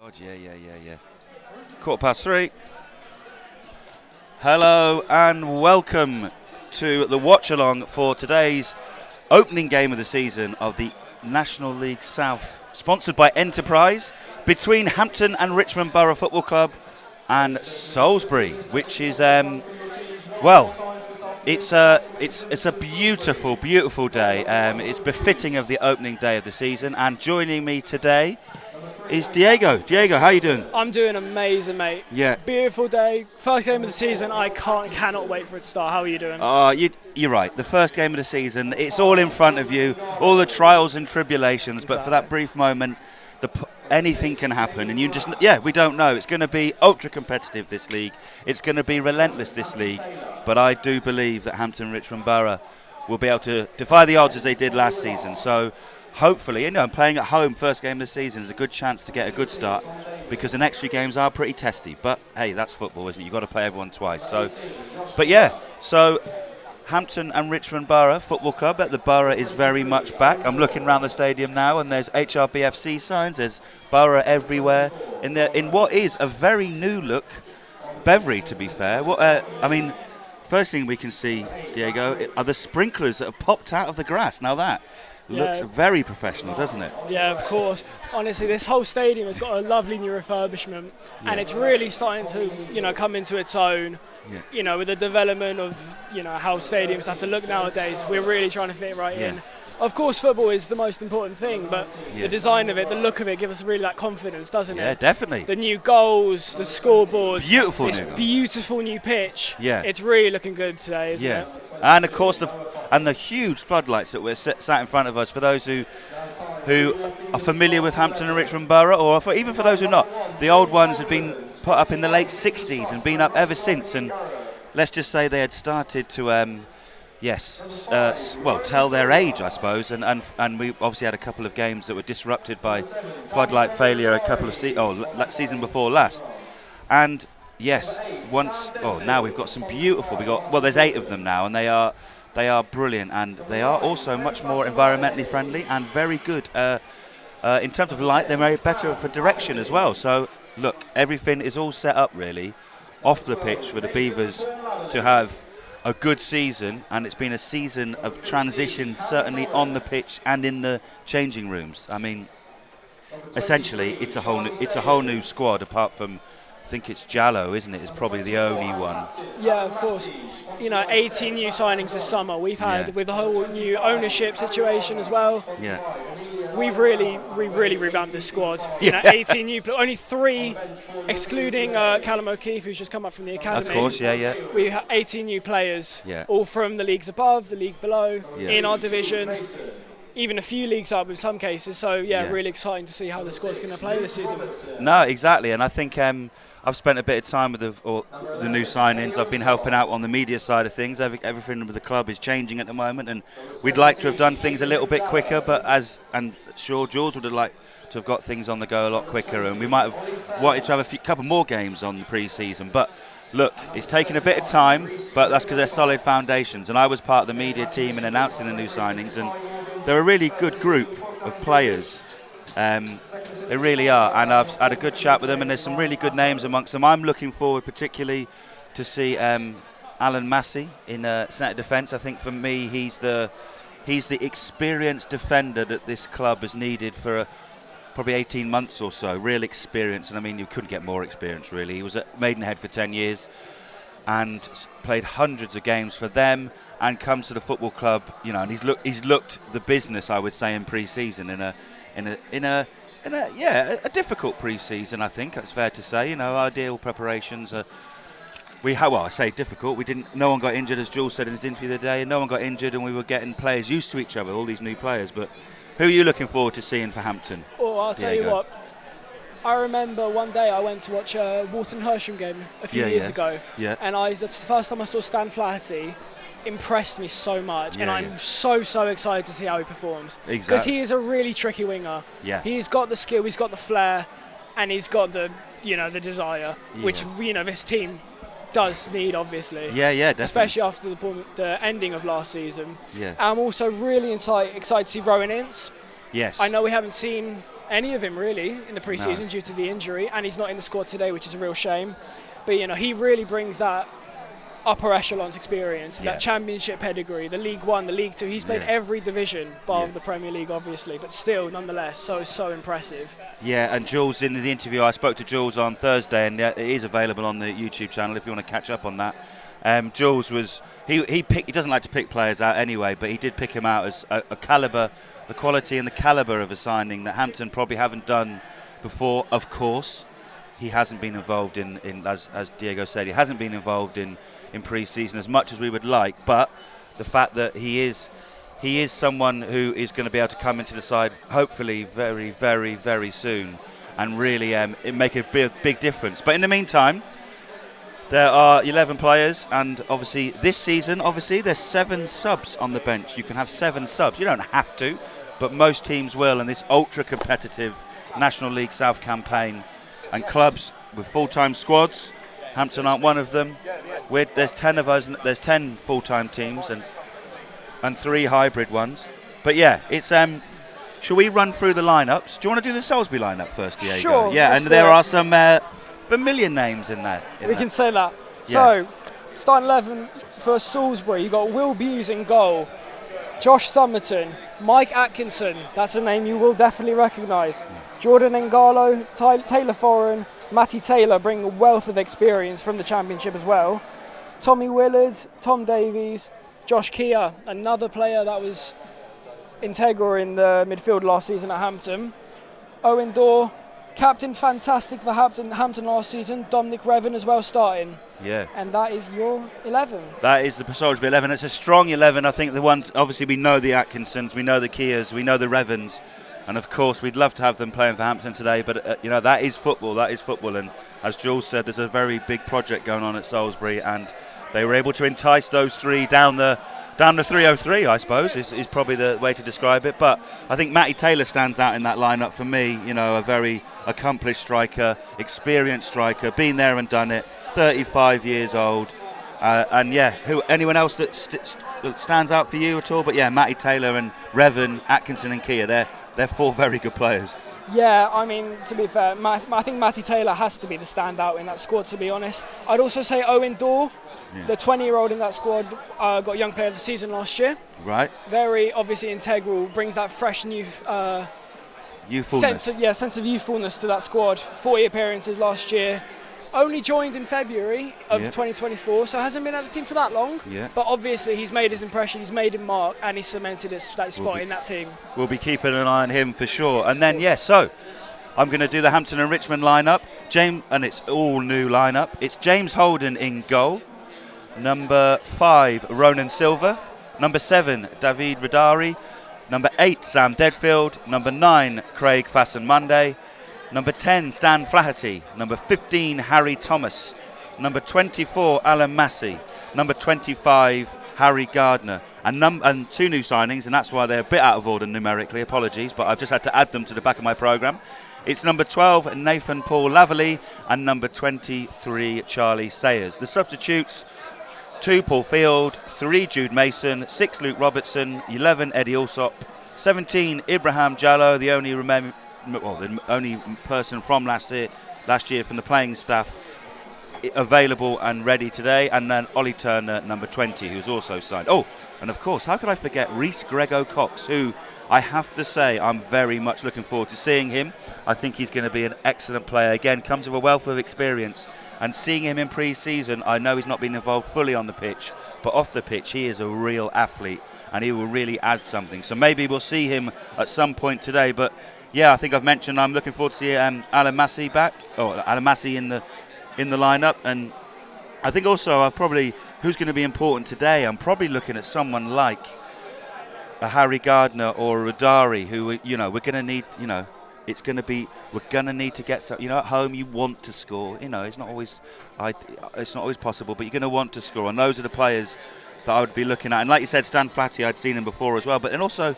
God, yeah. 3:15. Hello and welcome to the watch-along for today's opening game of the season of the National League South, sponsored by Enterprise, between Hampton and Richmond Borough Football Club and Salisbury, which is, it's a beautiful, beautiful day. It's befitting of the opening day of the season, and joining me today is Diego. Diego, how are you doing? I'm doing amazing, mate. Yeah. Beautiful day. First game of the season. I cannot wait for it to start. How are you doing? You're right. The first game of the season, it's all in front of you, all the trials and tribulations, Exactly. but for that brief moment, anything can happen, and we don't know. It's going to be ultra competitive, this league. It's going to be relentless, this league, but I do believe that Hampton Richmond Borough will be able to defy the odds as they did last season. So hopefully, playing at home first game of the season is a good chance to get a good start, because the next few games are pretty testy. But hey, that's football, isn't it? You've got to play everyone twice. So Hampton and Richmond Borough Football Club at the Borough is very much back. I'm looking around the stadium now, and there's HRBFC signs. There's Borough everywhere in what is a very new look beverage, to be fair. First thing we can see, Diego, are the sprinklers that have popped out of the grass. Now that looks very professional, doesn't it? Yeah, of course. Honestly, this whole stadium has got a lovely new refurbishment, and it's really starting to, come into its own. Yeah. With the development of, how stadiums have to look nowadays, we're really trying to fit right in. Of course, football is the most important thing, but the design of it, the look of it, gives us really that confidence, doesn't it? Yeah, definitely. The new goals, the scoreboard, beautiful beautiful new pitch. Yeah, it's really looking good today, isn't it? And of course, the huge floodlights that were sat in front of us. For those who are familiar with Hampton and Richmond Borough, or even for those who are not, the old ones had been put up in the late 60s and been up ever since. And let's just say they had started to tell their age, I suppose, and we obviously had a couple of games that were disrupted by floodlight failure a couple of season before last, and now we've got some beautiful. There's 8 of them now, and they are brilliant, and they are also much more environmentally friendly and very good in terms of light. They're very better for direction as well. So look, everything is all set up really off the pitch for the Beavers to have a good season, and it's been a season of transition, certainly on the pitch and in the changing rooms. I mean, essentially, it's a whole new squad, apart from, I think it's Jallo, isn't it? It's probably the only one. Yeah, of course. 18 new signings this summer. We've had with the whole new ownership situation as well. Yeah. We've really revamped this squad. 18 new, only 3, excluding Callum O'Keefe, who's just come up from the academy. Of course, yeah. We have 18 new players, all from the leagues above, the league below, in our division, even a few leagues up in some cases. So really exciting to see how the squad's going to play this season. No, exactly, and I think I've spent a bit of time with the new signings. I've been helping out on the media side of things. Everything with the club is changing at the moment, and we'd like to have done things a little bit quicker, but sure, Jules would have liked to have got things on the go a lot quicker, and we might have wanted to have couple more games on the pre-season. But look, it's taken a bit of time, but that's because they're solid foundations, and I was part of the media team in announcing the new signings, and they're a really good group of players. They really are, and I've had a good chat with them, and there's some really good names amongst them. I'm looking forward particularly to see Alan Massey in centre defence. I think for me, he's the experienced defender that this club has needed for probably 18 months or so. Real experience, and I mean, you couldn't get more experience really. He was at Maidenhead for 10 years and played hundreds of games for them, and comes to the football club, and he's looked the business, I would say, in pre-season in a difficult pre-season. I think that's fair to say. Ideal preparations. I say difficult. No one got injured, as Jules said in his interview the other day. No one got injured, and we were getting players used to each other. All these new players. But who are you looking forward to seeing for Hampton? Oh, I'll tell you what. I remember one day I went to watch a Walton Hersham game a few years ago, and that's the first time I saw Stan Flaherty. Impressed me so much, and I'm so excited to see how he performs, because he is a really tricky winger. He's got the skill, he's got the flair, and he's got the the desire, which this team does need, obviously. Definitely. Especially after the ending of last season. I'm also really excited to see Rowan Ince. Yes. I know we haven't seen any of him really in the pre-season due to the injury, and he's not in the squad today, which is a real shame. But he really brings that upper echelons experience, that championship pedigree, the League One, the League Two. He's played every division, bar the Premier League, obviously, but still, nonetheless, so impressive. Yeah, and Jules, in the interview, I spoke to Jules on Thursday, and it is available on the YouTube channel if you want to catch up on that. Jules was he doesn't like to pick players out anyway, but he did pick him out as a calibre, the quality and the calibre of a signing that Hampton probably haven't done before. Of course, he hasn't been involved in as Diego said, he hasn't been involved in pre-season as much as we would like, but the fact that he is someone who is going to be able to come into the side hopefully very, very, very soon and really make a big difference. But in the meantime, there are 11 players, and obviously this season, there's 7 subs on the bench. You can have 7 subs. You don't have to, but most teams will in this ultra-competitive National League South campaign. And clubs with full-time squads, Hampton aren't one of them. There's 10 of us. There's 10 full-time teams and 3 hybrid ones. But yeah, it's shall we run through the lineups? Do you want to do the Salisbury lineup first, Diego? Sure. Yeah, and there are some familiar names in there. We can say that. Yeah. So, starting 11 for Salisbury, you've got Will Buse in goal, Josh Summerton, Mike Atkinson, that's a name you will definitely recognise, Jordan Ngalo, Taylor Foran, Matty Taylor bring a wealth of experience from the Championship as well, Tommy Willard, Tom Davies, Josh Kia, another player that was integral in the midfield last season at Hampton, Owen Dorr, captain fantastic for Hampton last season, Dominic Revan as well starting. Yeah. And that is your 11. That is the Salisbury 11. It's a strong 11. I think the ones, obviously we know the Atkinsons, we know the Kias, we know the Revans, and of course we'd love to have them playing for Hampton today, but that is football, and as Jules said, there's a very big project going on at Salisbury, and they were able to entice those 3 down the 303, I suppose, is probably the way to describe it. But I think Matty Taylor stands out in that lineup for me. A very accomplished striker, experienced striker, been there and done it, 35 years old. Anyone else that stands out for you at all? But yeah, Matty Taylor and Revan, Atkinson and Kia, they're 4 very good players. Yeah, I mean, to be fair, I think Matty Taylor has to be the standout in that squad, to be honest. I'd also say Owen Dorr, the 20-year-old in that squad, got Young Player of the Season last year. Right. Very, obviously, integral, brings that fresh new youthfulness. sense of youthfulness to that squad. 40 appearances last year. Only joined in February of 2024, so hasn't been at the team for that long. Yeah. But obviously he's made his impression, he's made his mark, and he's cemented that spot in that team. We'll be keeping an eye on him for sure. And then, so I'm going to do the Hampton and Richmond lineup. And it's all new lineup. It's James Holden in goal. Number 5, Ronan Silva. Number 7, David Radari. Number 8, Sam Deadfield. Number 9, Craig Fassen-Monday. Number 10, Stan Flaherty. Number 15, Harry Thomas. Number 24, Alan Massey. Number 25, Harry Gardner. And 2 new signings, and that's why they're a bit out of order numerically, apologies, but I've just had to add them to the back of my programme. It's number 12, Nathan Paul Laverley, and number 23, Charlie Sayers. The substitutes, 2, Paul Field, 3, Jude Mason, 6, Luke Robertson, 11, Eddie Alsop, 17, Ibrahim Jallo, the only person from last year from the playing staff available and ready today, and then Ollie Turner, number 20, who's also signed. Oh, and of course, how could I forget Reece Grego-Cox, who I have to say I'm very much looking forward to seeing him. I think he's going to be an excellent player. Again, comes with a wealth of experience, and seeing him in pre-season, I know he's not been involved fully on the pitch, but off the pitch he is a real athlete, and he will really add something. So maybe we'll see him at some point today, but yeah, I think I've mentioned I'm looking forward to see Alan Massey back, or Alan Massey in the lineup, and I think also who's going to be important today. I'm probably looking at someone like a Harry Gardner or a Radari, who we're going to need. We're going to need to get some. At home you want to score. It's not always possible, but you're going to want to score, and those are the players that I would be looking at. And like you said, Stan Flatty, I'd seen him before as well. But then also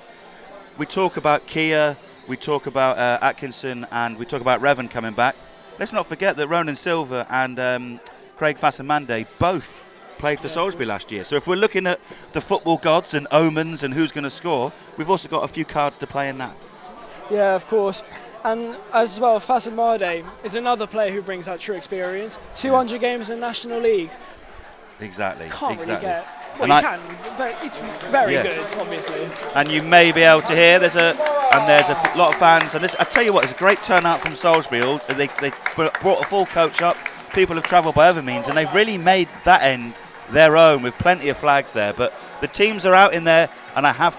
we talk about Kia. We talk about Atkinson, and we talk about Revan coming back. Let's not forget that Ronan Silva and Craig Fassen-Monday both played for Salisbury last year. So if we're looking at the football gods and omens and who's going to score, we've also got a few cards to play in that. Yeah, of course. And as well, Faisal Made is another player who brings that true experience. 200 games in the National League. Exactly. Can't exactly. really get. Well, you can, but it's very good, obviously. And you may be able to hear there's a lot of fans. And I tell you what, it's a great turnout from Salisbury. They brought a full coach up. People have travelled by other means, and they've really made that end their own with plenty of flags there. But the teams are out in there, and I have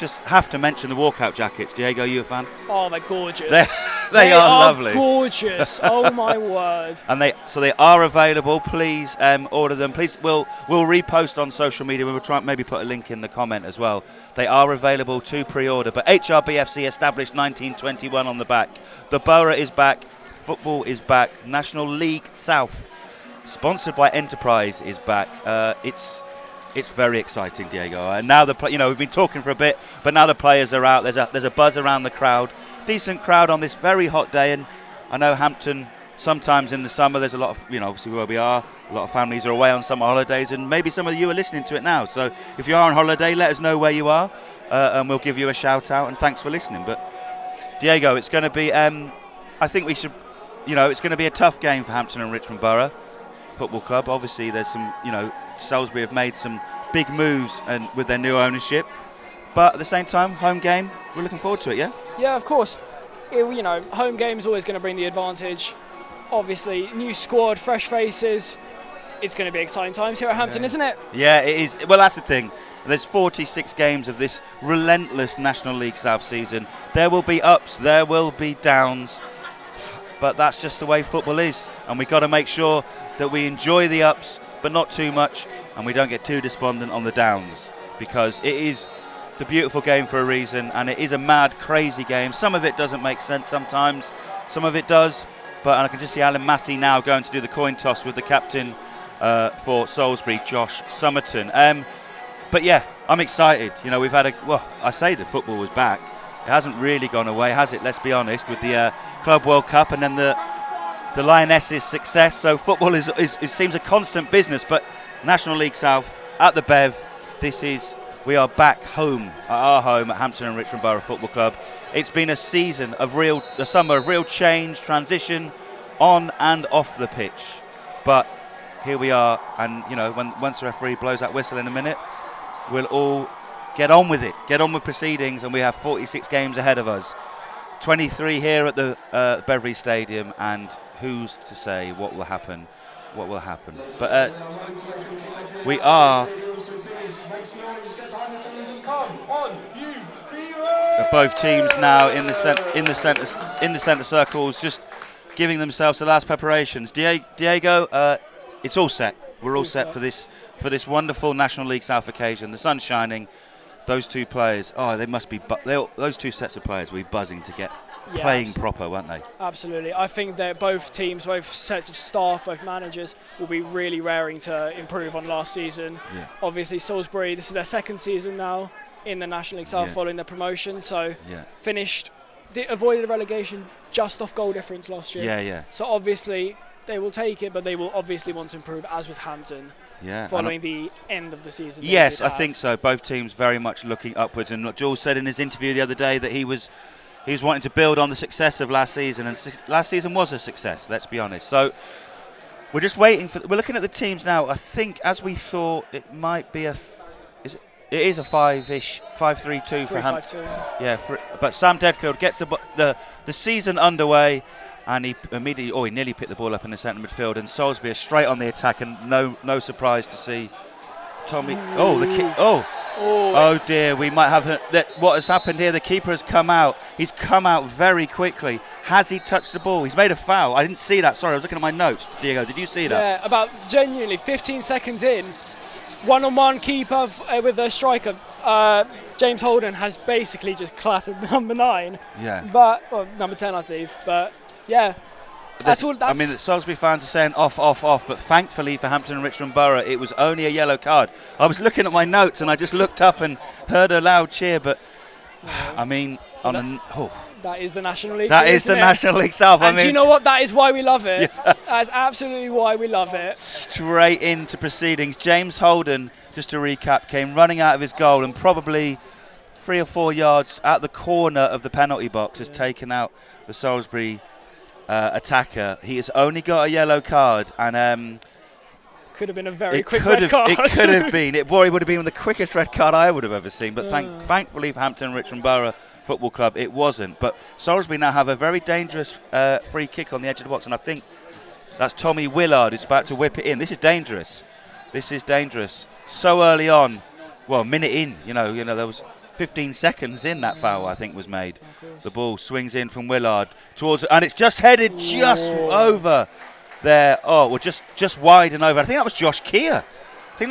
to mention the walkout jackets. Diego, you a fan? Oh, they're gorgeous. They are lovely. Gorgeous. Oh my word. And they are available. Please order them. Please, we'll repost on social media. We will try and maybe put a link in the comment as well. They are available to pre-order. But HRBFC established 1921 on the back. The Borough is back. Football is back. National League South, sponsored by Enterprise, is back. It's very exciting, Diego. And now we've been talking for a bit, but now the players are out. There's a buzz around the crowd. Decent crowd on this very hot day, and I know Hampton, sometimes in the summer there's a lot of, obviously where we are, a lot of families are away on summer holidays, and maybe some of you are listening to it now. So if you are on holiday, let us know where you are, and we'll give you a shout out, and thanks for listening. But Diego, it's going to be, I think we should, it's going to be a tough game for Hampton and Richmond Borough Football Club. Obviously there's some, Salisbury have made some big moves and with their new ownership, but at the same time, home game, we're looking forward to it. Yeah, of course. Home game is always going to bring the advantage. Obviously, new squad, fresh faces. It's going to be exciting times here at Hampton, isn't it? Yeah, it is. Well, that's the thing. There's 46 games of this relentless National League South season. There will be ups, there will be downs, but that's just the way football is, and we've got to make sure that we enjoy the ups, but not too much, and we don't get too despondent on the downs, because it is the beautiful game for a reason, and it is a mad, crazy game. Some of it doesn't make sense sometimes, some of it does, but I can just see Alan Massey now going to do the coin toss with the captain for Salisbury, Josh Somerton. But yeah, I'm excited. We've had I say the football was back. It hasn't really gone away, has it? Let's be honest, with the Club World Cup and then the Lionesses' success. So football it seems a constant business, but National League South at the Bev, we are back home, at our home at Hampton and Richmond Borough Football Club. It's been a summer of real change, transition on and off the pitch. But here we are, and once the referee blows that whistle in a minute, we'll all get on with it, get on with proceedings, and we have 46 games ahead of us. 23 here at the Beverley Stadium, and who's to say what will happen? But we are both teams now in the centre circles, just giving themselves the last preparations. Diego, it's all set. We're all set for this wonderful National League South occasion. The sun's shining. Those two players, they must be. Those two sets of players will be buzzing to get playing proper, won't they? Absolutely. I think that both teams, both sets of staff, both managers will be really raring to improve on last season. Yeah. Obviously, Salisbury, this is their second season now in the National League South following their promotion. So avoided relegation just off goal difference last year. Yeah. So obviously they will take it, but they will obviously want to improve, as with Hampton. Following the end of the season. Yes, I think so. Both teams very much looking upwards. And Jules said in his interview the other day that he was wanting to build on the success of last season, and last season was a success, let's be honest. So we're just waiting we're looking at the teams now. I think, as we thought, it might be it is a 5-3-2 for Hampton. Yeah, but Sam Deadfield gets the season underway, and he nearly picked the ball up in the centre midfield, and Salisbury are straight on the attack, and no surprise to see Tommy. Oh dear, we might have what has happened here. The keeper has come out. He's come out very quickly. Has he touched the ball? He's made a foul. I didn't see that. Sorry, I was looking at my notes. Diego, did you see that? Yeah, about genuinely 15 seconds in, one-on-one keeper with the striker. James Holden has basically just clattered number 9. Yeah. Number 10, I think. But yeah. I mean, the Salisbury fans are saying off, but thankfully for Hampton and Richmond Borough, it was only a yellow card. I was looking at my notes and I just looked up and heard a loud cheer, but I mean, that is the National League. That is the National League South. And do you know what? That is why we love it. Yeah. That is absolutely why we love it. Straight into proceedings. James Holden, just to recap, came running out of his goal and probably 3 or 4 yards at the corner of the penalty box, has taken out the Salisbury attacker. He has only got a yellow card, and could have been a very quick red card. It could have been. It would have been the quickest red card I would have ever seen. But thankfully for Hampton and Richmond Borough Football Club, it wasn't. But Salisbury now have a very dangerous free kick on the edge of the box, and I think that's Tommy Willard who's about to whip it in. This is dangerous. This is dangerous. So early on, well, minute in, you know, there was 15 seconds in that foul, I think, was made. The ball swings in from Willard towards, and it's just headed just over there. Oh, well, just wide and over. I think that was Josh Keir. In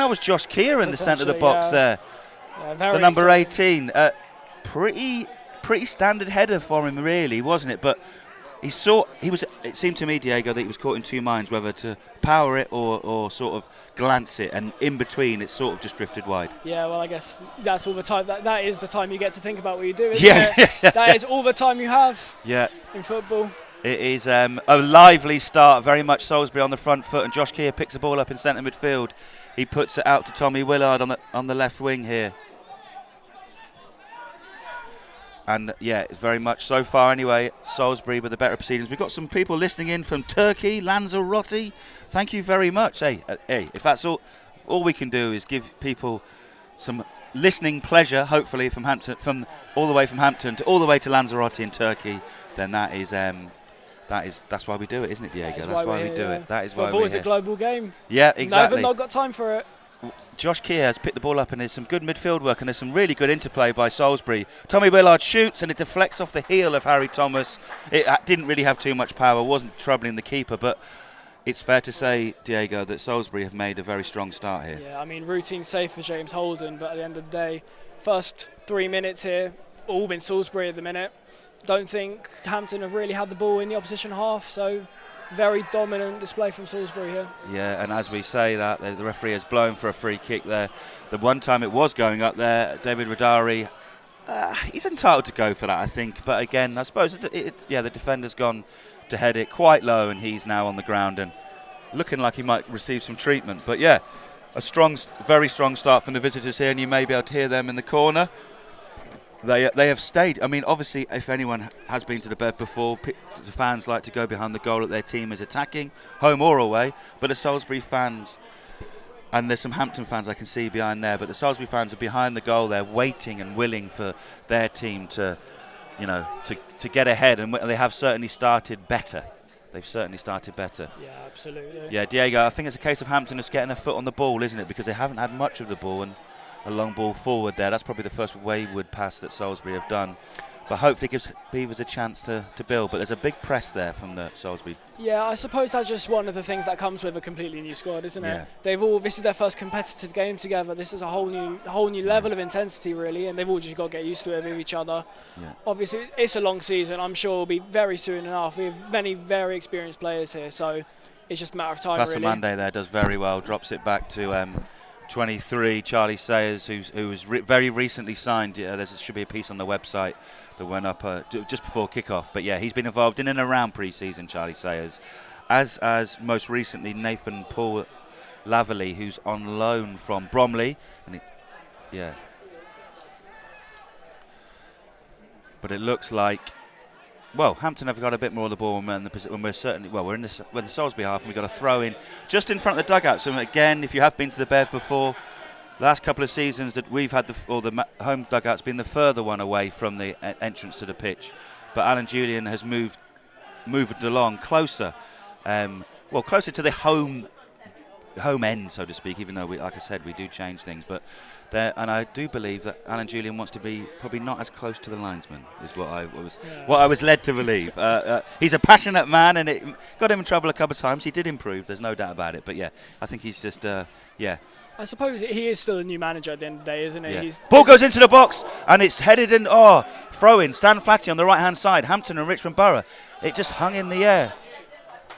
the centre of the box there. Yeah, the number 18. Pretty standard header for him, really, wasn't it? But it seemed to me, Diego, that he was caught in two minds, whether to power it or sort of glance it, and in between it sort of just drifted wide. Yeah, well, I guess that's all the time. That is the time you get to think about what you do, isn't it? That is all the time you have in football. It is a lively start, very much Salisbury on the front foot, and Josh Keir picks the ball up in centre midfield. He puts it out to Tommy Willard on the left wing here. And yeah, it's very much, so far anyway, Salisbury with the better proceedings. We've got some people listening in from Turkey, Lanzarote. Thank you very much. Hey, if that's all we can do is give people some listening pleasure, hopefully from Hampton, from all the way from Hampton to all the way to Lanzarote in Turkey, then that's why we do it, isn't it, Diego? That's why we do it. That is why we're here. Football is a global game. Yeah, exactly. They've not got time for it. Josh Keir has picked the ball up, and there's some good midfield work, and there's some really good interplay by Salisbury. Tommy Willard shoots, and it deflects off the heel of Harry Thomas. It didn't really have too much power, wasn't troubling the keeper, but it's fair to say, Diego, that Salisbury have made a very strong start here. Yeah, I mean, routine safe for James Holden, but at the end of the day, first 3 minutes here, all been Salisbury at the minute. Don't think Hampton have really had the ball in the opposition half, so very dominant display from Salisbury here. Yeah, and as we say that, the referee has blown for a free kick there. The one time it was going up there, David Radari, he's entitled to go for that, I think. But again, I suppose the defender's gone to head it quite low, and he's now on the ground and looking like he might receive some treatment. But yeah, a very strong start from the visitors here, and you may be able to hear them in the corner. They have stayed. I mean, obviously, if anyone has been to the Bev before, the fans like to go behind the goal that their team is attacking, home or away. But the Salisbury fans, and there's some Hampton fans I can see behind there, but the Salisbury fans are behind the goal. They're waiting and willing for their team to get ahead, and they have certainly started better. They've certainly started better. Yeah, absolutely. Yeah, Diego, I think it's a case of Hampton just getting a foot on the ball, isn't it? Because they haven't had much of the ball, and a long ball forward there. That's probably the first wayward pass that Salisbury have done. But hopefully it gives Beavers a chance to build. But there's a big press there from the Salisbury. Yeah, I suppose that's just one of the things that comes with a completely new squad, isn't it? This is their first competitive game together. This is a whole new level of intensity, really, and they've all just got to get used to it with each other. Yeah. Obviously, it's a long season. I'm sure it'll be very soon enough. We have many very experienced players here, so it's just a matter of time, really. Monday there does very well, drops it back to 23, Charlie Sayers, who was very recently signed. There should be a piece on the website that went up just before kickoff. But yeah, he's been involved in and around pre-season, Charlie Sayers, as most recently Nathan Paul Laverley, who's on loan from Bromley. But it looks like, well, Hampton have got a bit more of the ball when we're in the Salisbury half, and we've got a throw in just in front of the dugout. So again, if you have been to the Bev before, the last couple of seasons that we've had the home dugout's been the further one away from the entrance to the pitch. But Alan Julian has moved along closer, closer to the home end, so to speak. Even though, like I said, we do change things, but. And I do believe that Alan Julian wants to be probably not as close to the linesman, is what I was led to believe. He's a passionate man, and it got him in trouble a couple of times. He did improve, there's no doubt about it. But yeah, I think he's just, I suppose he is still a new manager at the end of the day, isn't he? Yeah. Ball goes into the box, and it's headed in, throw in, Stan Flatty on the right-hand side, Hampton and Richmond Borough. It just hung in the air.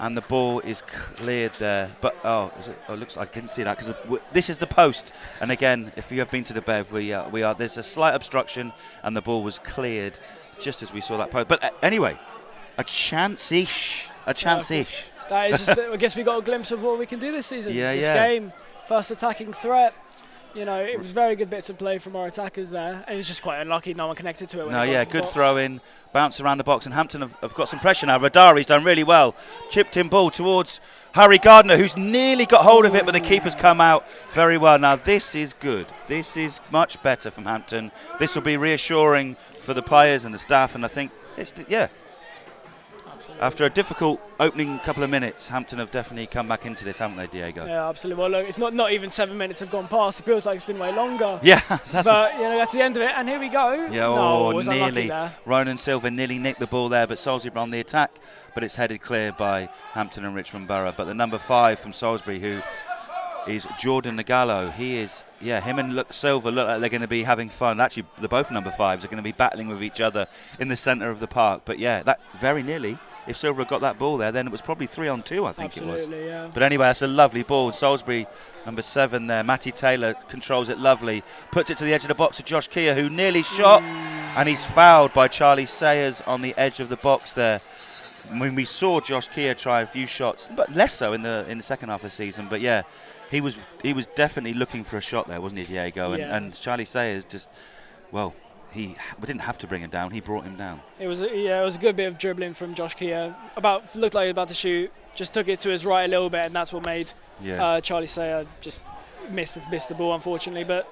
And the ball is cleared there, but it looks like I didn't see that, because this is the post. And again, if you have been to the Bev, there's a slight obstruction, and the ball was cleared just as we saw that post. But anyway, a chance-ish. That is just, I guess we got a glimpse of what we can do this season. This game, first attacking threat. You know, it was very good bits of play from our attackers there, and it was just quite unlucky no one connected to it. No, yeah, good throw in, bounce around the box, and Hampton have got some pressure now. Radari's done really well. Chipped in ball towards Harry Gardner, who's nearly got hold of it, but the keeper's come out very well. Now, this is good. This is much better from Hampton. This will be reassuring for the players and the staff, and I think it's, yeah. Absolutely. After a difficult opening couple of minutes, Hampton have definitely come back into this, haven't they, Diego? Yeah, absolutely. Well, look, it's not even 7 minutes have gone past. It feels like it's been way longer. Yeah, but you know, that's the end of it. And here we go. Yeah, nearly. Ronan Silva nearly nicked the ball there, but Salisbury on the attack. But it's headed clear by Hampton and Richmond Borough. But the number 5 from Salisbury, who is Jordan Nagallo, he is, yeah, him and Silva look like they're going to be having fun. Actually, they're both number 5s are going to be battling with each other in the centre of the park. But yeah, that very nearly. If Silva got that ball there, then it was probably 3-on-2, I think. Absolutely, it was. Yeah. But anyway, that's a lovely ball. Salisbury, number 7 there, Matty Taylor controls it lovely, puts it to the edge of the box to Josh Keir, who nearly shot, and he's fouled by Charlie Sayers on the edge of the box there. When we saw Josh Keir try a few shots, but less so in the second half of the season. But yeah, he was definitely looking for a shot there, wasn't he, Diego? Yeah. And Charlie Sayers just, well, we didn't have to bring him down. He brought him down. It was a good bit of dribbling from Josh Keir. Looked like he was about to shoot. Just took it to his right a little bit, and that's what made Charlie Sayer just missed the ball, unfortunately. But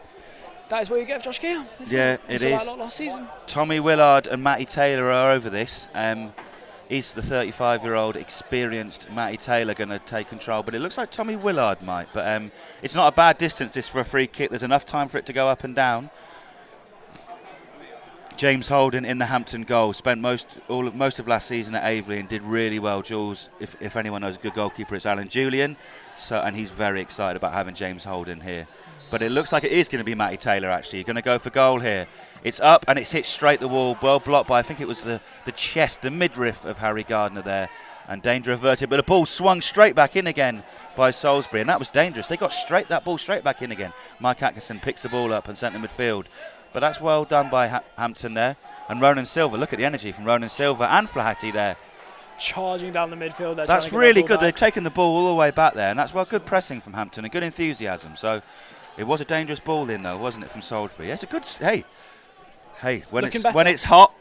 that is what you get of Josh Keir. Yeah, it is. A lot last season. Tommy Willard and Matty Taylor are over this. Is the 35-year-old experienced Matty Taylor going to take control? But it looks like Tommy Willard might. But it's not a bad distance this for a free kick. There's enough time for it to go up and down. James Holden in the Hampton goal, spent most of last season at Aveley and did really well. Jules, if anyone knows a good goalkeeper, it's Alan Julian. And he's very excited about having James Holden here. But it looks like it is going to be Matty Taylor, actually. Going to go for goal here. It's up and it's hit straight the wall. Well blocked by, I think it was the chest, the midriff of Harry Gardner there. And danger averted. But the ball swung straight back in again by Salisbury. And that was dangerous. They got that ball straight back in again. Mike Atkinson picks the ball up and centre midfield. But that's well done by Hampton there. And Ronan Silva, look at the energy from Ronan Silva and Flaherty there. Charging down the midfield. That's really good. They've taken the ball all the way back there. And that's good pressing from Hampton and good enthusiasm. So it was a dangerous ball in, though, wasn't it, from Salisbury? Yeah, it's a good... Hey, when it's hot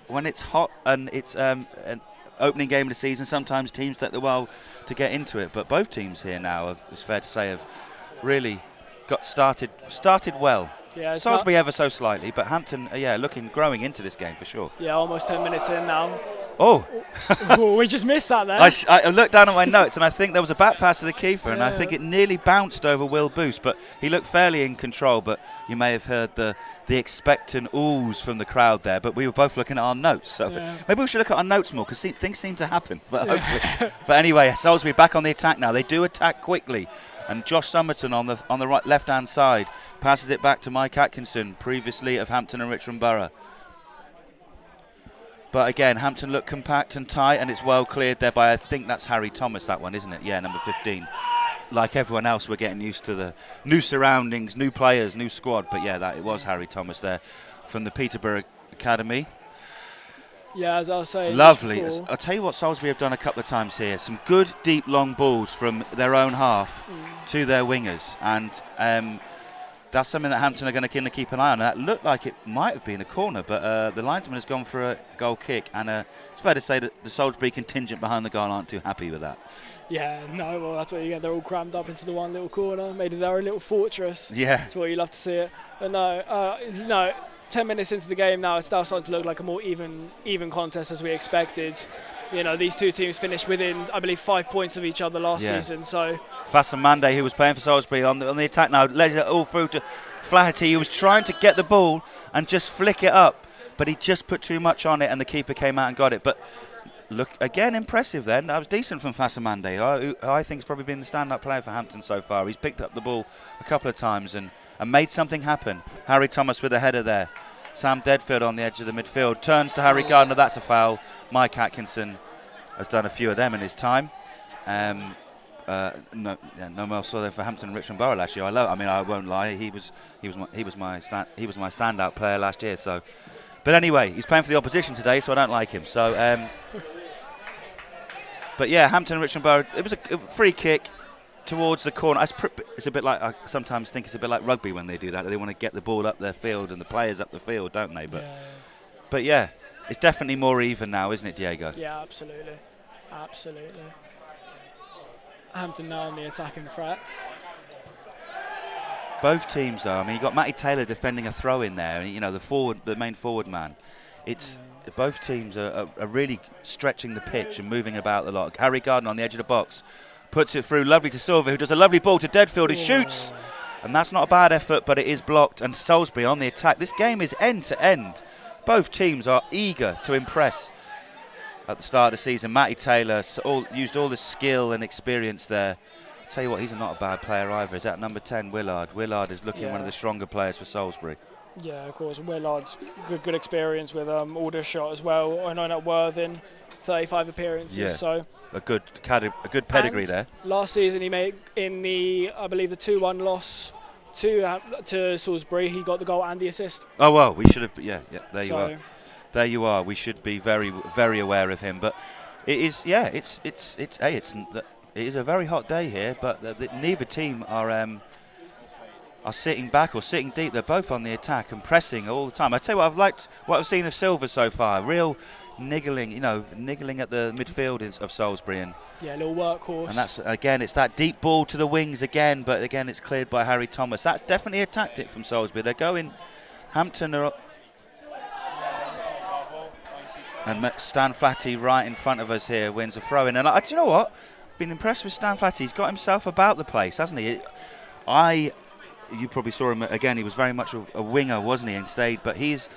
and it's an opening game of the season, sometimes teams take the while to get into it. But both teams here now, it's fair to say, have really got started well. Yeah, Salisbury ever so slightly, but Hampton, growing into this game for sure. Yeah, almost 10 minutes in now. Oh, we just missed that there. I looked down at my notes and I think there was a back pass to the keeper, and I think it nearly bounced over Will Boost, but he looked fairly in control. But you may have heard the expectant oohs from the crowd there. But we were both looking at our notes, so maybe we should look at our notes more because things seem to happen. But hopefully, but anyway, Salisbury back on the attack now. They do attack quickly, and Josh Somerton on the right left-hand side passes it back to Mike Atkinson, previously of Hampton and Richmond Borough. But again, Hampton look compact and tight, and it's well cleared there by, I think that's Harry Thomas, that one, isn't it? Yeah, number 15. Like everyone else, we're getting used to the new surroundings, new players, new squad. But yeah, it was Harry Thomas there from the Peterborough Academy. Yeah, as I was saying. Lovely. I'll tell you what Salisbury have done a couple of times here. Some good, deep, long balls from their own half to their wingers. And that's something that Hampton are going to keep an eye on. That looked like it might have been a corner, but the linesman has gone for a goal kick. And it's fair to say that the Salisbury contingent behind the goal aren't too happy with that. Yeah, no, well, that's what you get. They're all crammed up into the one little corner, made it their own little fortress. Yeah. That's what you love to see it. But no, 10 minutes into the game now, it's now starting to look like a more even contest as we expected. You know, these two teams finished within, I believe, 5 points of each other last season. So Fassam Mande, who was playing for Salisbury on the attack now, led it all through to Flaherty. He was trying to get the ball and just flick it up, but he just put too much on it, and the keeper came out and got it. But look, again, impressive then. That was decent from Fassam Mande, who I think has probably been the stand-up player for Hampton so far. He's picked up the ball a couple of times and made something happen. Harry Thomas with a header there. Sam Deadfield on the edge of the midfield. Turns to Harry Gardner, that's a foul. Mike Atkinson has done a few of them in his time. No more so than for Hampton and Richmond Borough last year. I won't lie. He was my standout player last year. So, but anyway, he's playing for the opposition today, so I don't like him. So, but yeah, Hampton and Richmond Borough. It was a free kick. towards the corner. It's a bit like, I sometimes think it's a bit like rugby when they do that. They want to get the ball up their field and the players up the field, don't they? But yeah, it's definitely more even now, isn't it, Diego? Yeah, absolutely. Absolutely. Hampton now on the attacking threat. Both teams, though. I mean, you got Matty Taylor defending a throw in there, and you know the main forward man. It's both teams are really stretching the pitch and moving about a lot. Harry Gardner on the edge of the box puts it through, lovely to Silva, who does a lovely ball to Deadfield, who shoots, and that's not a bad effort, but it is blocked. And Salisbury on the attack. This game is end to end. Both teams are eager to impress. At the start of the season, Matty Taylor used all the skill and experience there. Tell you what, he's not a bad player either. Is that number 10, Willard? Willard is looking one of the stronger players for Salisbury. Yeah, of course. Willard's good experience with Aldershot as well. I know that Worthing, 35 appearances. Yeah. So a good pedigree there. Last season he made in the, I believe, the 2-1 loss to Salisbury. He got the goal and the assist. Oh well, we should have. Yeah. There you are. There you are. We should be very, very aware of him. But it is. Yeah. It is a very hot day here. But neither team are sitting back or sitting deep. They're both on the attack and pressing all the time. I tell you what, I've liked what I've seen of Silva so far. Real niggling at the midfield of Salisbury, and a little workhorse. And that's again, it's that deep ball to the wings again. But again, it's cleared by Harry Thomas. That's definitely a tactic from Salisbury. They're going. Hampton are up. And Stan Flatty right in front of us here wins a throw-in. And do you know what? I've been impressed with Stan Flatty. He's got himself about the place, hasn't he? You probably saw him again. He was very much a winger, wasn't he, and stayed. But he's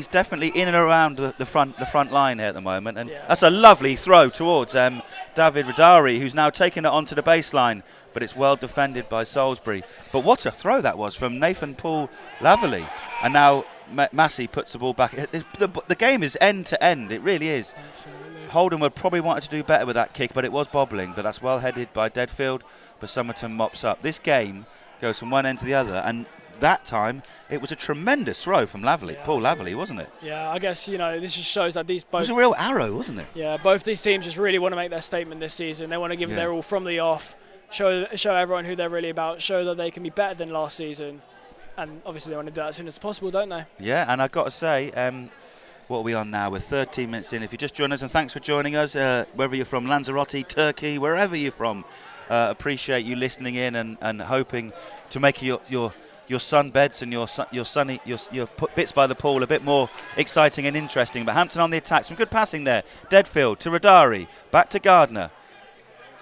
definitely in and around the front line here at the moment. And that's a lovely throw towards David Radari, who's now taken it onto the baseline. But it's well defended by Salisbury. But what a throw that was from Nathan Paul Laverley. And now Massey puts the ball back. The game is end to end. It really is. Absolutely. Holden would probably wanted to do better with that kick, but it was bobbling. But that's well headed by Deadfield. But Somerton mops up. This game goes from one end to the other, and that time it was a tremendous throw from Laverley, Paul Laverley, wasn't it? Yeah, I guess this just shows that these both. It was a real arrow, wasn't it? Yeah, both these teams just really want to make their statement this season. They want to give them their all from the off, show everyone who they're really about, show that they can be better than last season. And obviously they want to do that as soon as possible, don't they? Yeah, and I've got to say, what are we on now? We're 13 minutes in. If you just join us, and thanks for joining us, wherever you're from, Lanzarote, Turkey, wherever you're from, appreciate you listening in and hoping to make your sunbeds and your bits by the pool a bit more exciting and interesting. But Hampton on the attack, some good passing there. Deadfield to Radari, back to Gardner.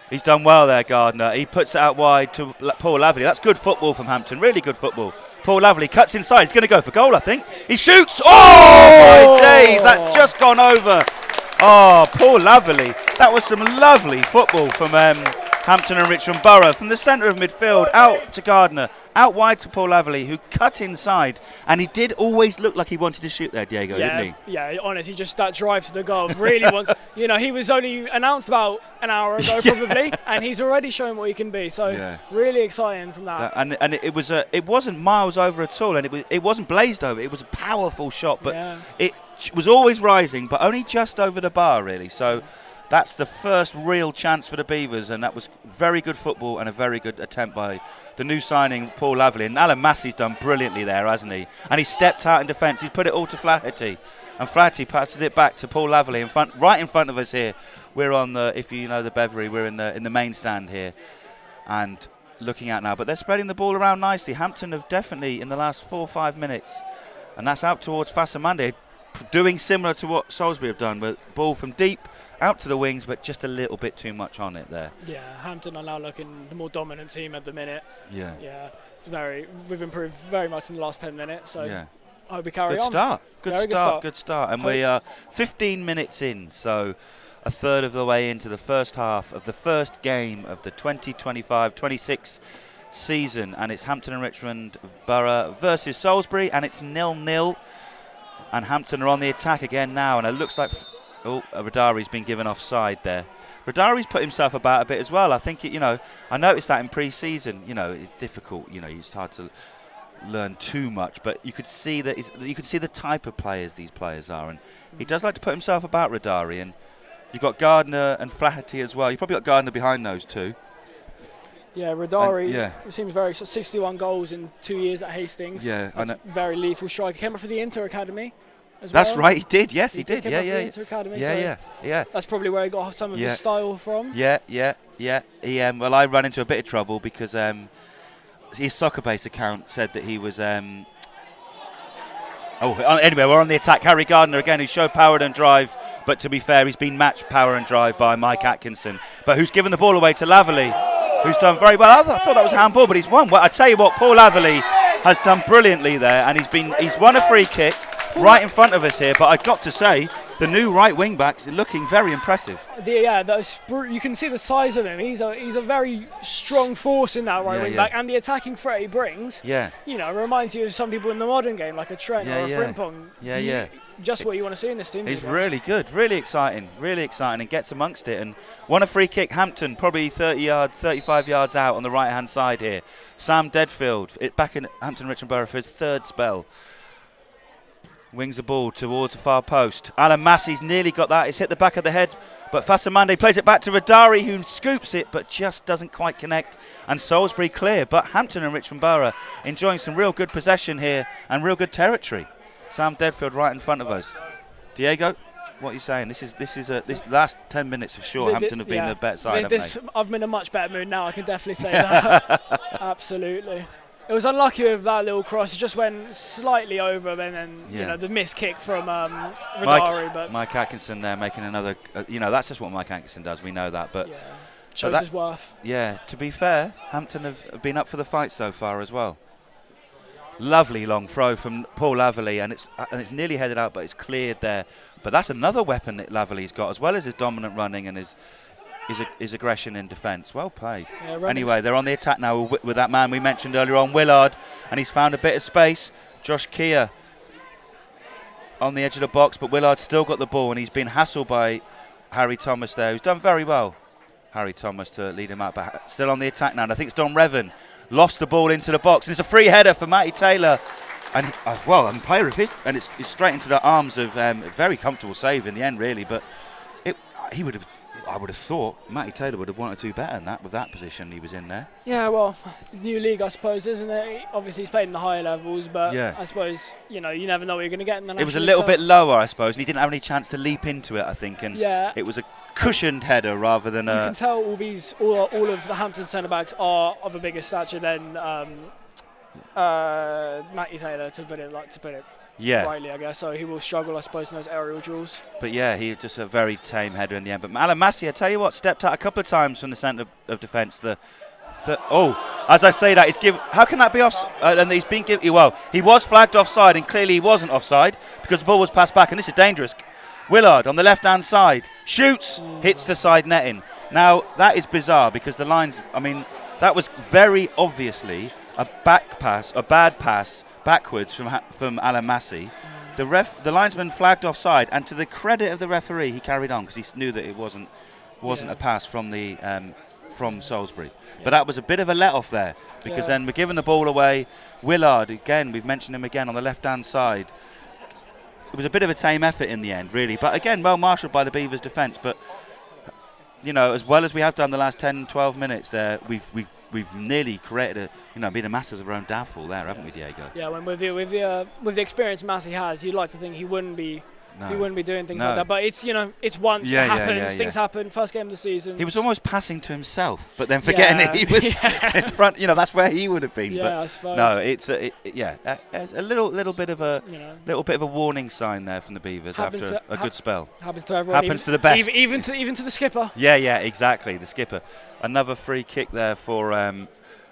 He's done well there, Gardner. He puts it out wide to Paul Laverley. That's good football from Hampton, really good football. Paul Laverley cuts inside. He's going to go for goal, I think. He shoots. Oh, my days. That's just gone over. Oh, Paul Laverley. That was some lovely football from Hampton and Richmond Borough. From the centre of midfield, out to Gardner. Out wide to Paul Laverley, who cut inside. And he did always look like he wanted to shoot there, Diego, didn't he? Yeah, honestly, just that drive to the goal. Really wants. He was only announced about an hour ago, probably, and he's already shown what he can be. So really exciting from that. And it wasn't miles over at all, and it wasn't blazed over. It was a powerful shot, but it was always rising, but only just over the bar, really. So that's the first real chance for the Beavers, and that was very good football and a very good attempt by the new signing, Paul Laverley. And Alan Massey's done brilliantly there, hasn't he? And he stepped out in defence. He's put it all to Flaherty. And Flaherty passes it back to Paul Laverley right in front of us here. We're on if you know the Beverly, we're in the main stand here. And looking out now. But they're spreading the ball around nicely. Hampton have definitely, in the last 4 or 5 minutes, and that's out towards Fasamande, doing similar to what Salisbury have done, with ball from deep, out to the wings, but just a little bit too much on it there. Yeah, Hampton are now looking the more dominant team at the minute. Yeah. We've improved very much in the last 10 minutes, so I hope we carry on. Good start. And we are 15 minutes in, so a third of the way into the first half of the first game of the 2025-26 season, and it's Hampton and Richmond Borough versus Salisbury, and it's 0-0, and Hampton are on the attack again now, and it looks like Radari's been given offside there. Radari's put himself about a bit as well. I think I noticed that in pre-season. It's difficult. It's hard to learn too much, but you could see the type of players these players are, and he does like to put himself about Radari. And you've got Gardner and Flaherty as well. You've probably got Gardner behind those two. Yeah, Radari. It seems very 61 goals in 2 years at Hastings. Yeah, that's very lethal striker. Came up for the Inter Academy. That's right, he did. Yes, he did. Yeah. Inter Academy, That's probably where he got some of his style from. Yeah. He well, I ran into a bit of trouble because his soccer-based account said that he was. Anyway, we're on the attack. Harry Gardner again, who showed power and drive, but to be fair, he's been matched power and drive by Mike Atkinson, but who's given the ball away to Laverley, who's done very well. I thought that was handball, but he's won. Well, I tell you what, Paul Laverley has done brilliantly there, and he's won a free kick right in front of us here. But I've got to say, the new right wing back's looking very impressive. You can see the size of him. He's a very strong force in that right wing back, and the attacking threat he brings. Reminds you of some people in the modern game, like a Trent or a Frimpong. Just what you want to see in this team. He's really good, really exciting, and gets amongst it. And won a free kick. Hampton probably 35 yards out on the right hand side here. Sam Deadfield, back in Hampton Richmond Borough for his third spell. Wings the ball towards the far post. Alan Massey's nearly got that. It's hit the back of the head, but Fasamande plays it back to Radari, who scoops it, but just doesn't quite connect. And Salisbury clear, but Hampton and Richmond Borough enjoying some real good possession here and real good territory. Sam Deadfield right in front of us. Diego, what are you saying? This last 10 minutes for sure. Hampton have been the better side. I've been in a much better mood now. I can definitely say that. Absolutely. It was unlucky with that little cross. It just went slightly over, and then the missed kick from Radari. Mike Atkinson there making another. That's just what Mike Atkinson does. We know that, but shows his worth. Yeah. To be fair, Hampton have been up for the fight so far as well. Lovely long throw from Paul Laverley, and it's nearly headed out, but it's cleared there. But that's another weapon that Laverley's got, as well as his dominant running and his aggression in defence. Well played. Anyway, they're on the attack now with that man we mentioned earlier on, Willard, and he's found a bit of space. Josh Keir on the edge of the box, but Willard's still got the ball, and he's been hassled by Harry Thomas there, who's done very well. Harry Thomas to lead him out, but still on the attack now. And I think it's Don Revan lost the ball into the box, and it's a free header for Matty Taylor. And player of his, and it's straight into the arms of a very comfortable save in the end, really. But I would have thought Matty Taylor would have wanted to do better than that with that position he was in there. Yeah, well, new league, I suppose, isn't it? Obviously, he's played in the higher levels, but I suppose, you never know what you're going to get in the national. It was a little bit lower, I suppose, and he didn't have any chance to leap into it, I think. And it was a cushioned header rather than You can tell all of the Hampton centre-backs are of a bigger stature than Matty Taylor, to put it rightly, I guess. So he will struggle, I suppose, in those aerial duels. But he just a very tame header in the end. But Alan Massey, I tell you what, stepped out a couple of times from the centre of defence. As I say that, how can that be off? And he's been given. Well, he was flagged offside, and clearly he wasn't offside because the ball was passed back, and this is dangerous. Willard on the left-hand side shoots, hits the side netting. Now that is bizarre because the lines. I mean, that was very obviously a bad pass backwards from Alan Massey. The linesman flagged offside, and to the credit of the referee, he carried on because he knew that it wasn't a pass from from Salisbury. But that was a bit of a let-off there because then we're giving the ball away. Willard again, we've mentioned him again on the left-hand side. It was a bit of a tame effort in the end, really. But again, well marshalled by the Beavers' defence. But as well as we have done the last 10, 12 minutes there, we've nearly created been a masters of our own downfall there, haven't we, Diego? Yeah, with the experience Massey has, you'd like to think he wouldn't be doing things like that. But it's it's once it happens. Things happen. First game of the season. He was almost passing to himself, but then forgetting that he was in front. That's where he would have been. Yeah, but I suppose. No, it's a little bit of a warning sign there from the Beavers after a good spell. Happens to everyone. Happens to the best. Even to the skipper. Yeah, exactly. The skipper. Another free kick there for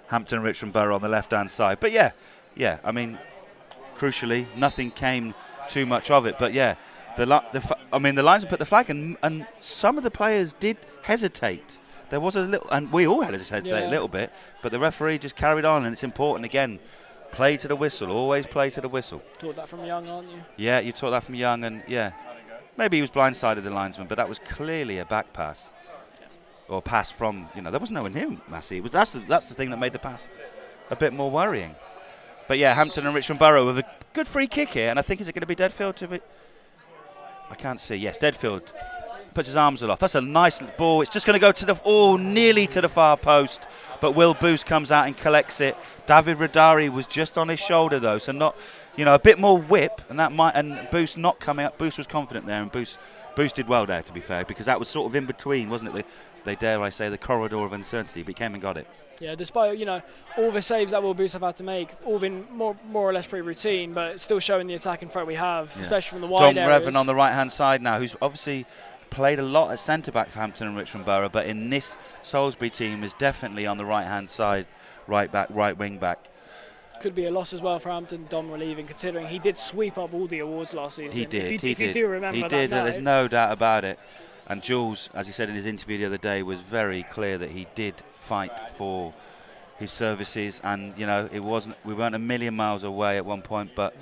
Hampton Richmond Borough on the left-hand side. But I mean, crucially, nothing came too much of it. But the linesman put the flag, and some of the players did hesitate. There was a little, and we all had to hesitate a little bit. But the referee just carried on, and it's important again. Play to the whistle. Always play to the whistle. Taught that from young, aren't you? Yeah, you taught that from young, and maybe he was blindsided, the linesman, but that was clearly a back pass. Or pass from, there was no one in Massey. That's the thing that made the pass a bit more worrying. But Hampton and Richmond Borough with a good free kick here, and I think is it going to be Deadfield? I can't see. Yes, Deadfield puts his arms aloft. That's a nice ball. It's just going to go nearly to the far post. but Will Boos comes out and collects it. David Radari was just on his shoulder though, so not, a bit more whip, and Boos not coming up. Boos was confident there, and Boos did well there, to be fair, because that was sort of in between, wasn't it? They dare I say, the corridor of uncertainty, but he came and got it. Yeah, despite all the saves that Will Boos have had to make, all been more or less pretty routine, but still showing the attacking threat we have, especially from the wide areas. Dom Revan on the right-hand side now, who's obviously played a lot at centre-back for Hampton and Richmond Borough, but in this Salisbury team is definitely on the right-hand side, right back, right wing-back. Could be a loss as well for Hampton, Dom relieving, considering he did sweep up all the awards last season. He did. If you do remember he that did. night. There's no doubt about it. And Jules, as he said in his interview the other day, was very clear that he did fight for his services, and we weren't a million miles away at one point, but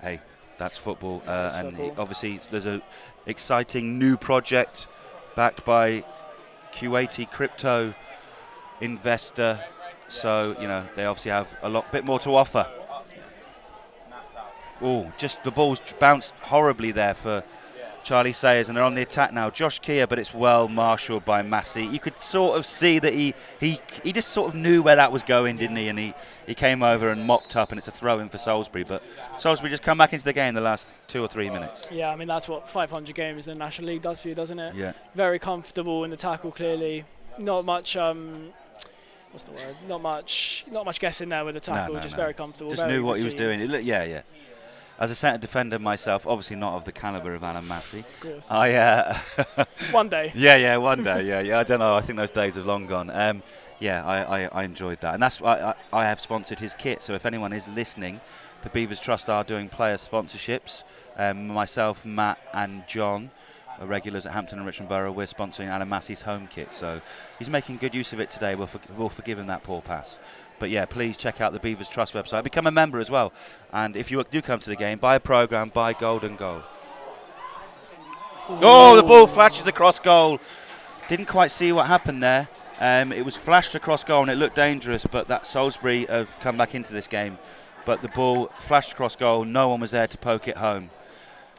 hey, that's football. Football. Obviously there's a exciting new project backed by Q80 crypto investor, so they obviously have a bit more to offer. Oh, just the ball's bounced horribly there for Charlie Sayers, and they're on the attack now. Josh Keir, but it's well marshalled by Massey. You could sort of see that he just sort of knew where that was going, didn't he? And he came over and mopped up, and it's a throw-in for Salisbury. But Salisbury just come back into the game the last 2 or 3 minutes. Yeah, I mean, that's what 500 games in the National League does for you, doesn't it? Yeah. Very comfortable in the tackle, clearly. Not much... what's the word? Not much guessing there with the tackle, just very comfortable. Just knew what he was doing. Yeah. As a centre defender myself, obviously not of the calibre of Alan Massey. Of course. One day. Yeah, one day. Yeah. I don't know. I think those days have long gone. I enjoyed that, and that's why I have sponsored his kit. So if anyone is listening, the Beavers Trust are doing player sponsorships. Myself, Matt, and John, regulars at Hampton and Richmond Borough, we're sponsoring Alan Massey's home kit. So he's making good use of it today. We'll forgive him that poor pass. But yeah, please check out the Beavers Trust website. Become a member as well. And if you do come to the game, buy a programme, buy Golden Goal. Oh, the ball flashes across goal. Didn't quite see what happened there. It was flashed across goal and it looked dangerous, but that Salisbury have come back into this game. But the ball flashed across goal. No one was there to poke it home.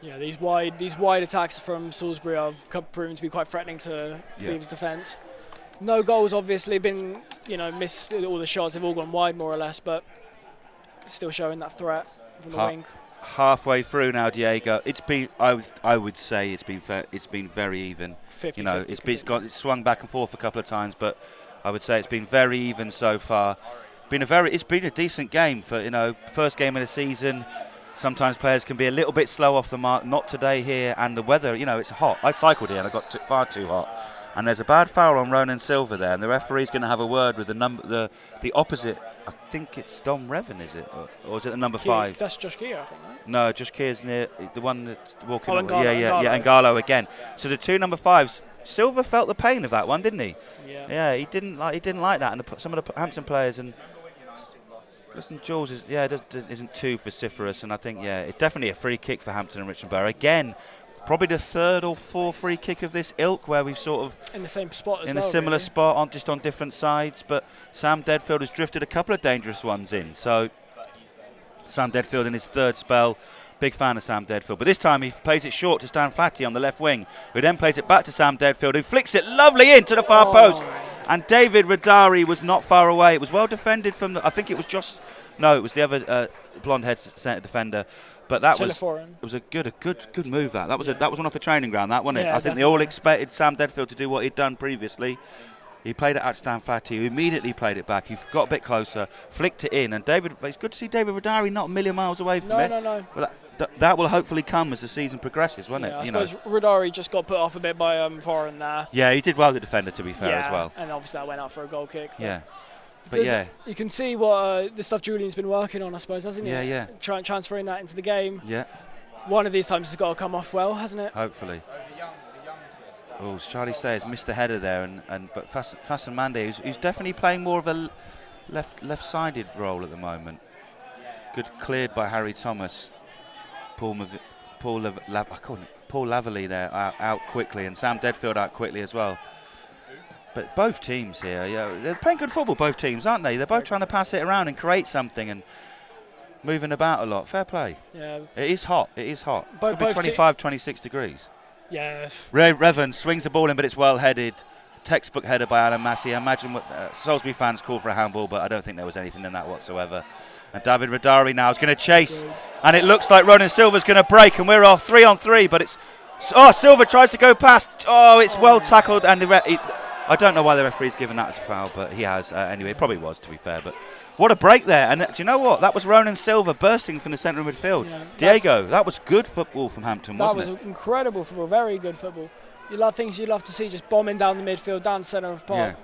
Yeah, these wide attacks from Salisbury have proven to be quite threatening to Beavers' defence. No goals, obviously, been missed. All the shots have all gone wide, more or less, but still showing that threat from the wing. Halfway through now, Diego. It's been, I would say, it's been very even. 50-50. It's swung back and forth a couple of times, but I would say it's been very even so far. It's been a decent game for first game of the season. Sometimes players can be a little bit slow off the mark. Not today here, and the weather. It's hot. I cycled here and I got far too hot. And there's a bad foul on Ronan Silva there, and the referee's going to have a word with the opposite. I think it's Dom Revan, is it, or is it the number 5? That's Josh Keir, I think. Right? No, Josh Keir's near the one that's walking. Ngalo, and Ngalo again. So the 2 number 5s. Silva felt the pain of that one, didn't he? Yeah. He didn't like that, and some of the Hampton players and. Listen, Jules isn't too vociferous, and I think it's definitely a free kick for Hampton and Richmond Borough again. Probably the 3rd or 4th free kick of this ilk, where we've sort of in the same spot a similar spot, just on different sides. But Sam Deadfield has drifted a couple of dangerous ones in. So Sam Deadfield in his 3rd spell, big fan of Sam Deadfield. But this time he plays it short to Stan Flatty on the left wing, who then plays it back to Sam Deadfield, who flicks it lovely into the far post. And David Radari was not far away. It was well defended from I think it was just. No, it was the other blonde-haired centre defender. But that was a good move. That was one off the training ground. That wasn't it. I think they all expected Sam Deadfield to do what he'd done previously. He played it at Stan Flatty, who immediately played it back. He got a bit closer, flicked it in, and it's good to see David Radari not a million miles away from it. No. Well, that will hopefully come as the season progresses, won't it? I suppose Radari just got put off a bit by Foreign there. Yeah, he did well, the defender, to be fair, as well. And obviously that went out for a goal kick. Yeah. But you can see what the stuff Julian's been working on, I suppose, hasn't he? Yeah. Transferring that into the game. Yeah. One of these times it's got to come off well, hasn't it? Hopefully. Oh, as Charlie says, missed the header there, but Fasan Mande, who's definitely playing more of a left-sided role at the moment. Good cleared by Harry Thomas. Paul Laverley there out quickly, and Sam Deadfield out quickly as well. But both teams here, they're playing good football, both teams, aren't they? They're both trying to pass it around and create something and moving about a lot. Fair play. Yeah. It is hot. It'll be 25, 26 degrees. Yeah. Revan swings the ball in, but it's well headed Textbook header by Alan Massey. I imagine what Salisbury fans called for a handball, but I don't think there was anything in that whatsoever. And David Radari now is going to chase, and it looks like Ronan Silva's going to break, and we're off 3-on-3, but it's... Oh, Silva tries to go past. Oh, it's well tackled, and I don't know why the referee's given that as a foul, but he has. Anyway, it probably was, to be fair, but... What a break there. And do you know what? That was Ronan Silva bursting from the centre of midfield. Yeah, Diego, that was good football from Hampton, wasn't it? That was incredible football, very good football. You love things you love to see, just bombing down the midfield, down centre of park,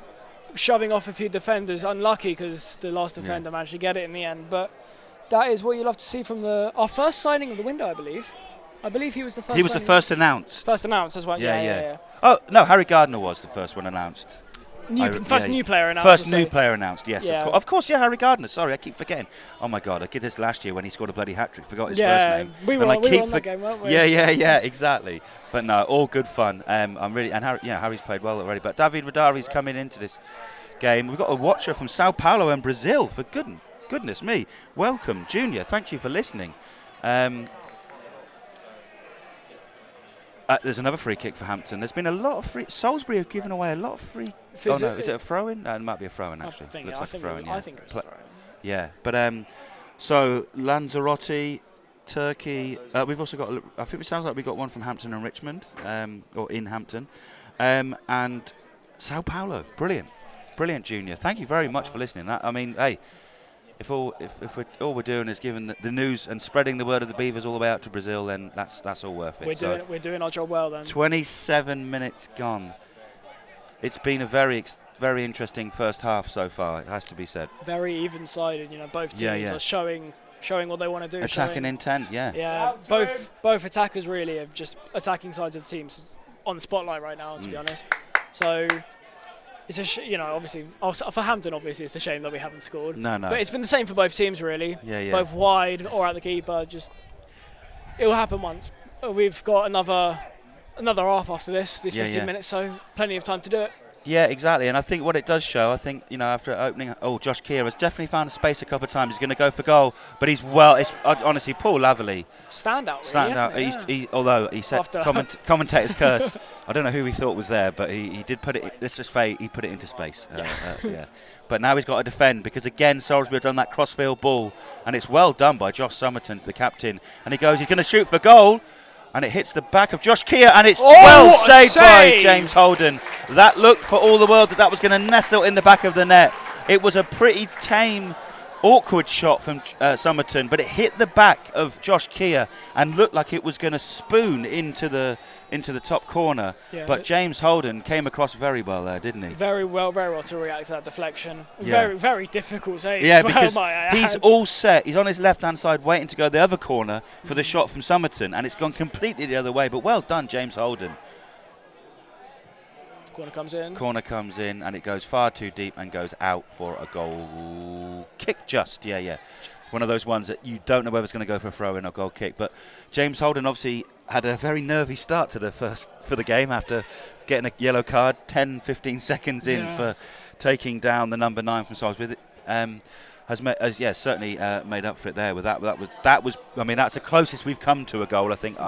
shoving off a few defenders. Unlucky because the last defender managed to get it in the end. But that is what you love to see from our first signing of the window, I believe. I believe he was the first. He was the first announced. First announced as well. Yeah. Oh, no, Harry Gardner was the first one announced. New player announced. First new player announced, yes. Yeah. Of course, Harry Gardner. Sorry, I keep forgetting. Oh, my God, I did this last year when he scored a bloody hat-trick. Forgot his first name. We won that game, weren't we? Yeah, exactly. But no, all good fun. I'm really... And Harry's played well already. But David Radari's coming into this game. We've got a watcher from Sao Paulo and Brazil, for goodness me. Welcome, Junior. Thank you for listening. There's another free kick for Hampton. There's been a lot of free... Salisbury have given away a lot of free... Oh, no, is it a throw-in? It might be a throw-in, actually. Looks like a throw-in, I think it was a throw-in. Yeah, but so Lanzarote, Turkey... we've also got... I think it sounds like we've got one from Hampton and Richmond, or in Hampton. And Sao Paulo. Brilliant. Brilliant, Junior. Thank you very much for listening. I mean, hey... If all we're doing is giving the news and spreading the word of the Beavers all the way out to Brazil, then that's all worth it. We're doing our job well then. 27 minutes gone. It's been a very interesting first half so far. It has to be said. Very even-sided. Both teams are showing what they want to do. Attacking intent. Yeah. Both attackers really are just attacking sides of the teams on the spotlight right now. To be honest, so. It's obviously for Hampton. Obviously, it's a shame that we haven't scored. No. But it's been the same for both teams, really. Yeah. Both wide or at the keeper. Just it will happen once. We've got another half after this. These 15 minutes, so plenty of time to do it. Yeah, exactly. And I think what it does show, after opening... Oh, Josh Keir has definitely found a space a couple of times. He's going to go for goal. But he's honestly, Paul Laverley... Standout. Although he said commentator's curse. I don't know who he thought was there, but he did put it... This was fate. He put it into space. But now he's got to defend because, again, Salisbury have done that crossfield ball. And it's well done by Josh Somerton, the captain. And he's going to shoot for goal. And it hits the back of Josh Keir, and it's well saved by James Holden. That looked for all the world that was going to nestle in the back of the net. It was a pretty tame, awkward shot from Somerton, but it hit the back of Josh Keir and looked like it was going to spoon into the top corner. Yeah, but James Holden came across very well there, didn't he? Very well to react to that deflection. Very, very difficult save. Yeah, because he's all set. He's on his left-hand side waiting to go the other corner for the shot from Somerton, and it's gone completely the other way. But well done, James Holden. Corner comes in, and it goes far too deep and goes out for a goal kick. Yeah. One of those ones that you don't know whether it's going to go for a throw-in or goal kick. But James Holden obviously had a very nervy start to the game after getting a yellow card 10-15 seconds in for taking down the number 9 from Salisbury. Has certainly made up for it there with that. That was. I mean, that's the closest we've come to a goal. I think,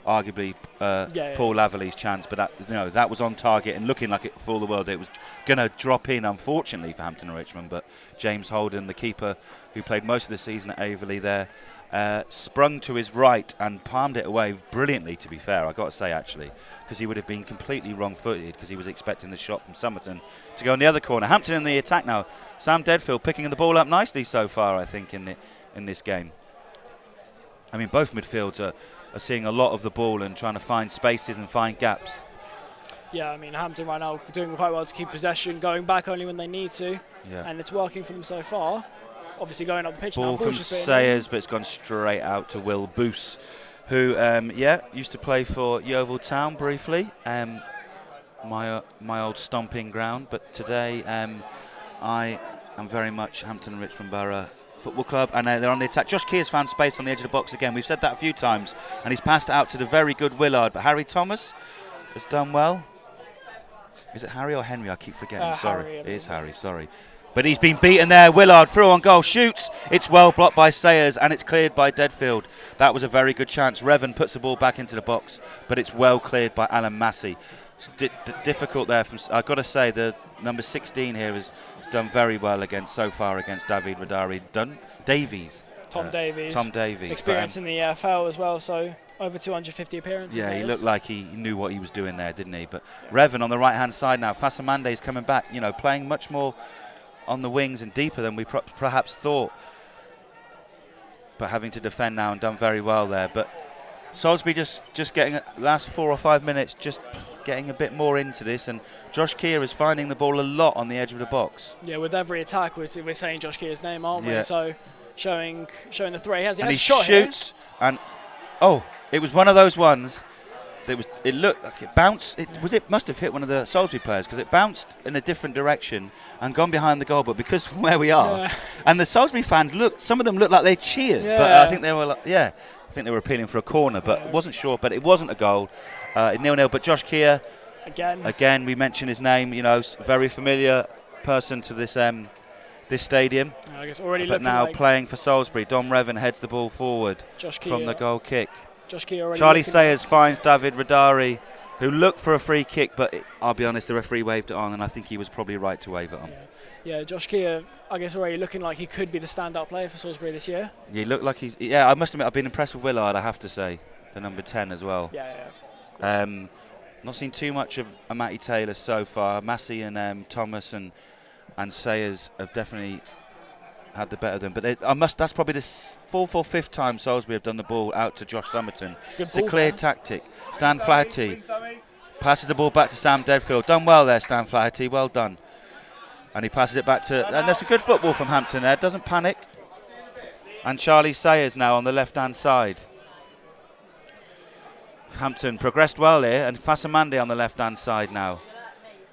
arguably, Paul Laverley's chance. But that was on target and looking like it for all the world. It was going to drop in, unfortunately, for Hampton and Richmond. But James Holden, the keeper, who played most of the season at Averley, there sprung to his right and palmed it away brilliantly. To be fair, I got to say actually, because he would have been completely wrong-footed because he was expecting the shot from Somerton to go in the other corner. Hampton in the attack now. Sam Deadfield picking the ball up nicely so far, I think, in this game. I mean, both midfields are seeing a lot of the ball and trying to find spaces and find gaps. Yeah, I mean, Hampton right now doing quite well to keep possession, going back only when they need to, and it's working for them so far. Obviously going up the pitch ball now. From Sayers, but it's gone straight out to Will Boos, who, used to play for Yeovil Town briefly, my old stomping ground, but today I am very much Hampton and Richmond Borough Football Club, and they're on the attack. Josh Keir's found space on the edge of the box again. We've said that a few times, and he's passed it out to the very good Willard, but Harry Thomas has done well. Is it Harry or Henry? I keep forgetting. Sorry, it is Harry. Sorry. But he's been beaten there. Willard through on goal, shoots. It's well blocked by Sayers, and it's cleared by Deadfield. That was a very good chance. Revan puts the ball back into the box, but it's well cleared by Alan Massey. It's difficult there. I've got to say, the number 16 here has done very well so far against David Radari. Davies. Tom Davies. Tom Davies. Experience in the EFL as well, so over 250 appearances. Yeah, he looked like he knew what he was doing there, didn't he? But Revan on the right-hand side now. Fasamande is coming back, playing much more on the wings and deeper than we perhaps thought. But having to defend now and done very well there. But Salisbury just getting last 4 or 5 minutes, just getting a bit more into this, and Josh Keir is finding the ball a lot on the edge of the box. Yeah, with every attack we're saying Josh Keir's name, aren't we? So showing the threat he has. And he shoots, and it was one of those ones. It looked like it bounced. It must have hit one of the Salisbury players, because it bounced in a different direction and gone behind the goal. But because from where we are, and the Salisbury fans some of them looked like they cheered. Yeah. But I think they were I think they were appealing for a corner, but wasn't sure. But it wasn't a goal. 0-0. But Josh Keir again, we mentioned his name. Very familiar person to this stadium. I guess already. But now playing for Salisbury, Dom Revan heads the ball forward from the goal kick. Charlie Sayers finds David Radari, who looked for a free kick, but I'll be honest, the referee waved it on, and I think he was probably right to wave it on. Yeah, Josh Keir, I guess already looking like he could be the standout player for Salisbury this year. Yeah, he looked like he's. Yeah, I must admit, I've been impressed with Willard, I have to say, the number 10 as well. Not seen too much of Matty Taylor so far. Massey and Thomas and Sayers have definitely had the better of them, but that's probably the fourth or fifth time Salisbury have done the ball out to Josh Summerton. It's a clear tactic. Stan Flaherty passes the ball back to Sam Deadfield. Done well there, Stan Flaherty. Well done. And he passes it back to, and there's a good football from Hampton there. Doesn't panic. And Charlie Sayers now on the left-hand side. Hampton progressed well here, and Fasamande on the left-hand side now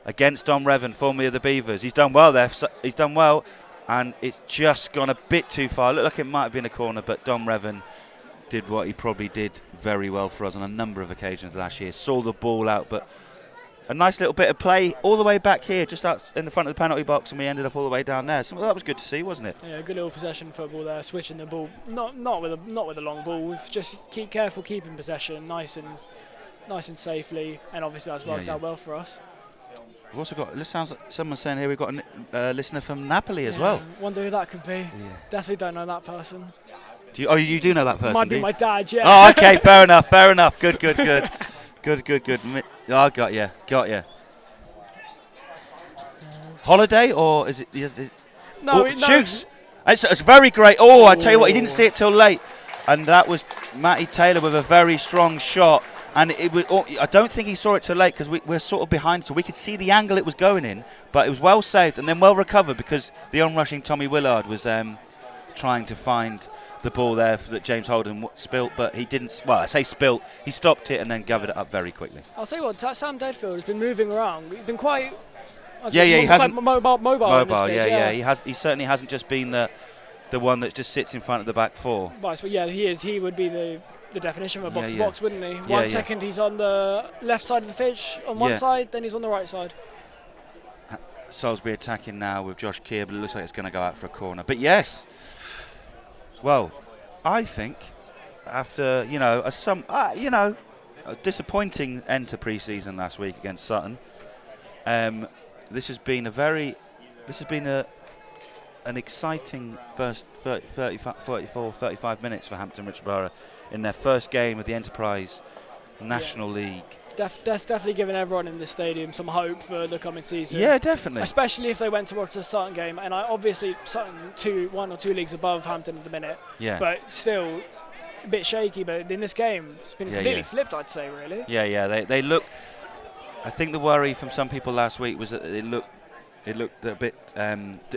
against Dom Revan, formerly of the Beavers. He's done well there. He's done well. And it's just gone a bit too far. Looked like it might have been a corner, but Dom Revan did what he probably did very well for us on a number of occasions last year. Saw the ball out, but a nice little bit of play all the way back here, just out in the front of the penalty box, and we ended up all the way down there. So that was good to see, wasn't it? Yeah, good little possession football there, switching the ball, not with a long ball. We've just careful keeping possession, nice and safely, and obviously that's worked out well for us. We've also got, this sounds like someone's saying here, we've got a listener from Napoli as well. Wonder who that could be. Yeah. Definitely don't know that person. You do know that person? Might be my dad, yeah. Oh, okay, fair enough. Good. Good. Oh, I got you. Holiday, or is it? No, shoots. It's very great. Oh, I tell you what, he didn't see it till late. And that was Matty Taylor with a very strong shot. And it was, I don't think he saw it too late, because we're sort of behind, so we could see the angle it was going in. But it was well saved and then well recovered, because the onrushing Tommy Willard was trying to find the ball there that James Holden spilt, but he didn't. Well, I say spilt. He stopped it and then gathered it up very quickly. I'll tell you what, Sam Deadfield has been moving around. He's been quite. He hasn't mobile. He certainly hasn't just been the one that just sits in front of the back four. But yeah, he is. He would be the definition of a box-to-box, wouldn't he? One second he's on the left side of the pitch on one side, then he's on the right side. Salisbury attacking now with Josh Keir, but it looks like it's going to go out for a corner. But yes, well, I think after a disappointing end to pre-season last week against Sutton, this has been an exciting first 35 minutes for Hampton Richard Borough in their first game of the Enterprise National League. That's definitely given everyone in the stadium some hope for the coming season. Yeah, definitely. Especially if they went to watch the Sutton game, and obviously Sutton 1 or 2 leagues above Hampton at the minute. Yeah. But still a bit shaky. But in this game, it's been completely flipped, I'd say, really. Yeah. They look. I think the worry from some people last week was that it looked a bit.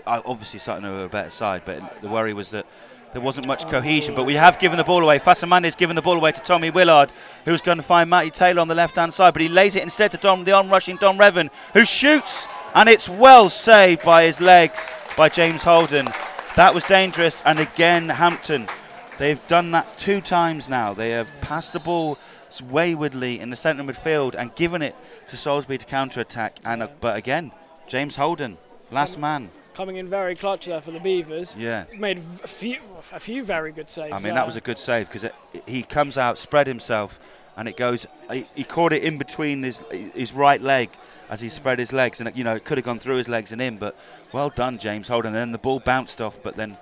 Obviously, Sutton were a better side, but the worry was that there wasn't much cohesion. But we have given the ball away. Fasamande's given the ball away to Tommy Willard, who's going to find Matty Taylor on the left-hand side, but he lays it instead to the on-rushing Dom Revan, who shoots, and it's well saved by his legs by James Holden. That was dangerous, and again, Hampton, they've done that 2 times now. They have passed the ball waywardly in the centre midfield and given it to Salisbury to counter-attack. But again, James Holden, last man. coming in very clutch there for the Beavers. Yeah. Made a few very good saves. I mean, that was a good save because he comes out, spread himself, and it goes. He caught it in between his right leg as he spread his legs, and it could have gone through his legs and in. But well done, James Holden. And then the ball bounced off, but then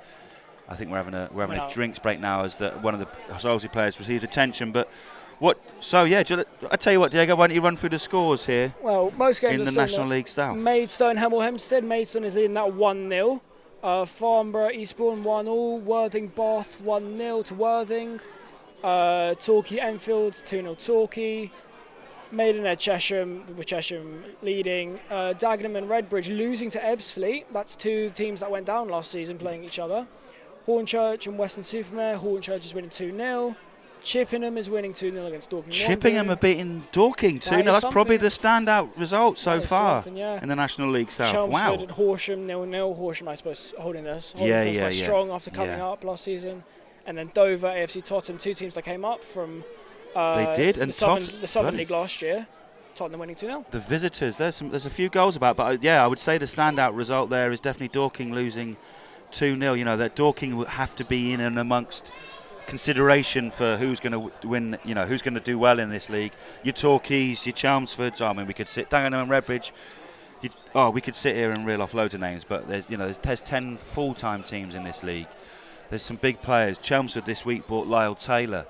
I think we're having a drinks break now as one of the Salisbury players receives attention. But what? So yeah, I tell you what, Diego, why don't you run through the scores here? Well, most games in the National League South. Maidstone, Hemel Hempstead. Maidstone is leading that 1-0. Farnborough, Eastbourne 1-1. Worthing, Bath 1-0 to Worthing. Torquay, Enfield 2-0 Torquay. Maidenhead, Chesham, with Chesham leading. Dagenham and Redbridge losing to Ebbsfleet. That's two teams that went down last season playing each other. Hornchurch and Weston-super-Mare. Hornchurch is winning 2-0. Chippenham is winning 2-0 against Dorking. Chippenham are beating Dorking 2-0. That's probably the standout result so far in the National League South. Chelmsford and Horsham 0-0. Horsham, I suppose, holding this. Quite strong after coming up last season. And then Dover, AFC Tottenham, two teams that came up from they did, and the Southern League last year. Tottenham winning 2-0. The visitors, there's a few goals about, but I would say the standout result there is definitely Dorking losing 2-0. That Dorking would have to be in and amongst consideration for who's going to win, who's going to do well in this league. Your Torquays, your Chelmsfords. I mean, we could sit Dagenham and Redbridge. We could sit here and reel off loads of names, but there's 10 full-time teams in this league. There's some big players. Chelmsford this week bought Lyle Taylor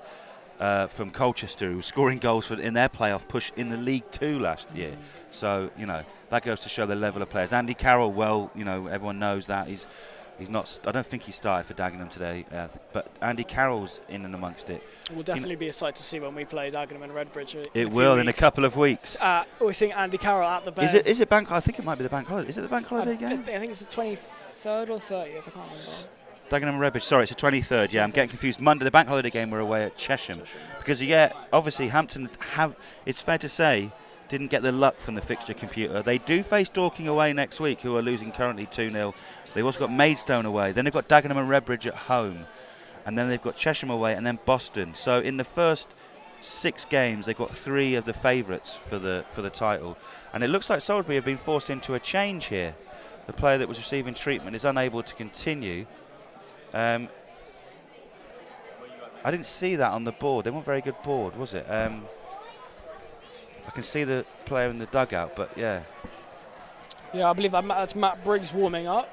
from Colchester, who was scoring goals in their playoff push in the League 2 last year. So that goes to show the level of players. Andy Carroll, everyone knows that he's not. I don't think he started for Dagenham today, but Andy Carroll's in and amongst it. It will definitely be a sight to see when we play Dagenham and Redbridge. It will in a couple of weeks. We're seeing Andy Carroll at the bench. Is it bank? I think it might be the bank holiday. Is it the bank holiday game? I think it's the 23rd or 30th. I can't remember. Dagenham and Redbridge. Sorry, it's the 23rd. Yeah, I'm getting confused. Monday, the bank holiday game, we're away at Chesham. Because obviously Hampton it's fair to say, didn't get the luck from the fixture computer. They do face Dorking away next week, who are losing currently 2-0. They've also got Maidstone away. Then they've got Dagenham and Redbridge at home. And then they've got Chesham away and then Boston. So in the first 6 games, they've got 3 of the favourites for the title. And it looks like Salisbury have been forced into a change here. The player that was receiving treatment is unable to continue. I didn't see that on the board. They weren't very good board, was it? I can see the player in the dugout, but yeah. Yeah, I believe that's Matt Briggs warming up,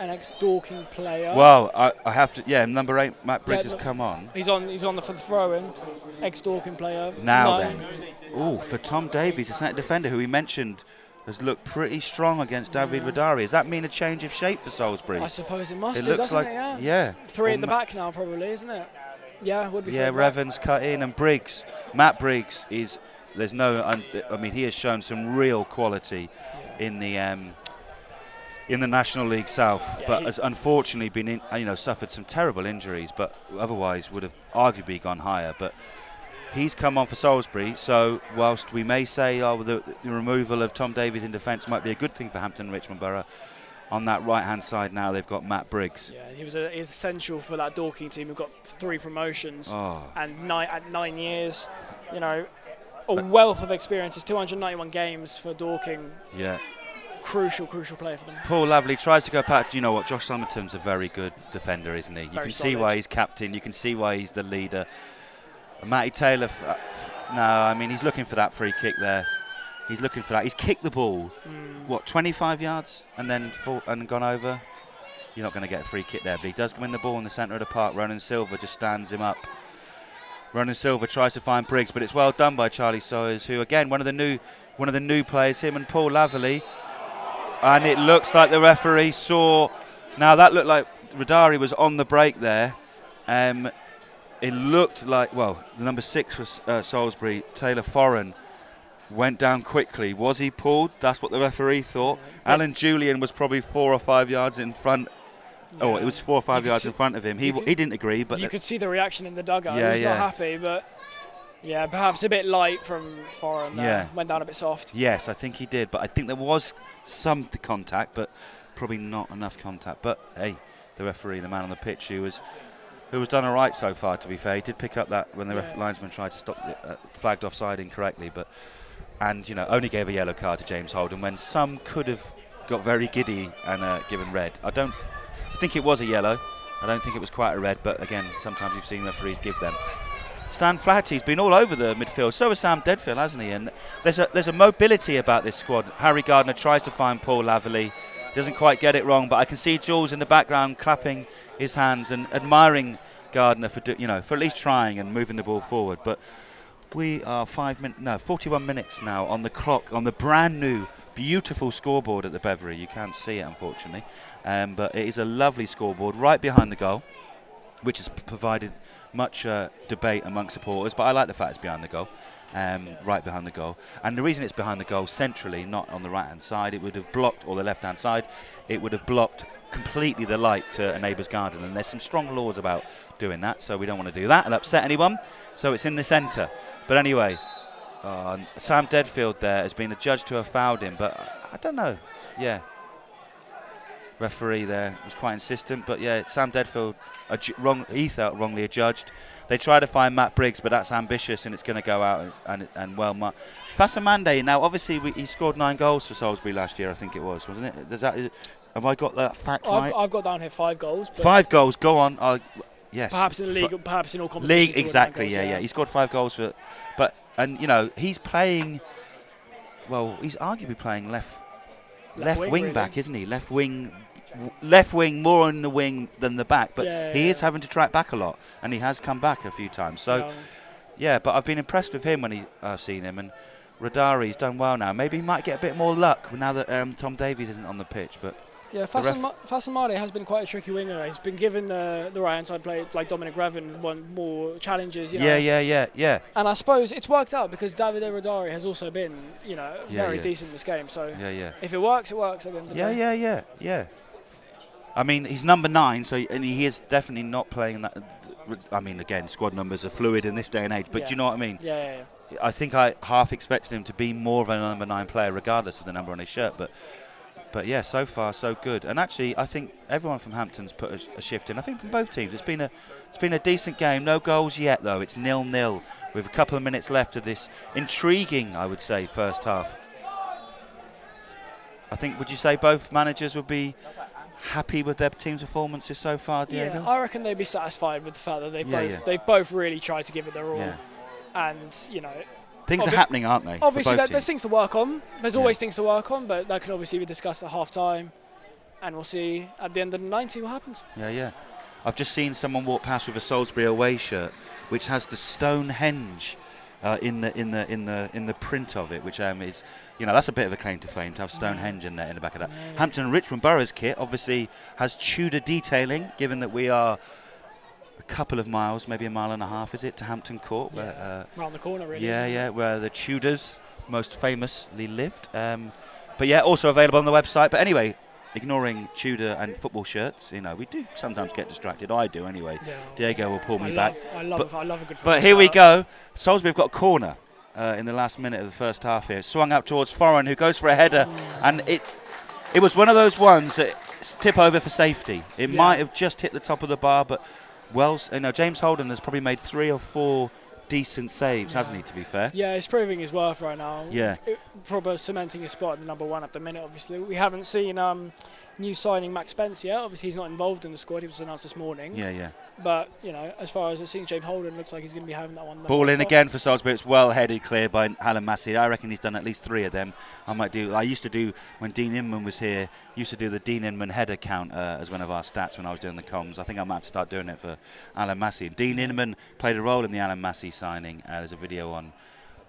an ex-Dorking player. Well, I have to. Yeah, number 8, Matt Briggs has come on. He's on for the throw-in, ex-Dorking player. Now then, for Tom Davies, a centre defender who we mentioned has looked pretty strong against David Wadari. Does that mean a change of shape for Salisbury? I suppose it must have, doesn't it? Yeah. 3 at the back now, probably, isn't it? Yeah, would be. Yeah, Revan's cut in, and Matt Briggs is. There's no. I mean, he has shown some real quality in the National League South, but has unfortunately been suffered some terrible injuries, but otherwise would have arguably gone higher. But he's come on for Salisbury, so whilst we may say the removal of Tom Davies in defence might be a good thing for Hampton and Richmond Borough, on that right-hand side now they've got Matt Briggs. Yeah, he was essential for that Dorking team who've got 3 promotions and at 9 years, a wealth of experiences, 291 games for Dorking. Yeah. Crucial player for them. Paul Lovely tries to go back. Do you know what? Josh Somerton's a very good defender, isn't he? You can see why he's captain. You can see why he's the leader. Matty Taylor, he's looking for that free kick there. He's looking for that. He's kicked the ball, 25 yards and then gone over. You're not going to get a free kick there, but he does win the ball in the centre of the park. Ronan Silva just stands him up. Ronan Silva tries to find Briggs, but it's well done by Charlie Sawyers, who again one of the new players, him and Paul Laverley. And it looks like the referee saw. Now that looked like Radari was on the break there. It looked like, the number 6 for Salisbury, Taylor Foran, went down quickly. Was he pulled? That's what the referee thought. Yeah. Alan Julian was probably 4 or 5 yards in front. Yeah. It was 4 or 5 yards in front of him. He didn't agree, but you could see the reaction in the dugout. He was not happy, but perhaps a bit light from Foran. Went down a bit soft. Yes, I think he did, but I think there was some contact, but probably not enough contact. But hey, the referee, the man on the pitch, who was done all right so far, to be fair. He did pick up that when the linesman tried to stop flagged offside incorrectly, but only gave a yellow card to James Holden when some could have got very giddy and given red. I think it was a yellow. I don't think it was quite a red, but again, sometimes you've seen referees give them. Stan Flaherty's been all over the midfield. So has Sam Deadfield, hasn't he? And there's a mobility about this squad. Harry Gardner tries to find Paul Laverley, doesn't quite get it wrong, but I can see Jules in the background clapping his hands and admiring Gardner for at least trying and moving the ball forward. But we are 41 minutes now on the clock on the brand new beautiful scoreboard at the Beverley. You can't see it, unfortunately, but it is a lovely scoreboard right behind the goal, which has provided much debate among supporters, but I like the fact it's behind the goal, right behind the goal. And the reason it's behind the goal centrally, not on the right-hand side, it would have blocked, or the left-hand side, it would have blocked completely the light to a neighbour's garden. And there's some strong laws about doing that, so we don't want to do that and upset anyone. So it's in the centre. But anyway, Sam Deadfield there has been adjudged to have fouled him, but I don't know. Yeah. Referee there was quite insistent, but yeah, Sam Deadfield, he felt wrongly adjudged. They try to find Matt Briggs, but that's ambitious and it's going to go out and well marked. Fasamande, now obviously he scored 9 goals for Salisbury last year, I think it was, wasn't it? Have I got that fact right? I've got down here 5 goals. 5 goals, go on. Yes. Perhaps in the league, perhaps in all competitions. League, exactly, yeah. He scored 5 goals he's playing, well, he's arguably playing left wing really. Back, isn't he? Left wing more on the wing than the back, but he is having to track back a lot, and he has come back a few times. So, but I've been impressed with him when I've seen him, and Radari's done well now. Maybe he might get a bit more luck now that Tom Davies isn't on the pitch, but. Yeah, Fasamade has been quite a tricky winger. He's been given the right-hand side play, like Dominic Revan, won more challenges. Yeah. And I suppose it's worked out because Davide Radari has also been, very decent in this game. So if it works, it works. At the end of the day. Yeah. I mean, he's number 9, and he is definitely not playing that. I mean, again, squad numbers are fluid in this day and age, but do you know what I mean? Yeah. I think I half expected him to be more of a number 9 player, regardless of the number on his shirt, But yeah, so far so good. And actually, I think everyone from Hampton's put a shift in. I think from both teams, it's been a decent game. No goals yet, though. It's 0-0 with a couple of minutes left of this intriguing, I would say, first half. I think, would you say both managers would be happy with their team's performances so far, Diego? Yeah, I reckon they'd be satisfied with the fact that they've both really tried to give it their all, and things are happening, aren't they? Obviously, there's things to work on. There's always things to work on, but that can obviously be discussed at half-time, and we'll see at the end of the 90 what happens. Yeah. I've just seen someone walk past with a Salisbury away shirt, which has the Stonehenge in the print of it, which is, that's a bit of a claim to fame to have Stonehenge in there in the back of that. Yeah. Hampton and Richmond Borough's kit obviously has Tudor detailing, given that we are a couple of miles, maybe a mile and a half, is it, to Hampton Court? Where, around the corner, really. Yeah, where the Tudors most famously lived. But yeah, also available on the website. But anyway, ignoring Tudor and football shirts, we do sometimes get distracted. I do anyway. Yeah. Diego will pull me back. I love a good. But here we go. Salisbury have got a corner in the last minute of the first half here. Swung up towards Foreign, who goes for a header, and it was one of those ones that tip over for safety. It might have just hit the top of the bar, but. Well, James Holden has probably made 3 or 4 decent saves, hasn't he, to be fair? Yeah, he's proving his worth right now. Yeah. Probably cementing his spot at the number 1 at the minute, obviously. We haven't seen new signing Max Spence yet. Obviously, he's not involved in the squad. He was announced this morning. Yeah. But, as far as it seems, James Holden looks like he's going to be having that one. Ball in again for Salisbury. It's well headed clear by Alan Massey. I reckon he's done at least 3 of them. I used to do, when Dean Inman was here, the Dean Inman header count as one of our stats when I was doing the comms. I think I might have to start doing it for Alan Massey. Dean Inman played a role in the Alan Massey signing. There's a video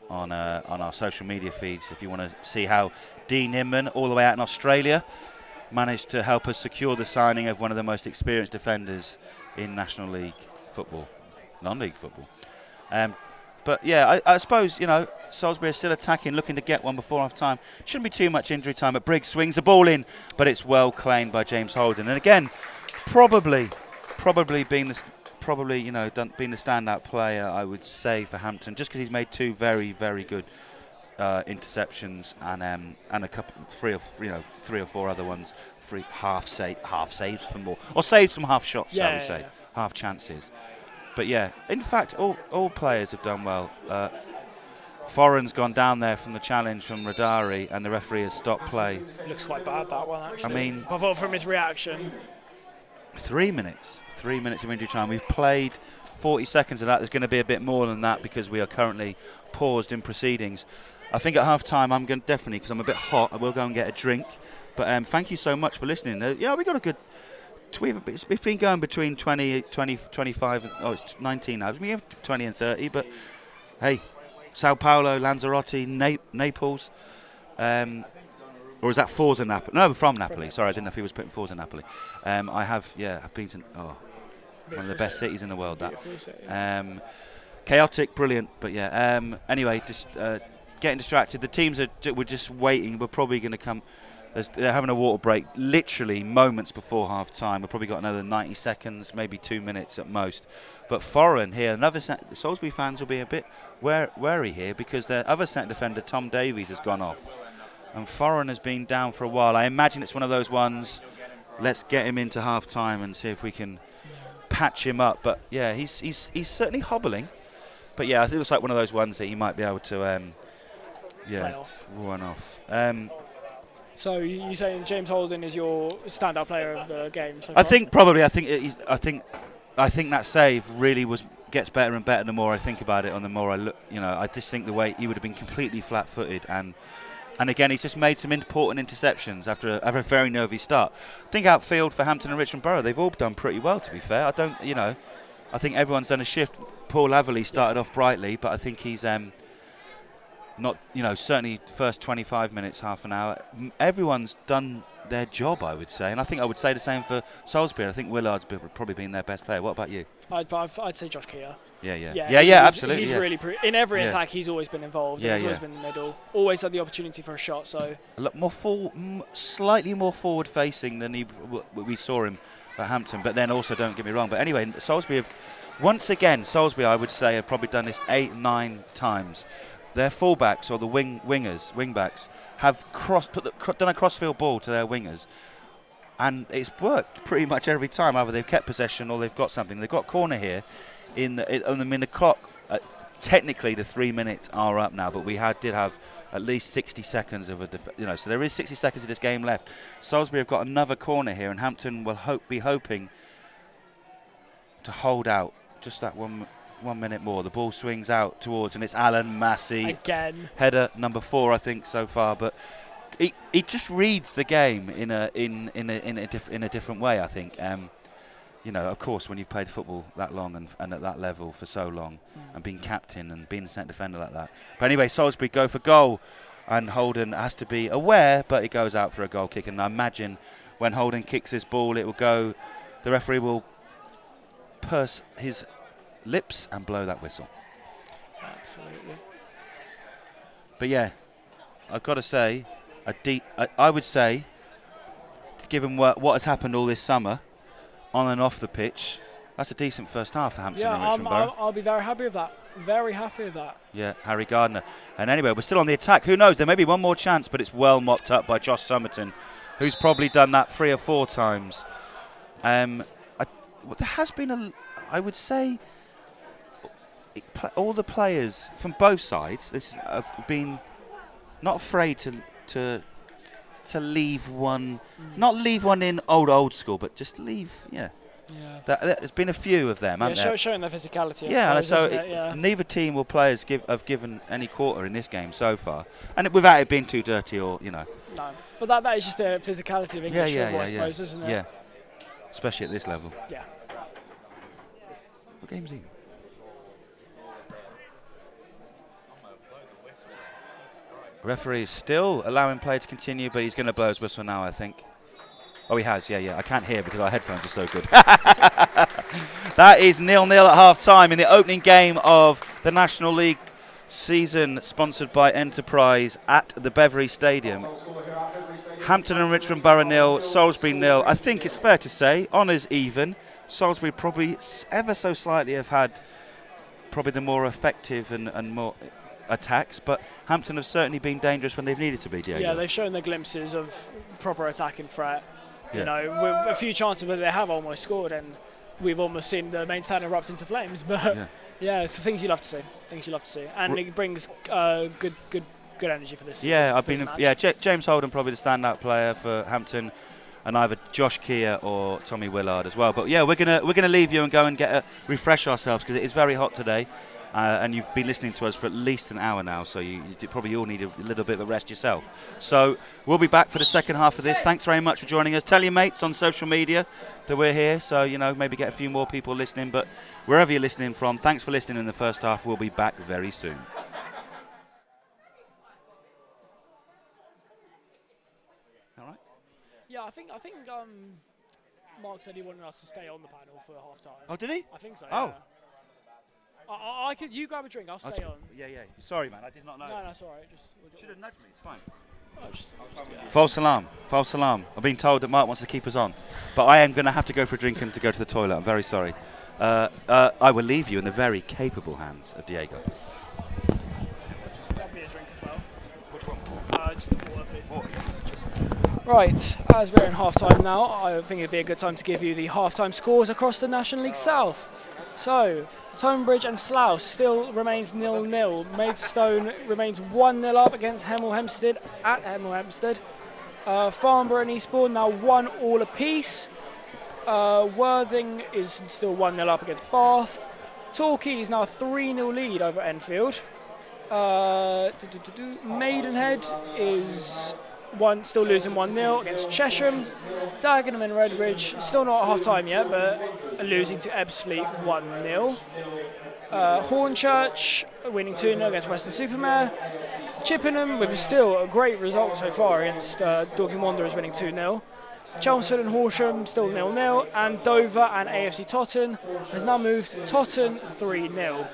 on our social media feeds if you want to see how Dean Inman, all the way out in Australia, managed to help us secure the signing of one of the most experienced defenders in National League football, non-league football. But yeah, I suppose, Salisbury is still attacking, looking to get one before half-time. Shouldn't be too much injury time, but Briggs swings the ball in, but it's well claimed by James Holden. And again, probably being the standout player, I would say, for Hampton, just because he's made 2 very, very good interceptions and a couple, 3 or 4 other ones, half saves from more, or saves from half shots, I would say, half chances. But yeah, in fact, all players have done well. Foreign's gone down there from the challenge from Radari, and the referee has stopped play. Looks quite bad, that one, actually. I mean, I thought from his reaction. 3 minutes. 3 minutes of injury time. We've played 40 seconds of that. There's going to be a bit more than that because we are currently paused in proceedings. I think at half-time, I'm going to definitely, because I'm a bit hot, I will go and get a drink. But thank you so much for listening. Yeah, we got a good... It's been going between 20, 25... Oh, it's 19 now. We have 20 and 30, but hey... Sao Paulo, Lanzarote, Naples, or is that Forza Napoli? No, from Napoli. Sorry, I didn't know if he was putting Forza Napoli. I've been to one of the best cities in the world. That chaotic, brilliant, but yeah. Anyway, just getting distracted. The teams we're just waiting. We're probably going to come. They're having a water break, literally moments before half time. We've probably got another 90 seconds, maybe 2 minutes at most. But Foreign here, the Salisbury fans will be a bit wary here because their other centre defender, Tom Davies, has gone off. And Foreign has been down for a while. I imagine it's one of those ones, let's get him into half time and see if we can patch him up. But yeah, he's certainly hobbling. But yeah, I think it looks like one of those ones that he might be able to run off. So you saying James Holden is your standout player of the game so far? I think probably. I think that save really gets better and better the more I think about it, and the more I look. I just think the way he would have been completely flat-footed, and again he's just made some important interceptions after a very nervy start. I think outfield for Hampton and Richmond Borough, they've all done pretty well, to be fair. I think everyone's done a shift. Paul Laverley started off brightly, but I think he's not, certainly first 25 minutes, half an hour. Everyone's done their job, I would say. And I think I would say the same for Salisbury. I think Willard's probably been their best player. What about you? I'd say Josh Keogh. Yeah, absolutely. He's really in every attack. He's always been involved. He's always been in the middle. Always had the opportunity for a shot. So a lot more slightly more forward-facing than we saw him at Hampton. But then also, don't get me wrong. But anyway, Salisbury I would say have probably done this 8-9 times. Their fullbacks or the wingbacks have done a crossfield ball to their wingers, and it's worked pretty much every time. Either they've kept possession or they've got something. They've got corner here in the clock. Technically, the 3 minutes are up now, but we did have at least 60 seconds of so there is 60 seconds of this game left. Salisbury have got another corner here, and Hampton will be hoping to hold out just that 1 minute more. The ball swings out towards, and it's Alan Massey again. Header number 4, I think, so far. But he just reads the game in a different way, I think. Of course, when you've played football that long and at that level for so long, and been captain and been a centre defender like that. But anyway, Salisbury go for goal, and Holden has to be aware, but it goes out for a goal kick. And I imagine when Holden kicks his ball, it will go. The referee will purse his lips and blow that whistle. Absolutely. But yeah, I've got to say, I would say, given what has happened all this summer, on and off the pitch, that's a decent first half for Hampton and Richmond Borough. I'll be very happy with that. Very happy with that. Yeah, Harry Gardner. And anyway, we're still on the attack. Who knows? There may be one more chance, but it's well mopped up by Josh Somerton, who's probably done that 3 or 4 times. There has been I would say, all the players from both sides have been not afraid to leave one, not leave one in old school, but just leave. There's been a few of them, haven't there? Showing their physicality. Neither team or players have given any quarter in this game so far, and without it being too dirty or No, but that is just the physicality of English football, I suppose, isn't it? Yeah, especially at this level. Yeah. What game's he? Referee is still allowing play to continue, but he's going to blow his whistle now, I think. Oh, he has, yeah. I can't hear because our headphones are so good. That is 0-0 at half-time in the opening game of the National League season, sponsored by Enterprise at the Beverley Stadium. Hampton and Richmond Borough 0, Salisbury 0. I think it's fair to say, honours even. Salisbury probably ever so slightly have had probably the more effective and more attacks, but Hampton have certainly been dangerous when they've needed to be, Diego. Yeah, they've shown the glimpses of proper attacking threat. With a few chances where they have almost scored, and we've almost seen the main stand erupt into flames. But Yeah, it's things you love to see. Things you love to see, and it brings good energy for this season. Yeah, James Holden probably the standout player for Hampton, and either Josh Keir or Tommy Willard as well. But yeah, we're gonna leave you and go and refresh ourselves, because it is very hot today, and you've been listening to us for at least an hour now, so you probably all need a little bit of a rest yourself. So we'll be back for the second half of this. Thanks very much for joining us. Tell your mates on social media that we're here, so maybe get a few more people listening. But wherever you're listening from, thanks for listening in the first half. We'll be back very soon. Yeah, I think Mark said he wanted us to stay on the panel for half time. Oh, did he? I think so. Oh. Yeah. I could. You grab a drink. I'll stay on. Yeah. Sorry, man. I did not know. No, that's all right. Should have nudged me. It's fine. False alarm. False alarm. I've been told that Mark wants to keep us on, but I am going to have to go for a drink and to go to the toilet. I'm very sorry. I will leave you in the very capable hands of Diego. That'll be a drink as well. Which one? Just the water, please. Right, as we're in half-time now, I think it'd be a good time to give you the half-time scores across the National League South. So, Tonbridge and Slough still remains 0-0. Maidstone remains 1-0 up against Hemel Hempstead at Hemel Hempstead. Farnborough and Eastbourne now 1-1 apiece. Worthing is still 1-0 up against Bath. Torquay is now a 3-0 lead over Enfield. Maidenhead is still losing 1-0 against Chesham. Dagenham and Redbridge still not at half time yet, but are losing to Ebbsfleet 1-0. Hornchurch winning 2-0 against Weston-super-Mare. Chippenham with still a great result so far against Dorking Wanderers winning 2-0. Chelmsford and Horsham still 0-0, and Dover and AFC Totton has now moved to Totton 3-0,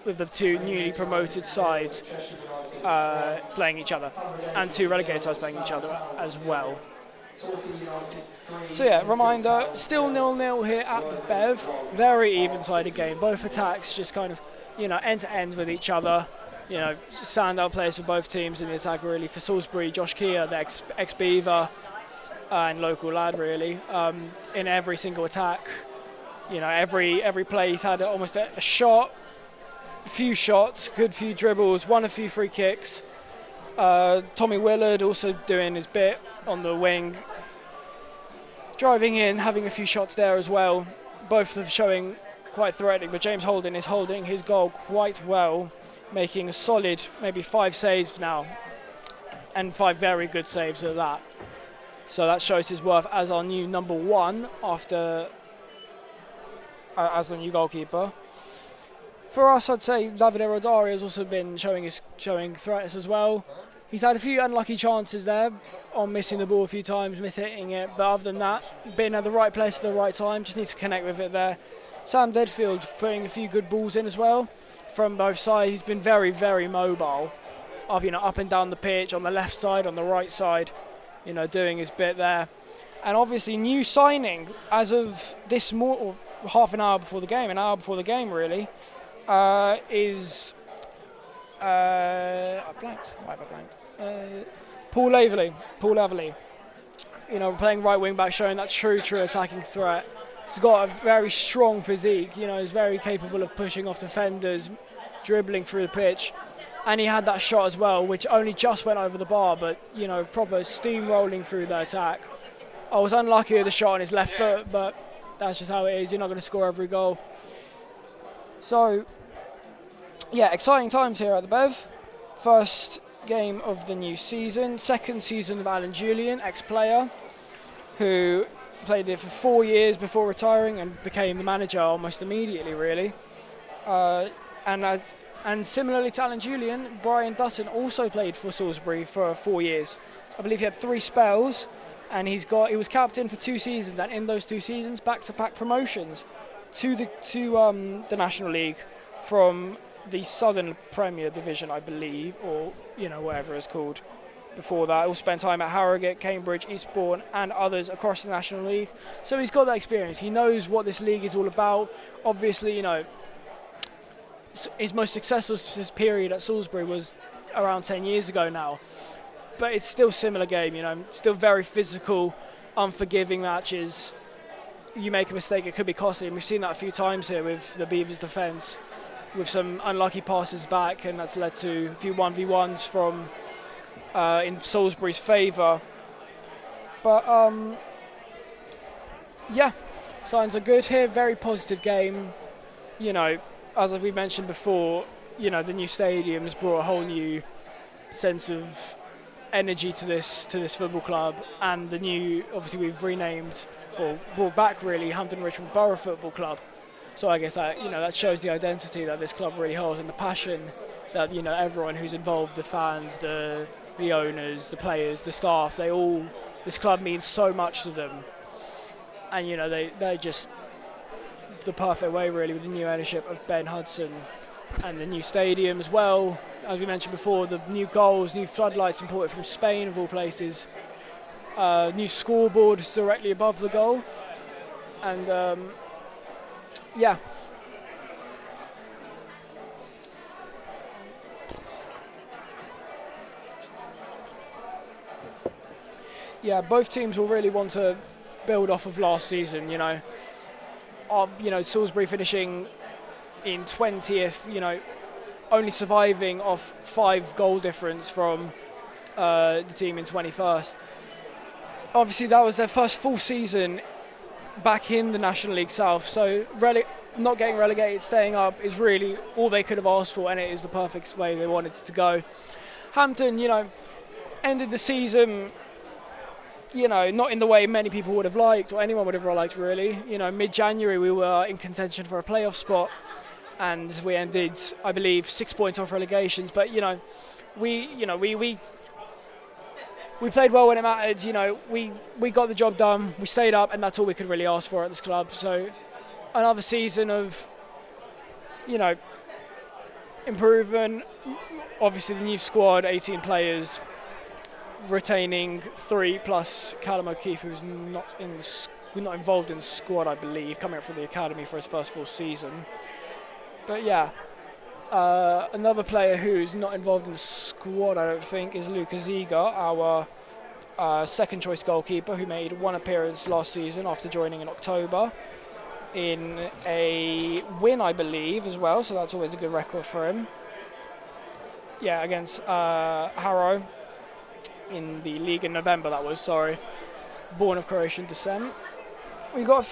with the two newly promoted sides playing each other, and two relegated sides playing each other as well. So yeah, reminder, still 0-0 here at the Bev. Very even-sided game. Both attacks just kind of, end to end with each other. Standout players for both teams in the attack really. For Salisbury, Josh Keir, the ex-Beaver, and local lad really. In every single attack, every play he's had almost a shot, a few shots, good few dribbles, won a few free kicks. Tommy Willard also doing his bit on the wing, driving in, having a few shots there as well. Both of them showing quite threatening, but James Holden is holding his goal quite well, making a solid maybe 5 saves now, and 5 very good saves at that. So that shows his worth as our new number 1 after as the new goalkeeper. For us, I'd say Davide Rodari has also been showing threats as well. He's had a few unlucky chances there on missing the ball a few times, mishitting it, but other than that, being at the right place at the right time, just needs to connect with it there. Sam Deadfield putting a few good balls in as well from both sides. He's been very, very mobile, up and down the pitch, on the left side, on the right side, doing his bit there. And obviously, new signing as of this half an hour before the game, really, is I've blanked. Why have I blanked? Paul Laverley. Playing right wing back, showing that true attacking threat. He's got a very strong physique. He's very capable of pushing off defenders, dribbling through the pitch, and he had that shot as well, which only just went over the bar, but proper steamrolling through the attack. I was unlucky with the shot on his left foot, but that's just how it is. You're not going to score every goal. So, yeah, exciting times here at the Bev. First game of the new season. Second season of Alan Julian, ex-player, who played there for 4 years before retiring and became the manager almost immediately, really. And similarly to Alan Julian, Brian Dutton also played for Salisbury for 4 years. I believe he had 3 spells, and he was captain for 2 seasons, and in those 2 seasons, back-to-back promotions to the National League from the Southern Premier Division, I believe, or whatever it's called. Before that, he'll spend time at Harrogate, Cambridge, Eastbourne, and others across the National League. So he's got that experience. He knows what this league is all about. Obviously, his most successful period at Salisbury was around 10 years ago now. But it's still a similar game, still very physical, unforgiving matches. You make a mistake, it could be costly, and we've seen that a few times here with the Beavers' defence. with some unlucky passes back, and that's led to a few 1v1s from in Salisbury's favour. But yeah, signs are good here. Very positive game. You know, as we mentioned before, you know, the new stadium's brought a whole new sense of energy to this football club, and the new, obviously we've renamed or brought back really Hampton Richmond Borough Football Club. So I guess that, you know, that shows the identity that this club really holds and the passion that, you know, everyone who's involved, the fans, the owners, the players, the staff, this club means so much to them. And, you know, they're just the perfect way really with the new ownership of Ben Hudson and the new stadium as well. As we mentioned before, the new goals, new floodlights imported from Spain of all places, new scoreboard directly above the goal, and yeah. Yeah, both teams will really want to build off of last season, you know. Salisbury finishing in 20th, you know, only surviving off 5 goal difference from the team in 21st. Obviously, that was their first full season back in the National League South, so not getting relegated, staying up is really all they could have asked for, and it is the perfect way they wanted it to go. Hampton, you know, ended the season, you know, not in the way many people would have liked, or anyone would have liked really. You know, mid-January we were in contention for a playoff spot, and we ended, I believe, 6 points off relegations. But you know, we played well when it mattered. You know, we got the job done. We stayed up, and that's all we could really ask for at this club. So another season of, you know, improvement. Obviously, the new squad, 18 players, retaining 3 plus Callum O'Keefe, who's not involved in the squad, I believe, coming up from the academy for his first full season. But yeah, another player who's not involved in the squad, I don't think, is Luca Ziga, our second choice goalkeeper, who made 1 appearance last season after joining in October in a win, I believe, as well. So that's always a good record for him. Yeah, against Harrow in the league in November, that was, sorry. Born of Croatian descent. We've got a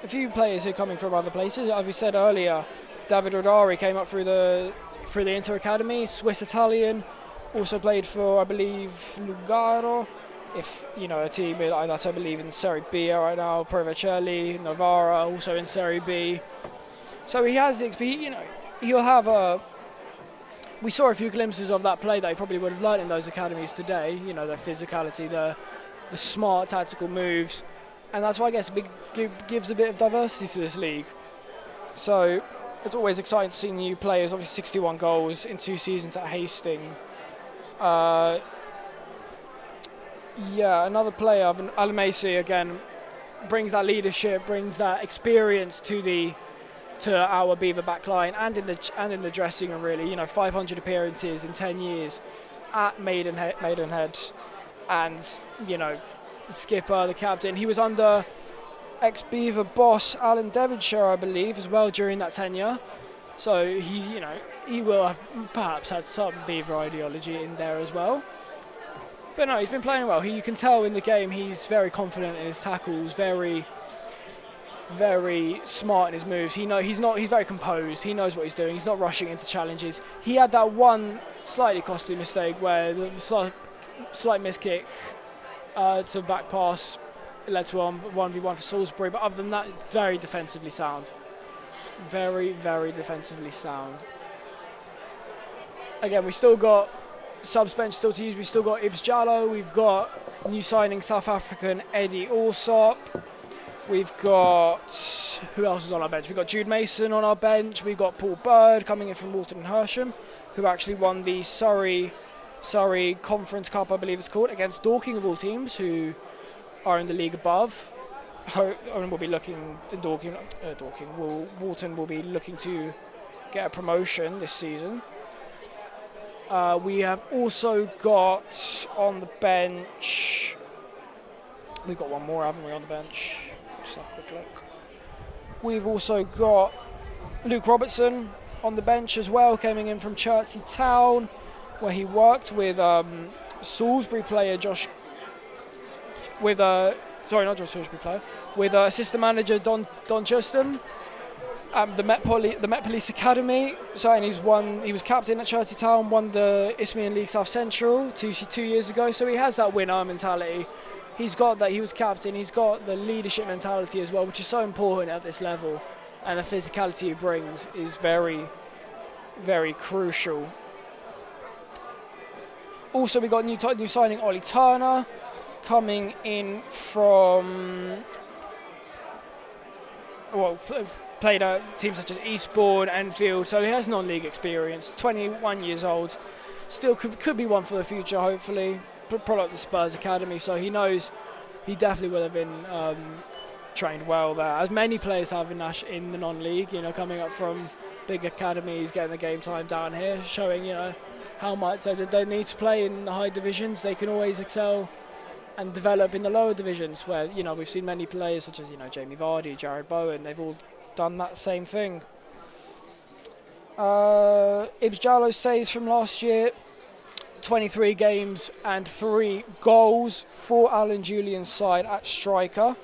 few players who are coming from other places. As we said earlier, David Rodari came up through the Inter Academy, Swiss-Italian, also played for, I believe, Lugano, if you know, a team that I believe in Serie B right now, Provercelli, Novara, also in Serie B. So he has the experience, you know, he'll have we saw a few glimpses of that play that he probably would have learned in those academies today, you know, the physicality, the smart tactical moves, and that's why I guess it gives a bit of diversity to this league. So it's always exciting to see new players. Obviously 61 goals in 2 seasons at Hastings. Yeah, another player, Alamesi, again, brings that leadership, brings that experience to our Beaver backline and in the dressing room, really. You know, 500 appearances in 10 years at Maidenhead, and you know, the skipper, the captain. He was under ex-Beaver boss Alan Devonshire, I believe, as well during that tenure. So he will have perhaps had some Beaver ideology in there as well. But no, he's been playing well. You can tell in the game he's very confident in his tackles, very, very smart in his moves. He's very composed. He knows what he's doing. He's not rushing into challenges. He had that one slightly costly mistake where the slight miss kick to back pass led to 1v1 for Salisbury. But other than that, very defensively sound. Very, very defensively sound. Again, we still got subs bench still to use. We've still got Ibs Jallo. We've got new signing South African Eddie Alsop. We've got, who else is on our bench? We've got Jude Mason on our bench. We've got Paul Bird coming in from Walton and Hersham, who actually won the Surrey Conference Cup, I believe it's called, against Dorking of all teams, who are in the league above. And we'll be looking in Walton will be looking to get a promotion this season. We have also got on the bench, we've got one more, haven't we, on the bench? Just have a quick look. We've also got Luke Robertson on the bench as well, coming in from Chertsey Town, where he worked with Salisbury player Josh. With not Josh Salisbury player, with assistant manager Don Chuston. The Met Police Academy. So, and he was captain at Chertsey Town, won the Isthmian League South Central 2 years ago. So he has that winner mentality. He's got that. He was captain. He's got the leadership mentality as well, which is so important at this level. And the physicality he brings is very, very crucial. Also, we got new signing Ollie Turner, coming in from played at teams such as Eastbourne, Enfield, so he has non-league experience. 21 years old, still could be one for the future. Hopefully, product of the Spurs Academy, so he knows he definitely will have been trained well there, as many players have in the non-league. Coming up from big academies, getting the game time down here, showing how much they don't need to play in the high divisions. They can always excel and develop in the lower divisions, where we've seen many players such as Jamie Vardy, Jared Bowen. They've all done that same thing. Ibs Jallow stays from last year, 23 games and 3 goals for Alan Julian's side at striker.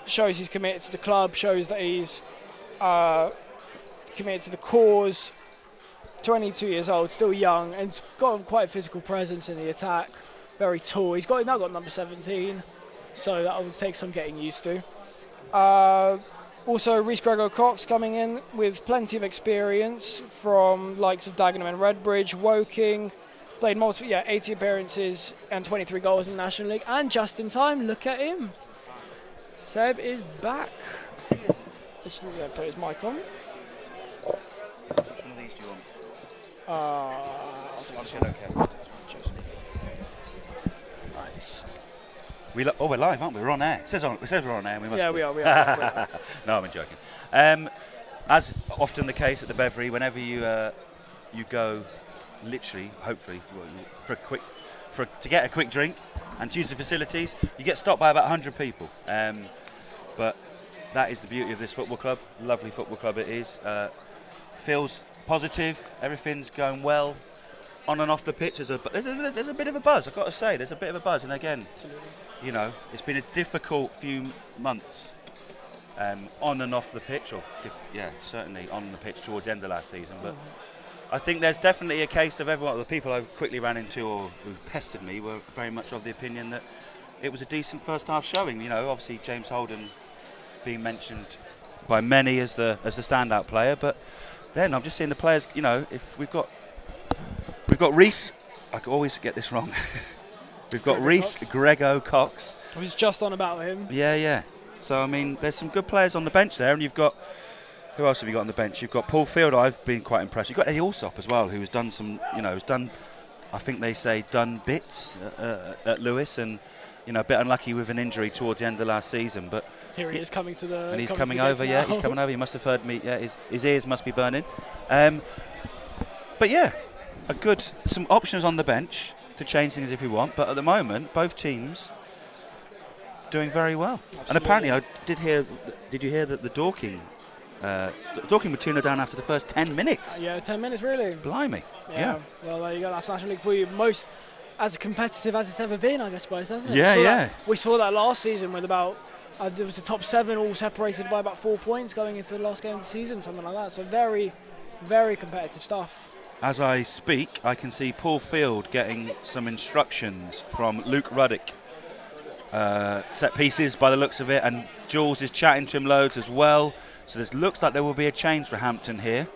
Shows he's committed to the club, shows that he's committed to the cause. 22 years old, still young, and got quite a physical presence in the attack. Very tall. He's now got number 17, so that will take some getting used to. Also, Rhys Gregor-Cox coming in with plenty of experience from likes of Dagenham and Redbridge, Woking. Played 80 appearances and 23 goals in the National League, and just in time. Look at him. Seb is back. Just put his mic on. Which one of these do you want? Okay. Nice. We're live, aren't we? We're on air. It says we're on air. We must. Yeah, we are. No, I'm joking. As often the case at the Beverly, whenever you go, literally, hopefully, to get a quick drink and use the facilities, you get stopped by about 100 people. But that is the beauty of this football club. Lovely football club it is. Feels positive. Everything's going well. On and off the pitch, there's a bit of a buzz. I've got to say, there's a bit of a buzz. And again, it's been a difficult few months on and off the pitch, certainly on the pitch towards the end of last season. But I think there's definitely a case of everyone. The people I quickly ran into or who pestered me were very much of the opinion that it was a decent first half showing. Obviously James Holden being mentioned by many as the standout player, but then I'm just seeing the players. If we've got Rhys. I could always get this wrong. We've got Rhys Gregor-Cox. I was just on about him. Yeah. So there's some good players on the bench there, and you've got who else have you got on the bench? You've got Paul Field. I've been quite impressed. You've got Eddie Allsop as well, who has done some. I think they say done bits at Lewis, and a bit unlucky with an injury towards the end of last season, but. Here he is coming to the. And he's coming over. Yeah, he's coming over. He must have heard me. Yeah, his ears must be burning. But yeah. Some options on the bench to change things if we want, but at the moment both teams doing very well. Absolutely. And apparently did you hear that the Dorking were 2-0 down after the first 10 minutes? Yeah, 10 minutes really. Blimey. Yeah. Well, there you go. That's National League for you. Most as competitive as it's ever been, I suppose, hasn't it? Yeah. We saw that last season with about there was the top 7 all separated by about 4 points going into the last game of the season, something like that. So very, very competitive stuff. As I speak, I can see Paul Field getting some instructions from Luke Ruddick. Set pieces by the looks of it, and Jules is chatting to him loads as well. So this looks like there will be a change for Hampton here.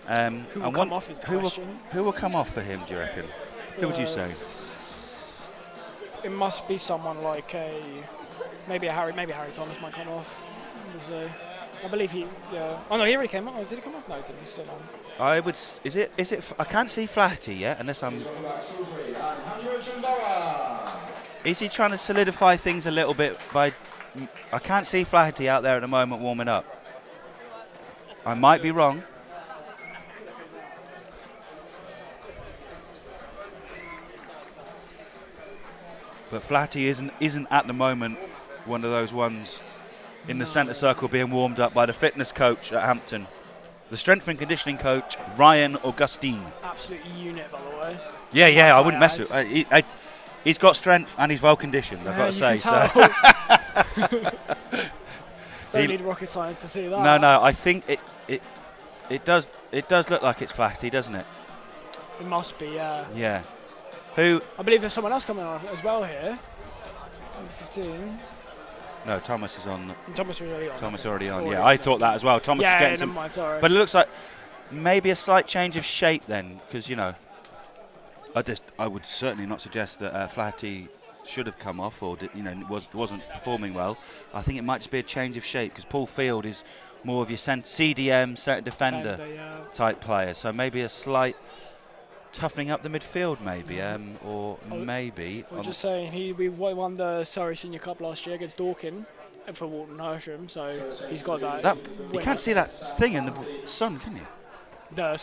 Who will come off is the question. Who will come off for him, do you reckon? Who would you say? It must be someone like maybe Harry Thomas might come off. I believe he. Yeah. Oh no, he already came off. Oh, did he come off? No, he didn't. He's still on. I would. Is it? I can't see Flaherty yet, unless I'm. Is he trying to solidify things a little bit by? I can't see Flaherty out there at the moment warming up. I might be wrong. But Flaherty isn't at the moment one of those ones in the centre circle being warmed up by the fitness coach at Hampton. The strength and conditioning coach, Ryan Augustine. Absolute unit, by the way. Yeah, I wouldn't mess with it. He's got strength and he's well conditioned, I've got to say. So. Don't need rocket science to see that. No, I think it does look like it's Flaherty, doesn't it? It must be, yeah. Yeah. Who? I believe there's someone else coming on as well here. 15. No, Thomas is on. Thomas is already on. Thomas already on. Yeah, I thought that as well. Thomas is getting some. Mind, sorry. But it looks like maybe a slight change of shape then, because I would certainly not suggest that Flaherty should have come off or wasn't performing well. I think it might just be a change of shape because Paul Field is more of your CDM centre defender type player. So maybe a slight toughening up the midfield, maybe, or maybe. We're just saying we won the Surrey Senior Cup last year against Dorking for Walton Hersham, so he's got that. You can't see that thing in the sun, can you? No,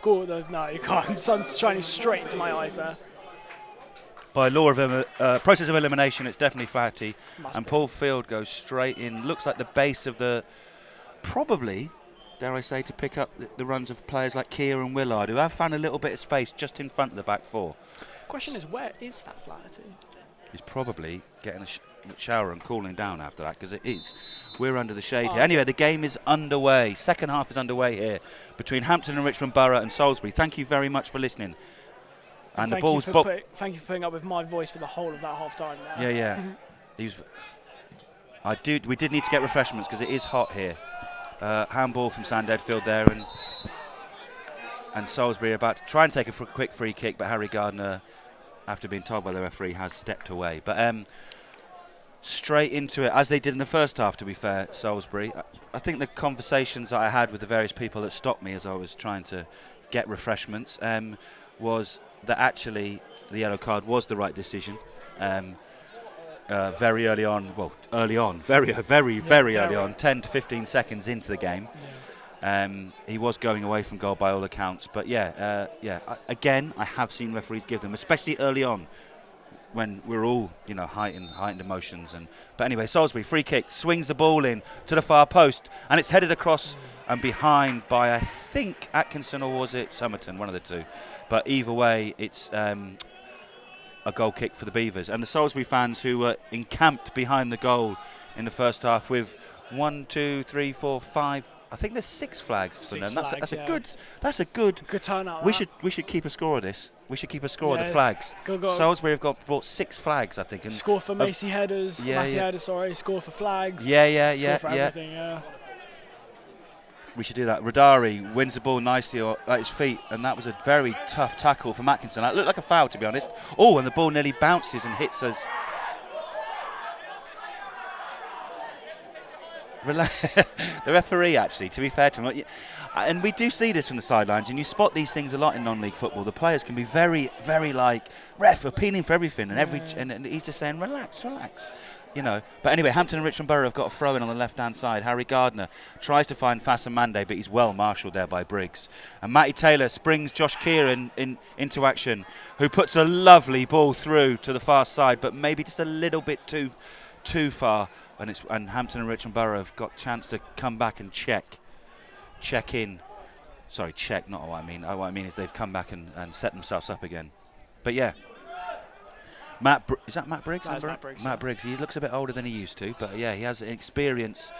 no, you can't. The sun's shining straight into my eyes there. By law of process of elimination, it's definitely Flaherty, and Paul Field goes straight in. Looks like the base of the probably. Dare I say, to pick up the runs of players like Keir and Willard, who have found a little bit of space just in front of the back four. Question is, where is that Flaherty? He's probably getting a shower and cooling down after that, because it is. We're under the shade here. Anyway, the game is underway. Second half is underway here between Hampton and Richmond Borough and Salisbury. Thank you very much for listening. And the ball's thank you for putting up with my voice for the whole of that half time. Yeah. We did need to get refreshments because it is hot here. Handball from Sandedfield there, and Salisbury about to try and take a quick free kick, but Harry Gardner, after being told by the referee, has stepped away. But straight into it, as they did in the first half, to be fair, Salisbury. I think the conversations that I had with the various people that stopped me as I was trying to get refreshments was that actually the yellow card was the right decision. Very early on, very early on, 10 to 15 seconds into the game. He was going away from goal by all accounts. But again, I have seen referees give them, especially early on, when we're all, heightened emotions. But anyway, Salisbury, free kick, swings the ball in to the far post, and it's headed across and behind by, I think, Atkinson, or was it Somerton, one of the two. But either way, it's a goal kick for the Beavers, and the Salisbury fans who were encamped behind the goal in the first half with 1, 2, 3, 4, 5. I think there's 6 flags for them. That's a good turnout. We should keep a score of this. We should keep a score of the flags. Salisbury have brought 6 flags, I think. And score for Macy headers. Score for flags. Score for everything. We should do that. Radari wins the ball nicely at his feet, and that was a very tough tackle from Atkinson. That looked like a foul, to be honest. Oh, and the ball nearly bounces and hits us. The referee, actually, to be fair to him, and we do see this from the sidelines, and you spot these things a lot in non-league football. The players can be very, very ref, appealing for everything, and he's just saying, relax. But anyway, Hampton and Richmond Borough have got a throw in on the left-hand side. Harry Gardner tries to find Fassam Mande, but he's well marshalled there by Briggs. And Matty Taylor springs Josh Keir into action, who puts a lovely ball through to the far side, but maybe just a little bit too far. And Hampton and Richmond Borough have got a chance to come back and check in. Sorry, check, not what I mean. What I mean is they've come back and set themselves up again. But yeah. Is that Matt Briggs? Matt Briggs. He looks a bit older than he used to, but yeah, he has experience.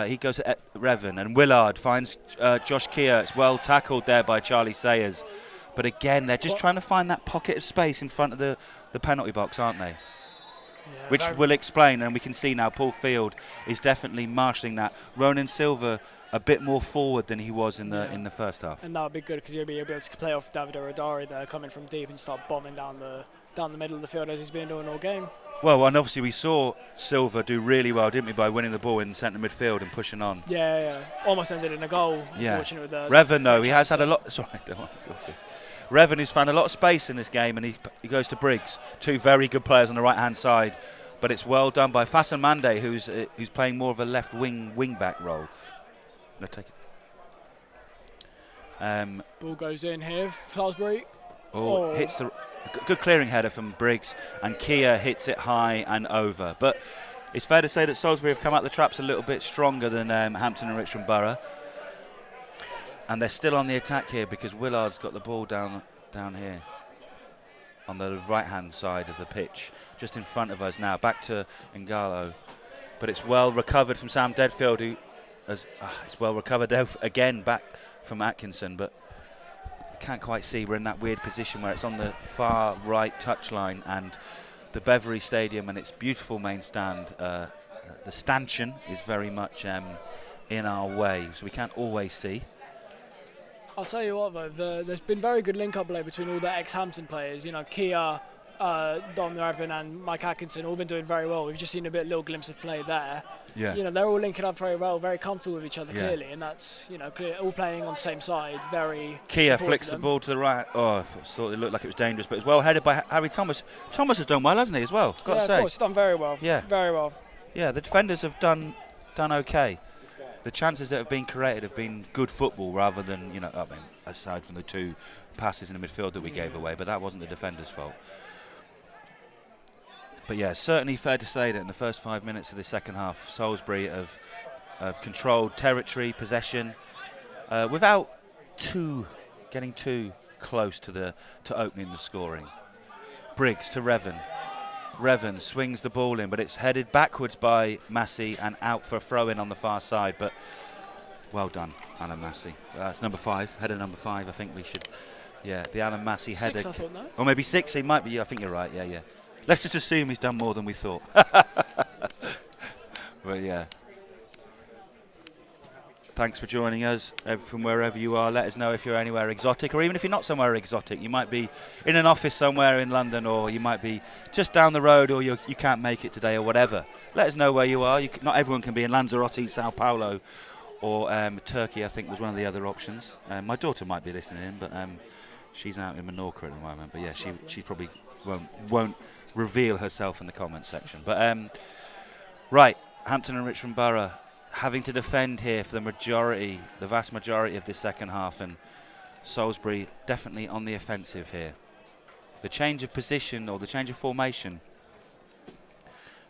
He goes to Revan, and Willard finds Josh Keir. It's well tackled there by Charlie Sayers. But again, they're just trying to find that pocket of space in front of the penalty box, aren't they? Yeah, which will explain, and we can see now Paul Field is definitely marshalling that. Ronan Silva a bit more forward than he was in the first half. And that would be good because you'll be able to play off David Oradari there, coming from deep and start bombing down the middle of the field as he's been doing all game. Well, and obviously we saw Silva do really well, didn't we, by winning the ball in centre midfield and pushing on. Yeah. Almost ended in a goal. Yeah. With Revan, though, he has had a lot. Sorry, Revan, who's found a lot of space in this game, and he goes to Briggs. 2 very good players on the right-hand side, but it's well done by Fassam Mande, who's playing more of a left wing back role. No, take it. Ball goes in here, Salisbury. Hits the good clearing header from Briggs, and Keir hits it high and over. But It's fair to say that Salisbury have come out the traps a little bit stronger than Hampton and Richmond Borough. And they're still on the attack here because Willard's got the ball down here on the right-hand side of the pitch, just in front of us now. Back to Ngalo. But it's well recovered from Sam Deadfield, who has, it's well recovered again back from Atkinson, but you can't quite see. We're in that weird position where it's on the far right touchline, and the Beverley Stadium and its beautiful main stand, the stanchion, is very much in our way, so we can't always see. I'll tell you what, though, there's been very good link-up play between all the ex-Hampton players. You know, Kia, Dom Raven and Mike Atkinson all been doing very well. We've just seen a little glimpse of play there. Yeah. You know, they're all linking up very well, very comfortable with each other, clearly, and that's, you know, all playing on the same side. Very. Kia flicks the ball to the right. Oh, I thought it looked like it was dangerous, but it's well headed by Harry Thomas. Thomas has done well, hasn't he, as well? Got to say. Of course, he's done very well. Yeah. Very well. Yeah, the defenders have done okay. The chances that have been created have been good football rather than, you know, I mean, aside from the 2 passes in the midfield that we gave away, but that wasn't the defenders' fault. But yeah, certainly fair to say that in the first 5 minutes of the second half, Salisbury have controlled territory, possession, without getting too close to opening the scoring. Briggs to Revan. Revan swings the ball in, but it's headed backwards by Massey and out for a throw-in on the far side. But well done, Alan Massey. It's number 5, header number 5. I think we should, yeah, the Alan Massey header. 6, I thought, no? Or maybe 6, he might be. I think you're right, yeah. Let's just assume he's done more than we thought. But yeah. Thanks for joining us from wherever you are. Let us know if you're anywhere exotic, or even if you're not somewhere exotic. You might be in an office somewhere in London, or you might be just down the road, or you can't make it today, or whatever. Let us know where you are. Not everyone can be in Lanzarote, Sao Paulo, or Turkey, I think was one of the other options. My daughter might be listening in, but she's out in Menorca at the moment. But yeah, she probably won't reveal herself in the comments section. But right, Hampton and Richmond Borough having to defend here for the vast majority of this second half, and Salisbury definitely on the offensive here. The change of position or the change of formation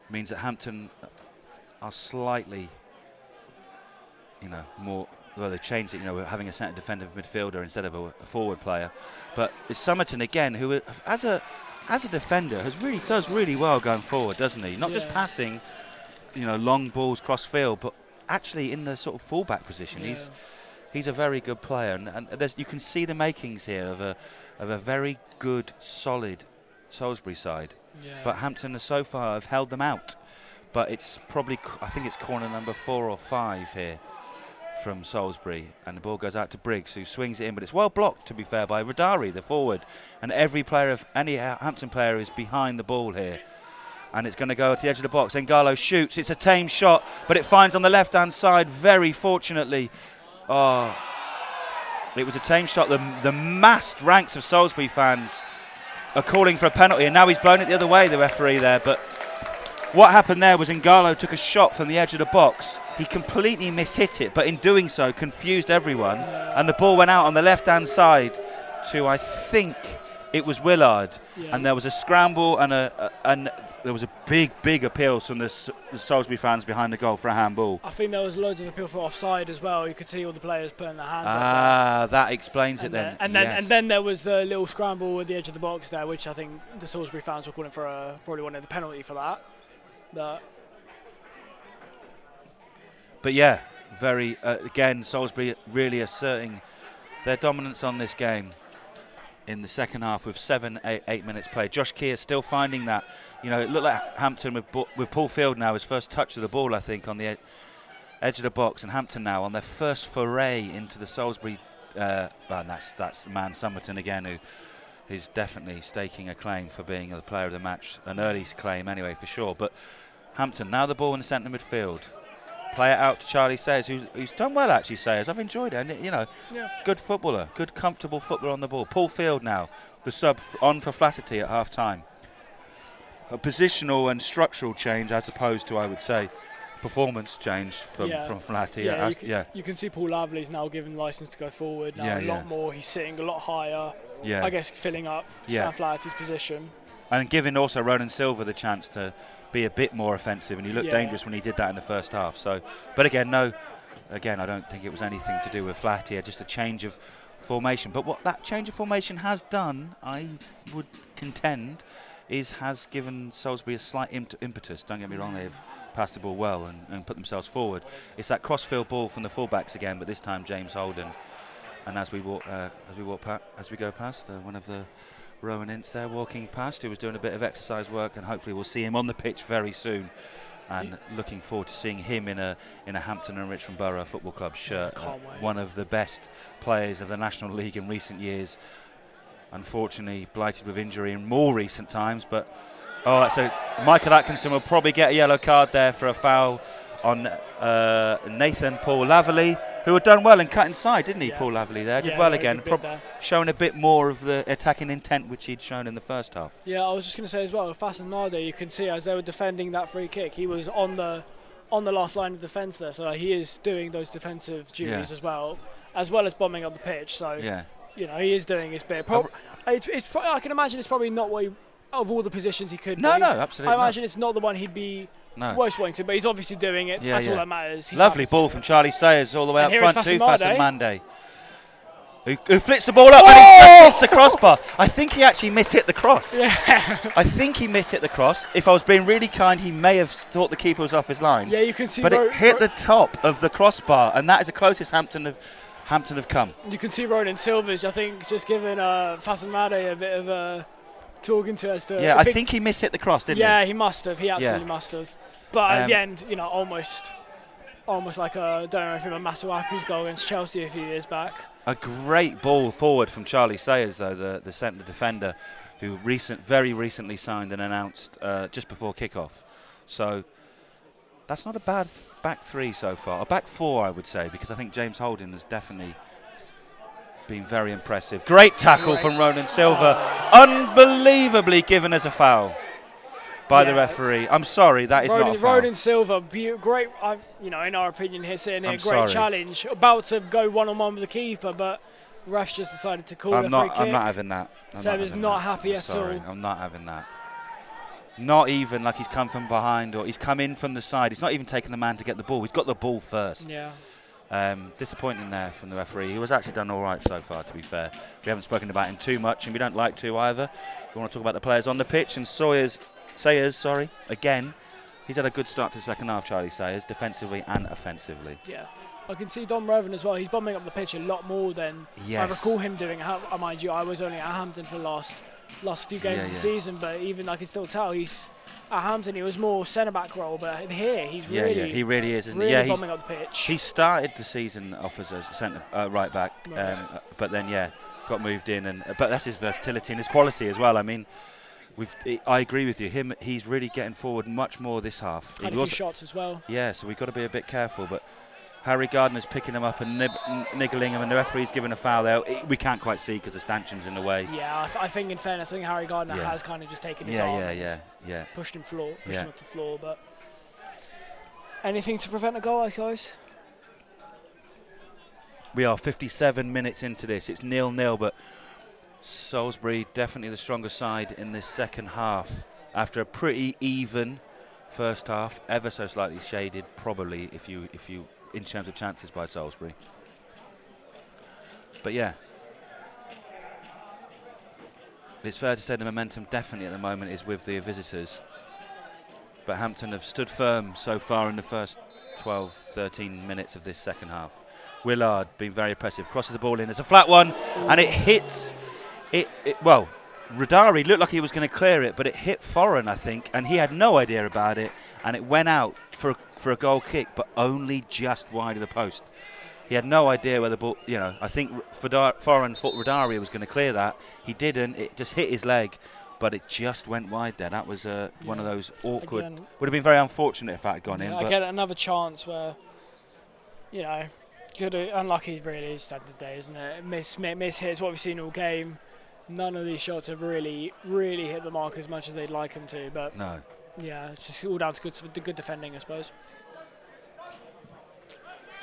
means that Hampton are slightly, you know, more. Well, they've changed it. You know, we're having a centre defensive midfielder instead of a forward player. But it's Somerton again, who, as a defender, does really well going forward, doesn't he? Not just passing, you know, long balls cross field, but actually in the sort of fullback position. Yeah. He's a very good player, and you can see the makings here of a very good, solid Salisbury side. Yeah. But Hampton so far have held them out. But it's probably, I think it's corner number 4 or 5 here from Salisbury, and the ball goes out to Briggs, who swings it in, but it's well blocked, to be fair, by Rodari, the forward. And every Hampton player is behind the ball here. And it's going to go to the edge of the box. Ngalo shoots. It's a tame shot, but it finds on the left-hand side, very fortunately. Oh, it was a tame shot. The massed ranks of Salisbury fans are calling for a penalty, and now he's blown it the other way, the referee there. But what happened there was Ngalo took a shot from the edge of the box. He completely mishit it, but in doing so, confused everyone. And the ball went out on the left-hand side to, I think, it was Willard. Yeah. And there was a scramble, and there was a big appeal from the Salisbury fans behind the goal for a handball. I think there was loads of appeal for offside as well. You could see all the players putting their hands up. Ah, that explains it then. And then there was the little scramble at the edge of the box there, which I think the Salisbury fans were calling for probably wanted the penalty for that. But yeah, very again, Salisbury really asserting their dominance on this game in the second half with 8 minutes played. Josh Keir still finding that. You know, it looked like Hampton with Paul Field now, his first touch of the ball, I think, on the edge of the box, and Hampton now on their first foray into the Salisbury. And that's the man Somerton again, who is definitely staking a claim for being the player of the match, an early claim anyway for sure. But Hampton now the ball in the centre midfield. Play it out to Charlie Sayers, who's done well actually. Sayers, I've enjoyed it. And, you know, good footballer, good comfortable footballer on the ball. Paul Field now, the sub on for Flaherty at half time. A positional and structural change as opposed to, I would say, performance change from Flaherty. You can see Paul Laverly's now given licence to go forward now a lot more. He's sitting a lot higher. I guess filling up Stan Flaherty's position. And giving also Ronan Silva the chance to be a bit more offensive, and he looked dangerous when he did that in the first half. So, but again, I don't think it was anything to do with Flaherty, just a change of formation. But what that change of formation has done, I would contend, has given Salisbury a slight impetus. Don't get me wrong, they've passed the ball well and put themselves forward. It's that cross-field ball from the fullbacks again, but this time James Holden. And as we go past, one of the Rowan Ince there walking past, who was doing a bit of exercise work, and hopefully we'll see him on the pitch very soon. And looking forward to seeing him in a Hampton and Richmond Borough Football Club shirt. One of the best players of the National League in recent years. Unfortunately, blighted with injury in more recent times. But so Michael Atkinson will probably get a yellow card there for a foul on Nathan Paul Laverley, who had done well and cut inside, didn't he? Paul Laverley there did well again, showing a bit more of the attacking intent which he'd shown in the first half. Yeah, I was just going to say as well, Fasan Nade, you can see as they were defending that free kick, he was on the last line of defence there, so he is doing those defensive duties as well as bombing up the pitch. So you know, he is doing his bit. I can imagine it's probably not what of all the positions he could. No, absolutely. I imagine it's not the one he'd be most wanting to, but he's obviously doing it. That's all that matters. Lovely ball from Charlie Sayers all the way up front to Fasan Mande, who flips the ball up and he just hits the crossbar. I think he actually mishit the cross. I think he mishit the cross. If I was being really kind, he may have thought the keeper was off his line. Yeah, you can see. But it hit the top of the crossbar, and that is the closest Hampton have come. You can see Ronan Silvers, I think, just giving Fasan Mande a bit of a talking to us. I think he mishit the cross, didn't he? Yeah, he must have. He absolutely must have. But at the end, you know, almost like don't know if you remember Masuaku's goal against Chelsea a few years back. A great ball forward from Charlie Sayers, though, the centre defender, who very recently signed and announced just before kick-off. So that's not a bad back three so far. A back four, I would say, because I think James Holden has definitely been very impressive. Great tackle from Ronan Silva. Unbelievably given as a foul by the referee. I'm sorry, that is not a foul. Ronan Silva, great, you know, in our opinion here, sitting here, great challenge. About to go one-on-one with the keeper, but the refs just decided to call a free kick. I'm not having that. Seba's not happy at all. I'm not having that. Not even like he's come from behind or he's come in from the side. He's not even taken the man to get the ball. He's got the ball first. Yeah. Disappointing there from the referee. He was actually done all right so far, to be fair. We haven't spoken about him too much, and we don't like to either. We want to talk about the players on the pitch, and Sayers, again, he's had a good start to the second half, Charlie Sayers, defensively and offensively. Yeah. I can see Dom Revan as well. He's bombing up the pitch a lot more than I recall him doing. Mind you, I was only at Hampton for the last few games of the season, but even I can still tell he's at Hampton. He was more centre-back role, but here he's really he really is, isn't he? Yeah, bombing up the pitch. He started the season off as a centre right back, but then got moved in, but that's his versatility and his quality as well. I mean, I agree with you. He's really getting forward much more this half. Had a few shots as well. Yeah, so we've got to be a bit careful, but Harry Gardner's picking him up and niggling him, and the referee's giving a foul there. We can't quite see because the stanchion's in the way. Yeah, I think in fairness, I think Harry Gardner has kind of just taken his arm and pushed him off the floor. But anything to prevent a goal, guys? We are 57 minutes into this. It's 0-0, but Salisbury definitely the stronger side in this second half after a pretty even first half, ever so slightly shaded probably if you in terms of chances by Salisbury. But yeah, it's fair to say the momentum definitely at the moment is with the visitors. But Hampton have stood firm so far in the first 12, 13 minutes of this second half. Willard being very impressive, crosses the ball in. It's a flat one, and it hits well, Radari looked like he was going to clear it, but it hit Foreign, I think, and he had no idea about it, and it went out for a goal kick, but only just wide of the post. He had no idea where the ball, you know, I think Foreign thought Radari was going to clear that. He didn't. It just hit his leg, but it just went wide there. That was one of those awkward, would have been very unfortunate if that had gone in. I get another chance where, you know, unlucky really is standard day, isn't it? Miss hits, what we've seen all game. None of these shots have really hit the mark as much as they'd like them to, but no. Yeah, it's just all down to good defending, I suppose.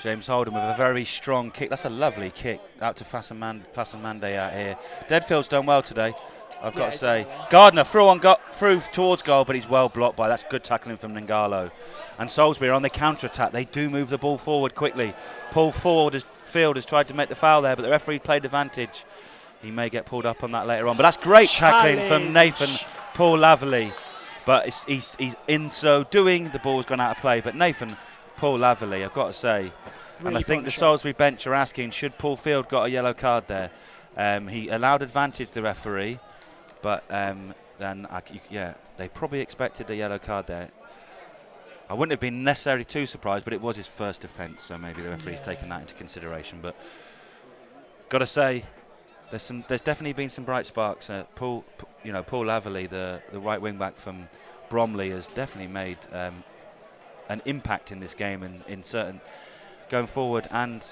James Holden with a very strong kick. That's a lovely kick out to Fasan Mande out here. Deadfield's done well today. I've got to say. Gardner through towards goal, but he's well blocked by. That's good tackling from Ngalo. And Salisbury are on the counter-attack. They do move the ball forward quickly. Paul Field has tried to make the foul there, but the referee played advantage. He may get pulled up on that later on. But that's great tackling from Nathan Paul Laverley. But he's in so doing, the ball's gone out of play. But Nathan Paul Laverley, I've got to say, really, and I think the Salisbury bench are asking, should Paul Field got a yellow card there? He allowed advantage to the referee, but they probably expected a yellow card there. I wouldn't have been necessarily too surprised, but it was his first offence, so maybe the referee's taken that into consideration. But got to say, there's definitely been some bright sparks. Paul Laverley, the right wing back from Bromley, has definitely made an impact in this game and in certain going forward and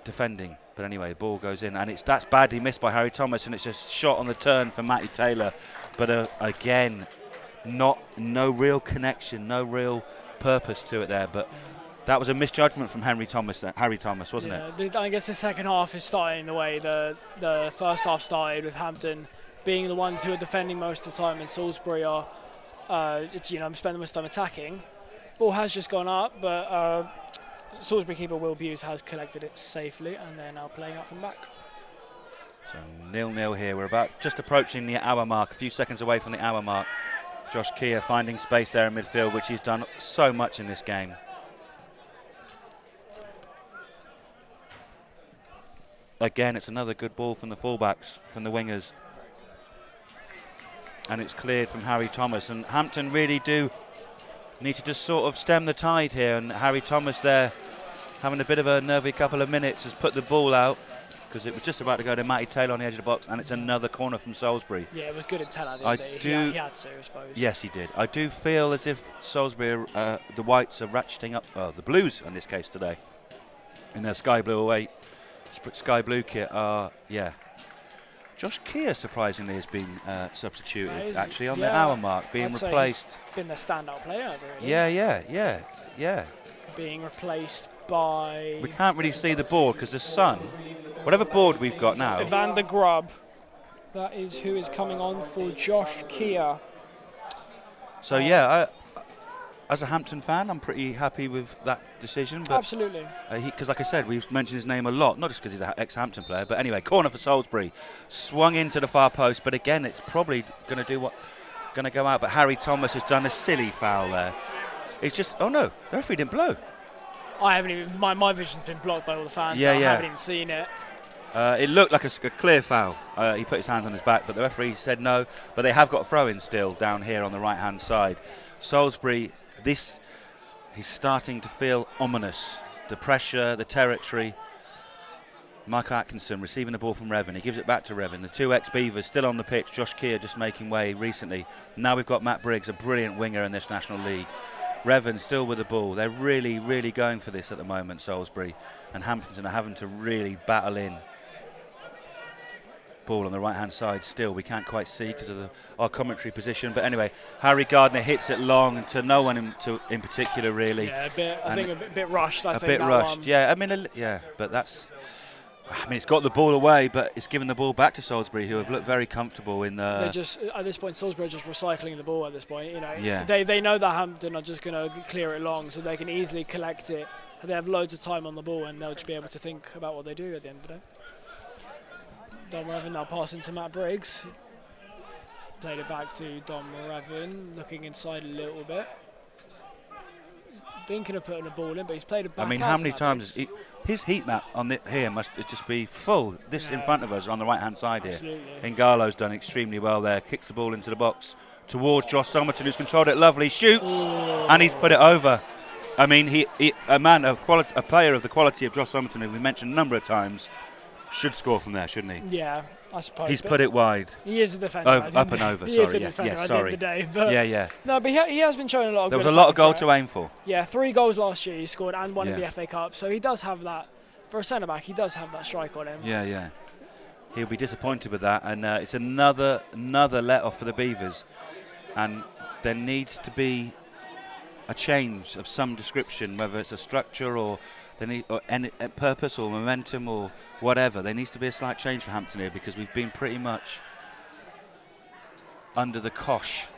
defending. But anyway, the ball goes in, and that's badly missed by Harry Thomas, and it's just shot on the turn for Matty Taylor. But again, no real connection, no real purpose to it there. But that was a misjudgment from Harry Thomas, wasn't it? I guess the second half is starting the way the first half started, with Hampton being the ones who are defending most of the time, and Salisbury are, spending most time attacking. Ball has just gone up, but Salisbury keeper Will Buse has collected it safely, and they're now playing out from back. So 0-0 here. We're about just approaching the hour mark, a few seconds away from the hour mark. Josh Keir finding space there in midfield, which he's done so much in this game. Again, it's another good ball from the fullbacks, from the wingers. And it's cleared from Harry Thomas. And Hampton really do need to just sort of stem the tide here. And Harry Thomas there, having a bit of a nervy couple of minutes, has put the ball out, because it was just about to go to Matty Taylor on the edge of the box, and it's another corner from Salisbury. Yeah, it was good at Taylor. He had to, I suppose. Yes, he did. I do feel as if Salisbury, the Whites are ratcheting up, the Blues in this case today, in their sky blue kit are, Josh Keir surprisingly has been substituted actually on the hour mark, being replaced. Been the standout player, really. Yeah. Being replaced by... We can't really see the board because the sun, whatever board we've got now. Evander Grubb. That is who is coming on for Josh Keir. So as a Hampton fan, I'm pretty happy with that decision. But absolutely. Because like I said, we've mentioned his name a lot, not just because he's an ex-Hampton player, but anyway, corner for Salisbury. Swung into the far post, but again, it's probably going to go out. But Harry Thomas has done a silly foul there. It's just, oh no, the referee didn't blow. I haven't even, my vision's been blocked by all the fans. I haven't even seen it. It looked like a clear foul. He put his hand on his back, but the referee said no. But they have got a throw-in still down here on the right-hand side. Salisbury, he's starting to feel ominous. The pressure, the territory. Michael Atkinson receiving the ball from Revan. He gives it back to Revan. The two ex-Beavers still on the pitch. Josh Keir just making way recently. Now we've got Matt Briggs, a brilliant winger in this National League. Revan still with the ball. They're really, really going for this at the moment, Salisbury. And Hampton are having to really battle in. Ball on the right-hand side still. We can't quite see because of our commentary position. But anyway, Harry Gardner hits it long to no one in particular, really. Yeah, I think a bit rushed. A bit rushed, yeah. But that's... it's got the ball away, but it's given the ball back to Salisbury, who have looked very comfortable in the... They're just, at this point, Salisbury are just recycling the ball at this point, They know that Hampton are just going to clear it long, so they can easily collect it. They have loads of time on the ball, and they'll just be able to think about what they do at the end of the day. Dom Revan now passing to Matt Briggs. Played it back to Dom Revan, looking inside a little bit. Thinking of putting the ball in, but he's played it back. How many times his heat map on here must just be full. This in front of us on the right-hand side here. Ngalo's done extremely well there. Kicks the ball into the box towards Josh Somerton, who's controlled it lovely. Shoots, and he's put it over. A player of the quality of Josh Somerton, who we mentioned a number of times, should score from there, shouldn't he? Yeah, I suppose. He's put it wide. He is a defender. Up and over, he is a defender at the end of the day. But no, but he has been showing a lot of There was a lot of goal to aim for. Yeah, 3 goals last year he scored, and one in the FA Cup. So he does have that, for a centre-back, he does have that strike on him. Yeah. He'll be disappointed with that. And it's another let-off for the Beavers. And there needs to be a change of some description, whether it's a structure or... any purpose or momentum or whatever. There needs to be a slight change for Hampton here, because we've been pretty much under the cosh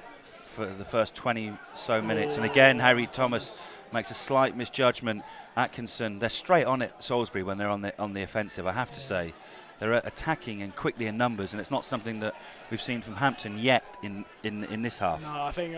for the first 20 so minutes. And again, Harry Thomas makes a slight misjudgment. Atkinson, they're straight on it, Salisbury, when they're on the offensive, I have to say. They're attacking and quickly in numbers, and it's not something that we've seen from Hampton yet in this half. No, I think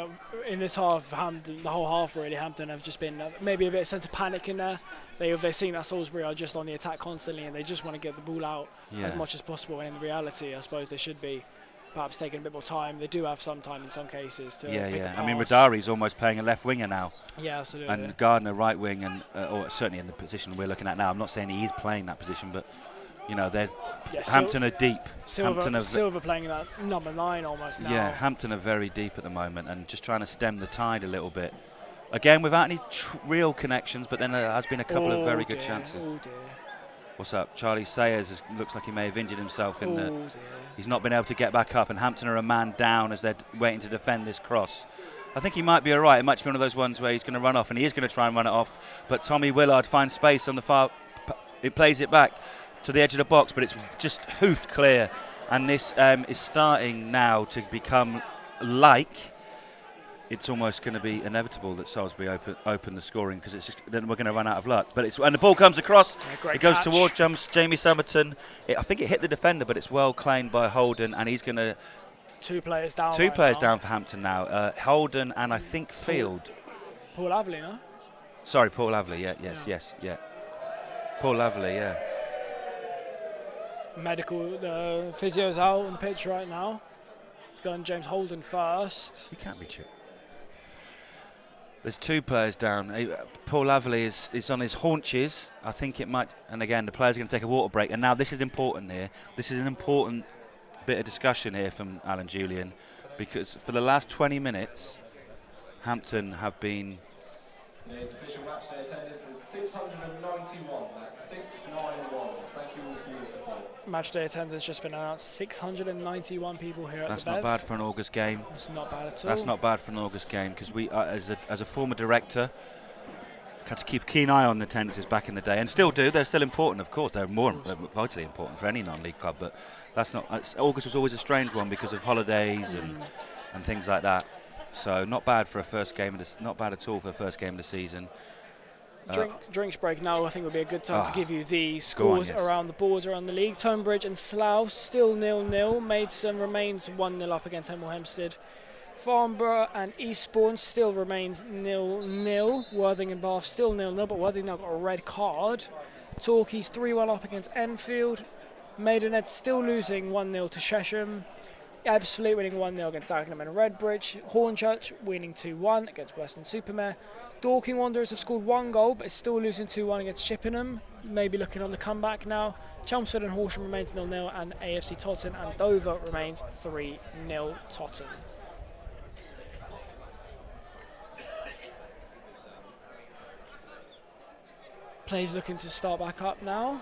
in this half, Hampton, the whole half really, Hampton have just been maybe a bit of sense of panic in there. They've seen that Salisbury are just on the attack constantly, and they just want to get the ball out as much as possible. And in reality, I suppose they should be perhaps taking a bit more time. They do have some time in some cases to pick a pass. I mean, Radari's almost playing a left winger now. Yeah, absolutely. And Gardner right wing, and or certainly in the position we're looking at now. I'm not saying he is playing that position, but you know, Hampton are deep. Silver playing that number 9 almost now. Yeah, Hampton are very deep at the moment and just trying to stem the tide a little bit. Again, without any real connections, but then there has been a couple of very good chances. Oh dear. What's up? Charlie Sayers looks like he may have injured himself in the... He's not been able to get back up, and Hampton are a man down as they're waiting to defend this cross. I think he might be all right. It might be one of those ones where he's going to run off, and he is going to try and run it off. But Tommy Willard finds space on the far... It plays it back to the edge of the box, but it's just hoofed clear. And this is starting now to become like... It's almost going to be inevitable that Salisbury open the scoring, because then we're going to run out of luck. But and the ball comes across. Yeah, it goes towards Jamie Summerton. I think it hit the defender, but it's well claimed by Holden, and he's going to... Two players down. Two players down for Hampton now. Holden and I think Field. Paul Avley, no? Sorry, Paul Avley. Yes. Paul Avley, yeah. The physio's out on the pitch right now. It's going James Holden first. He can't be chipped. There's two players down. Paul Avley is on his haunches. I think it might, and again, the players are going to take a water break. And now this is important here. This is an important bit of discussion here from Alan Julian, because for the last 20 minutes, Hampton have been... Today's official match day attendance is 691. That's 691. Thank you all for your support. Match day attendance has just been announced. 691 people here at the That's not bad for an August game. That's not bad at all. That's not bad for an August game, because we, as a former director, had to keep a keen eye on attendances back in the day, and still do. They're still important, of course. They're vitally important for any non-league club, but that's not. August was always a strange one because of holidays and things like that. So not bad for a first game. Not bad at all for the first game of the season. Drinks break now. I think would be a good time to give you the scores around the boards around the league. Tonbridge and Slough still 0-0. Maidstone remains 1-0 up against Hemel Hempstead. Farnborough and Eastbourne still remains 0-0. Worthing and Bath still 0-0, but Worthing now got a red card. Torquay's 3-1 up against Enfield. Maidenhead still losing 1-0 to Chesham. Ebbsfleet winning 1-0 against Dagenham and Redbridge. Hornchurch winning 2-1 against Western-super-Mare. Dorking Wanderers have scored 1 goal, but is still losing 2-1 against Chippenham. Maybe looking on the comeback now. Chelmsford and Horsham remains 0-0, and AFC Totton and Dover remains 3-0 Totton. Plays looking to start back up now,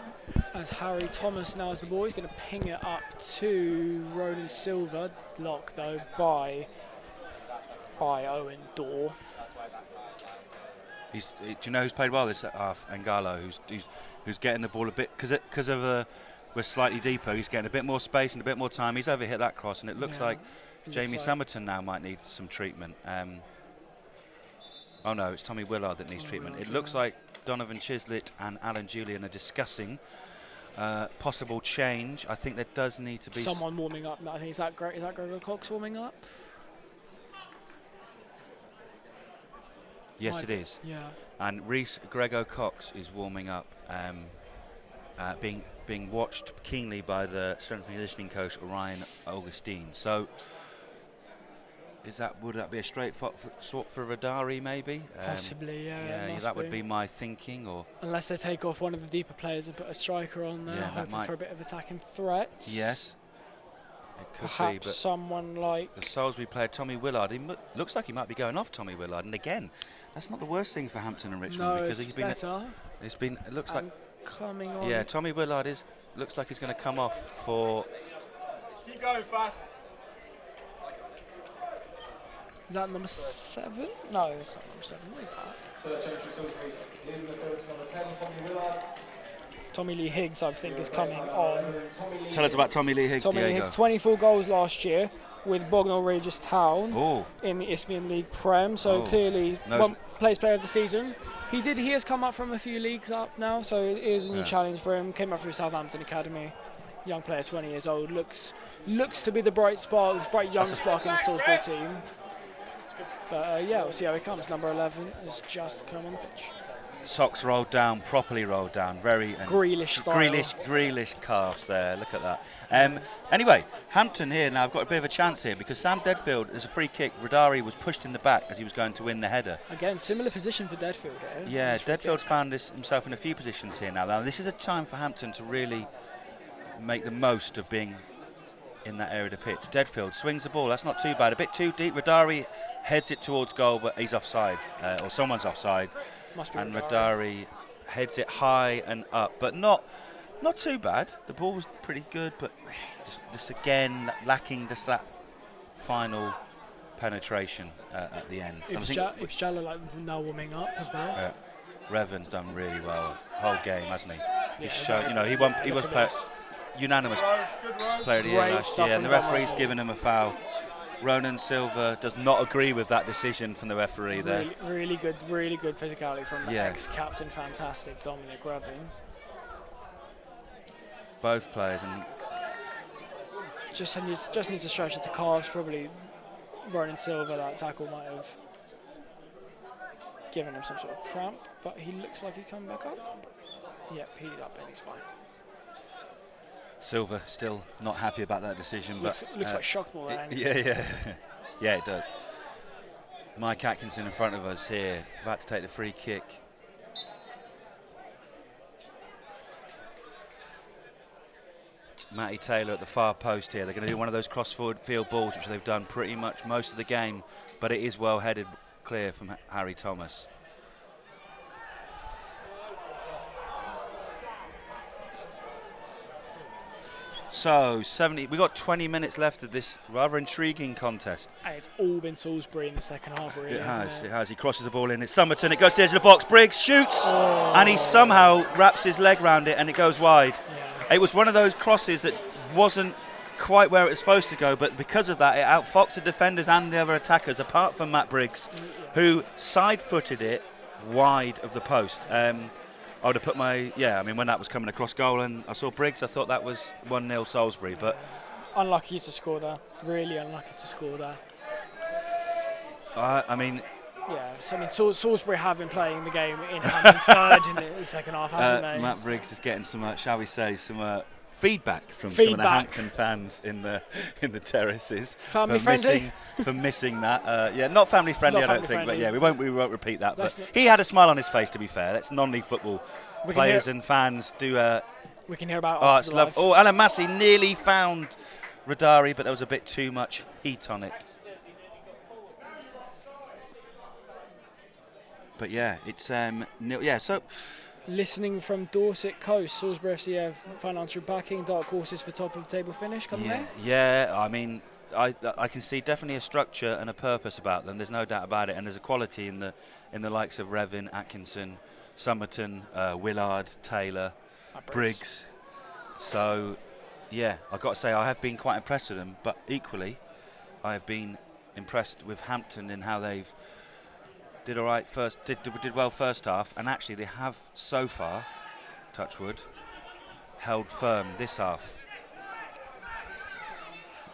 as Harry Thomas now as the ball. He's going to ping it up to Ronan Silver. Blocked though by Owen Dorr. Do you know who's played well this half? Angalo, who's getting the ball a bit, because of we're slightly deeper. He's getting a bit more space and a bit more time. He's overhit that cross, and it looks like Jamie Summerton now might need some treatment. Oh no, it's Tommy Willard that needs treatment. It looks like Donovan Chislett and Alan Julian are discussing possible change. I think there does need to be someone warming up. No, I think is that Gregor Cox warming up? Yes, it is. Yeah. And Reece Gregor Cox is warming up, being watched keenly by the strength and conditioning coach Ryan Augustine. So, would that be a straight swap for Radari maybe? Possibly, yeah. That would be my thinking. Or unless they take off one of the deeper players and put a striker on there, hoping for a bit of attacking threat. Yes. It could Perhaps be, but someone like the Salisbury player Tommy Willard. Looks like he might be going off Tommy Willard, and again, that's not the worst thing for Hampton and Richmond, because he's been better. It looks like coming on. Yeah, Tommy Willard looks like he's going to come off for. Keep going fast. Is that number 7? No, it's not number 7. What is that? Third change for Salisbury. In the first number 10, Tommy Willard. Tommy Lee Higgs, I think, is coming on. Tell us about Tommy Lee Higgs, Tommy Diego. Lee Higgs, 24 goals last year, with Bognor Regis Town in the Isthmian League Prem. So clearly, plays Player of the Season. He has come up from a few leagues up now, so it is a new challenge for him. Came up through Southampton Academy. Young player, 20 years old. Looks to be the bright spark, this bright young spark in the Salisbury team. But we'll see how he comes. Number 11 has just come on the pitch. Socks rolled down, properly rolled down, very Grealish style. Grealish calves there. Look at that. Anyway, Hampton here now. I've got a bit of a chance here because Sam Deadfield, as a free kick, Rodari was pushed in the back as he was going to win the header. Again, similar position for Deadfield. Yeah, Deadfield found himself in a few positions here now. Now this is a time for Hampton to really make the most of being in that area of the pitch. Deadfield swings the ball. That's not too bad. A bit too deep. Rodari heads it towards goal, but he's offside, or someone's offside. And Rodari heads it high and up, but not too bad. The ball was pretty good, but just again lacking just that final penetration at the end. Ipsjala like now warming up as well. Revan's done really well whole game, hasn't he? He's shown, he was unanimous player of the year last year, and the referee's given him a foul. Ronan Silva does not agree with that decision from the referee there. Really good physicality from the ex-captain, fantastic, Dominic Revan. Both players, and just needs to stretch at the calves. Probably Ronan Silva, that tackle might have given him some sort of cramp, but he looks like he's coming back up. Yep, he's up and he's fine. Silva still not happy about that decision, but looks like shock ball there. Yeah, it does. Mike Atkinson in front of us here, about to take the free kick. Matty Taylor at the far post here. They're going to do one of those cross-forward field balls, which they've done pretty much most of the game, but it is well headed clear from Harry Thomas. So, we got 20 minutes left of this rather intriguing contest. And it's all been Salisbury in the second half, really. It has. He crosses the ball in. It's Somerton. It goes to the edge of the box. Briggs shoots, and he somehow wraps his leg round it, and it goes wide. Yeah. It was one of those crosses that wasn't quite where it was supposed to go, but because of that, it outfoxed the defenders and the other attackers, apart from Matt Briggs, who side-footed it wide of the post. I would have put when that was coming across goal and I saw Briggs, I thought that was 1-0 Salisbury, but... Unlucky to score there. Really unlucky to score there. Salisbury have been playing the game in Hampton's third in the second half, haven't they? Matt Briggs is getting some, shall we say, some feedback from some of the Hampton fans in the terraces. Family friendly? For missing that. Not family friendly, I don't think, but we won't repeat that. But he had a smile on his face, to be fair. That's non-league football. Players and fans do... we can hear about it. Alan Massey nearly found Rodari, but there was a bit too much heat on it. But it's so... Listening from Dorset Coast, Salisbury FC have financial backing, dark horses for top of the table finish coming there? Yeah, I mean, I can see definitely a structure and a purpose about them. There's no doubt about it, and there's a quality in the likes of Revan, Atkinson, Somerton, Willard, Taylor, Briggs. So, I've got to say I have been quite impressed with them, but equally, I have been impressed with Hampton in how they've did well first half, and actually they have so far, touch wood, held firm this half.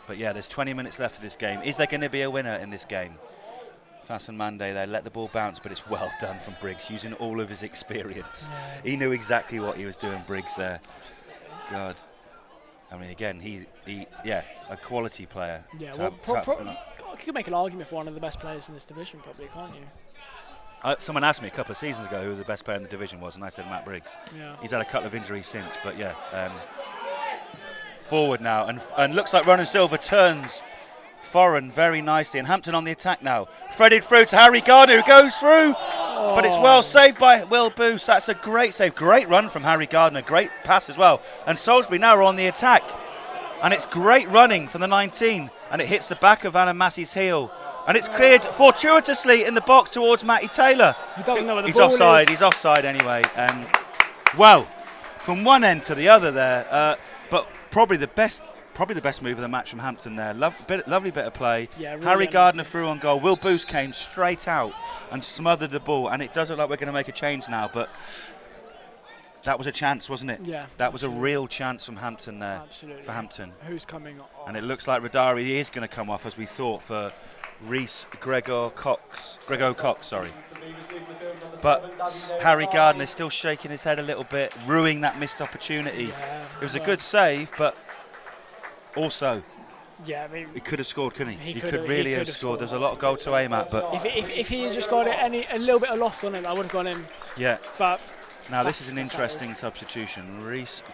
But there's 20 minutes left of this game. Is there going to be a winner in this game? Fasan Mande there, let the ball bounce, but it's well done from Briggs, using all of his experience. Yeah. He knew exactly what he was doing, Briggs there. God. I mean, again, he a quality player. Yeah, you could make an argument for one of the best players in this division, probably, can't you? Someone asked me a couple of seasons ago who the best player in the division was, and I said Matt Briggs. Yeah. He's had a couple of injuries since, but forward now, and looks like Ronan Silva turns foreign very nicely, and Hampton on the attack now. Threaded through to Harry Gardner, who goes through, but it's well saved by Will Boose. That's a great save, great run from Harry Gardner, great pass as well. And Salisbury now are on the attack, and it's great running from the 19, and it hits the back of Alan Massey's heel. And it's cleared fortuitously in the box towards Matty Taylor. He doesn't know where the He's ball offside. is. He's offside anyway. From one end to the other there. But probably the best probably the best move of the match from Hampton there. Lovely bit of play. Yeah, really Harry Gardner through on goal. Will Booth came straight out and smothered the ball, and it does look like we're going to make a change now, but that was a chance, wasn't it? Yeah. That was a real chance from Hampton there. Absolutely. For Hampton. Who's coming off? And it looks like Radari is going to come off, as we thought, for Grego Cox, sorry. But Harry Gardner is still shaking his head a little bit, ruining that missed opportunity. Yeah, it was a good save, but also I mean, he could have scored, couldn't he? He could really have scored. There's a lot of goal to aim at, but if he had just got it a little bit of loft on it, I would have gone in. Yeah. But now this is an interesting substitution.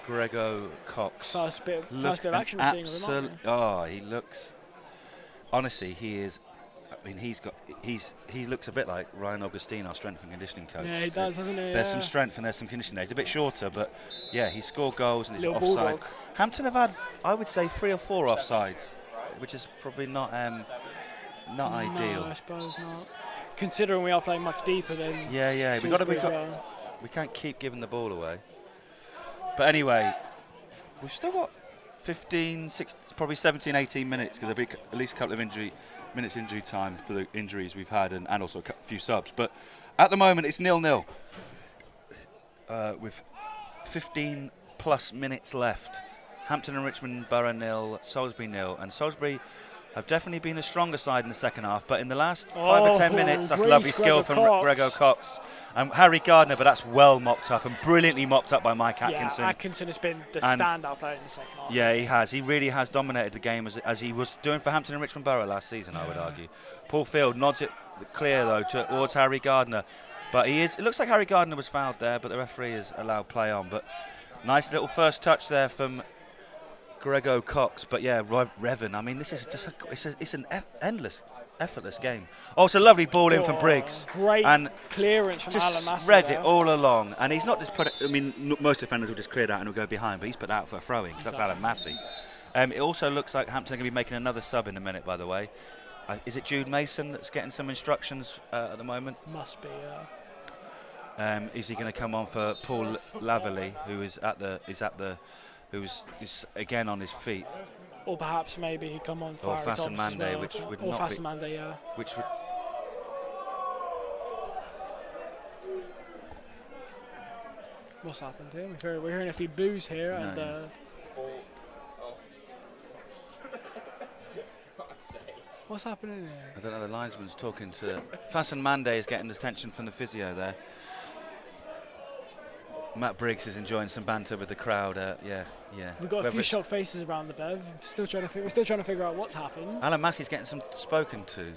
Grego Cox. First bit of action we're seeing. Oh, he looks. Honestly, he is. I mean, he looks a bit like Ryan Augustine, our strength and conditioning coach. Yeah, he does, doesn't he? There's some strength and there's some conditioning there. He's a bit shorter, but yeah, he scored goals and he's offside. Bulldog. Hampton have had, I would say, 3 or 4 offsides, which is probably not ideal. No, I suppose not. Considering we are playing much deeper than. Yeah. We can't keep giving the ball away. But anyway, we've still got 15, 16, probably 17, 18 minutes, because there'll be at least a couple of injury time for the injuries we've had, and also a few subs. But at the moment, it's 0-0 with 15 plus minutes left. Hampton and Richmond Borough 0, Salisbury 0, and Salisbury have definitely been a stronger side in the second half. But in the last 5 or 10 minutes, that's lovely skill from Grego Cox. Harry Gardner, but that's well mopped up and brilliantly mopped up by Mike Atkinson. Yeah, Atkinson has been the standout player in the second half. Yeah, he has. He really has dominated the game as he was doing for Hampton and Richmond Borough last season, I would argue. Paul Field nods it clear, though, towards Harry Gardner. But it looks like Harry Gardner was fouled there, but the referee has allowed play on. But nice little first touch there from Grego Cox. But yeah, Revan, I mean, this is just it's an effortless game. Oh, it's a lovely ball in from Briggs. Great clearance from Alan Massey. Just read it all along. And he's not just put it, I mean, most defenders will just clear that and will go behind, but he's put that out for a throw-in, because that's Alan Massey. It also looks like Hampton are going to be making another sub in a minute, by the way. Is it Jude Mason that's getting some instructions at the moment? Must be, yeah. Is he going to come on for Paul Laverley, who is again on his feet? Or perhaps maybe he'd come on for Fasan Mande, which would or not Fasan Mande, yeah. Which would. What's happened here? We're hearing a few boos here, and what's happening here? I don't know. The linesman's talking to Fasan Mande is getting attention from the physio there. Matt Briggs is enjoying some banter with the crowd. Yeah. We've got a few shocked faces around the Bev. We're still trying to figure out what's happened. Alan Massey's getting some spoken to.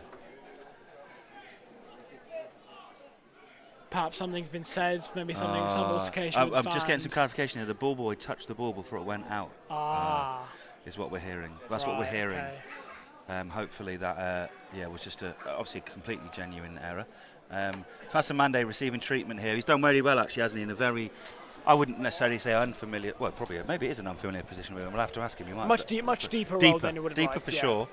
Perhaps something's been said. Maybe some altercation. I'm just getting some clarification here. The ball boy touched the ball before it went out. Is what we're hearing. That's what we're hearing. Okay. Hopefully that was just obviously a completely genuine error. Fasan Mande receiving treatment here. He's done very well, actually, hasn't he? In a very, I wouldn't necessarily say unfamiliar. Well, probably maybe it is an unfamiliar position with him. We'll have to ask him. He might much deeper role than he would have deeper for sure.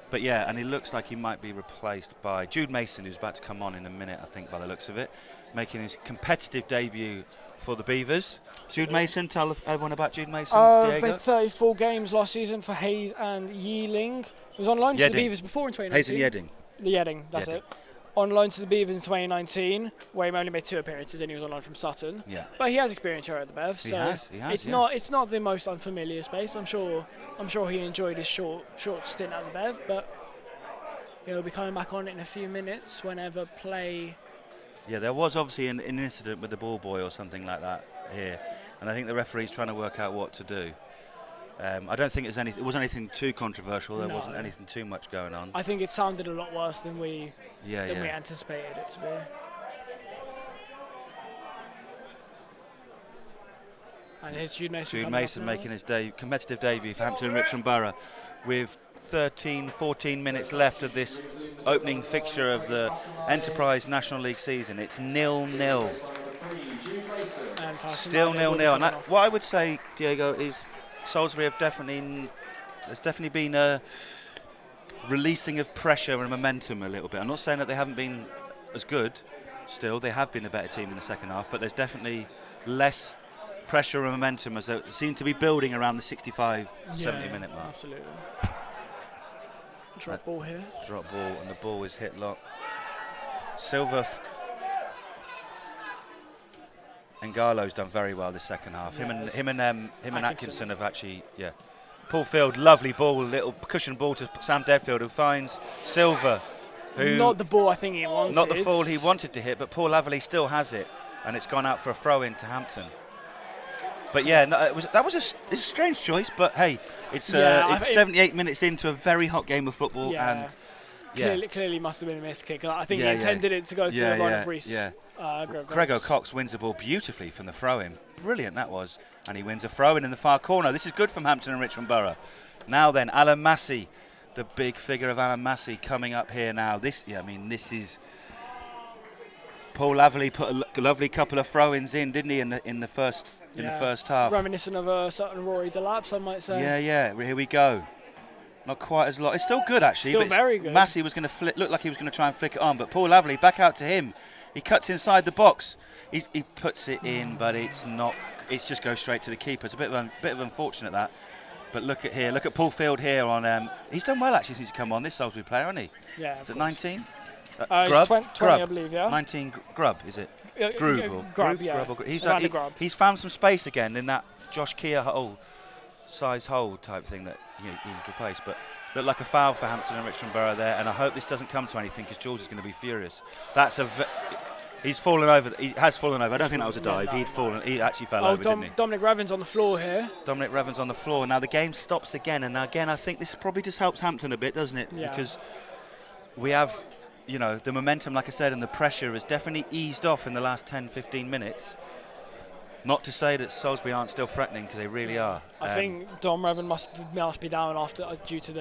But yeah, and he looks like he might be replaced by Jude Mason, who's about to come on in a minute, I think, by the looks of it, making his competitive debut for the Beavers. Jude Mason, tell everyone about Jude Mason. Diego. 34 games last season for Hayes and Yealing. He was on loan to the Beavers before in 2019. Hayes and Yeading. Yeading, that's it. On loan to the Beavers in 2019, where he only made 2 appearances and he was on loan from Sutton. Yeah. But he has experience here at the Bev, so he has, it's not the most unfamiliar space. I'm sure he enjoyed his short stint at the Bev, but he'll be coming back on it in a few minutes whenever play. Yeah, there was obviously an incident with the ball boy or something like that here, and I think the referee's trying to work out what to do. I don't think it was anything too controversial. There wasn't anything too much going on. I think it sounded a lot worse than we anticipated it to be. And here's Jude Mason. Making his competitive debut for Hampton and Richmond Borough with 14 minutes left of this opening fixture of the Enterprise National League season. It's 0-0. Still 0-0. And what I would say, Diego, is Salisbury there's definitely been a releasing of pressure and momentum a little bit. I'm not saying that they haven't been as good. Still, they have been a better team in the second half, but there's definitely less pressure and momentum as it seemed to be building around the 65, 70-minute mark. Absolutely. Drop ball here. Drop ball, and the ball is hit lock. Silva and Garlo's done very well this second half. Him and Atkinson have actually, Paul Field, lovely ball, little cushion ball to Sam Deadfield, who finds Silva. Who not the ball I think he wanted. Not the ball he wanted to hit, but Paul Laverley still has it, and it's gone out for a throw-in to Hampton. But yeah, no, that was a strange choice, but hey, it's 78 minutes into a very hot game of football, and clearly must have been a missed kick. I think he intended it to go to the line of Reece. Gregor Cox wins the ball beautifully from the throw-in. Brilliant that was, and he wins a throw-in in the far corner. This is good from Hampton and Richmond Borough. Now then, Alan Massey, the big figure of Alan Massey coming up here now. This is. Paul Laverley put a lovely couple of throw-ins in, didn't he, in the first half? Reminiscent of a certain Rory Delapse, I might say. Yeah. Here we go. Not quite as long. It's still good actually. Still very good. Massey was going to looked like he was going to try and flick it on, but Paul Laverley back out to him. He cuts inside the box. He puts it in, but it's not. It just goes straight to the keeper. It's a bit of unfortunate that. But look at Paul Field here on. He's done well actually since he's come on. This Salisbury player, hasn't he? Yeah. Is it 19? Grubb? 20, I believe, yeah. 19 Grubb, is it? Grubb. He's found some space again in that Josh Keir size hole type thing that he would replace. But looked like a foul for Hampton and Richmond Borough there, and I hope this doesn't come to anything because Jules is going to be furious. He's fallen over. He has fallen over. I don't think that was a dive. He actually fell over, didn't he? Dominic Raven's on the floor here. Dominic Raven's on the floor. Now the game stops again, and again I think this probably just helps Hampton a bit, doesn't it? Yeah. Because we have, the momentum, like I said, and the pressure has definitely eased off in the last 10-15 minutes. Not to say that Salisbury aren't still threatening, because they really are. I think Dom Raven must be down due to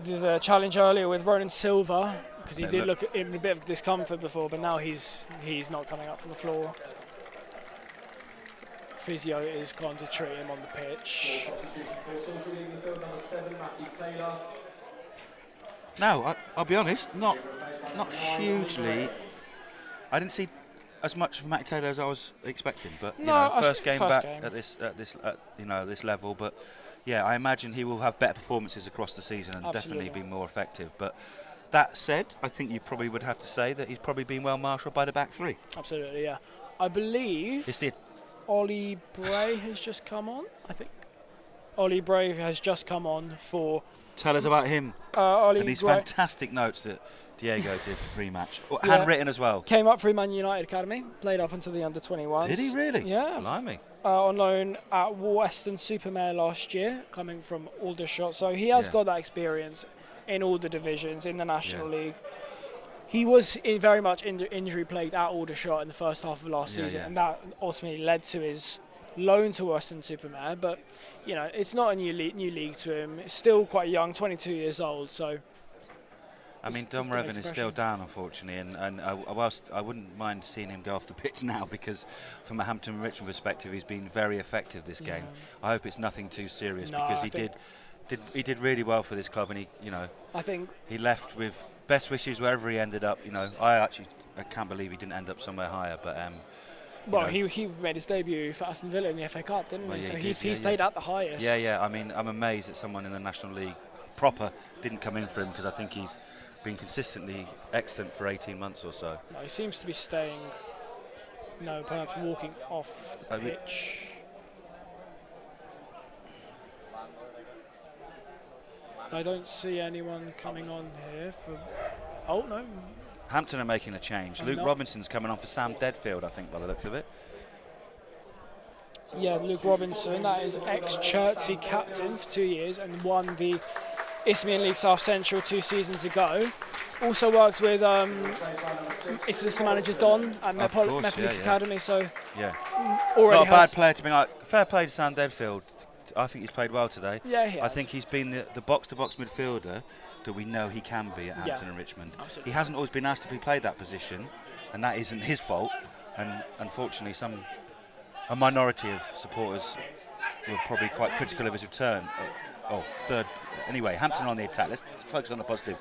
the challenge earlier with Ronan Silva, because he did look in a bit of discomfort before, but now he's not coming up from the floor. Physio is going to treat him on the pitch. Now, I'll be honest, not hugely. I didn't see as much of Matty Taylor as I was expecting, but first game back at this level. But yeah, I imagine he will have better performances across the season and definitely be more effective. But that said, I think you probably would have to say that he's probably been well marshalled by the back three. Absolutely, yeah. I believe Ollie Bray has just come on. I think Ollie Bray has just come on for. Tell us about him and these fantastic notes that Diego did pre-match. Handwritten as well. Came up through Man United Academy, played up until the under-21s. Did he really? Yeah. Blimey. On loan at Western-super-Mare last year, coming from Aldershot. So he has got that experience in all the divisions in the National League. He was very much injury-plagued at Aldershot in the first half of last season, and that ultimately led to his loan to Western-super-Mare. But it's not a new league to him. It's still quite young, 22 years old. So, I mean, Dom Revan is still down, unfortunately, and whilst I wouldn't mind seeing him go off the pitch now, because from a Hampton and Richmond perspective, he's been very effective this game. I hope it's nothing too serious, because he did really well for this club, and I think he left with best wishes wherever he ended up. I can't believe he didn't end up somewhere higher, but. Well, he made his debut for Aston Villa in the FA Cup, didn't he? So he's played at the highest. Yeah. I mean, I'm amazed that someone in the National League proper didn't come in for him, because I think he's been consistently excellent for 18 months or so. No, he seems to be staying. No, perhaps walking off the pitch. I don't see anyone coming on here for. Oh no. Hampton are making a change. Luke Robinson's coming on for Sam Deadfield, I think, by the looks of it. Yeah, Luke Robinson, that is ex-Chertsey captain for 2 years and won the Isthmian League South Central 2 seasons ago. Also worked with assistant manager Don at Met Police Academy. So not a bad player to be like. Fair play to Sam Deadfield. I think he's played well today. Yeah, he has. I think he's been the box-to-box midfielder that we know he can be at Hampton and Richmond. Absolutely. He hasn't always been asked to be played that position, and that isn't his fault. And unfortunately, a minority of supporters were probably quite critical of his return. Third. Anyway, Hampton on the attack. Let's focus on the positive.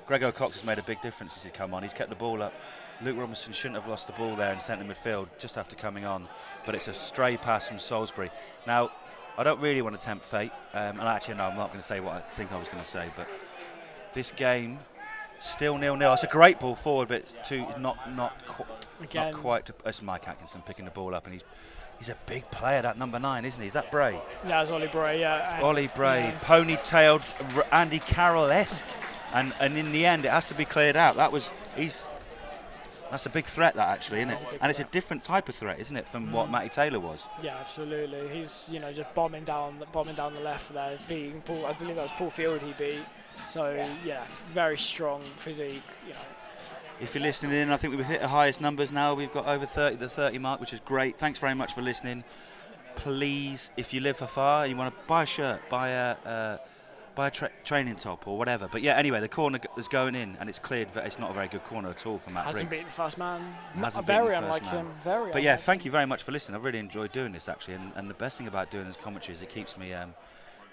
Gregor Cox has made a big difference since he's come on. He's kept the ball up. Luke Robinson shouldn't have lost the ball there in centre midfield just after coming on, but it's a stray pass from Salisbury. Now, I don't really want to tempt fate, and actually, no, I'm not going to say what I think I was going to say, but this game, still 0-0. It's a great ball forward, but not quite. It's Mike Atkinson picking the ball up, and he's a big player, that number 9, isn't he? Is that Bray? Yeah, it's Ollie Bray, yeah. Ollie Bray, ponytailed Andy Carroll-esque, and in the end, it has to be cleared out. That's a big threat, that, actually, isn't it? And it's a different type of threat, isn't it, from what Matty Taylor was? Yeah, absolutely. He's, just bombing down the left there, beating Paul. I believe that was Paul Field he beat. So yeah, very strong physique. If you're listening in, I think we've hit the highest numbers now. We've got over the 30 mark, which is great. Thanks very much for listening. Please, if you live far, you want to buy a shirt, buy a training top or whatever. But yeah, anyway, the corner is going in and it's cleared. It's not a very good corner at all for Matt Briggs. Hasn't beaten the first man. Very unlike him. But yeah, thank you very much for listening. I've really enjoyed doing this, actually. And the best thing about doing this commentary is it keeps me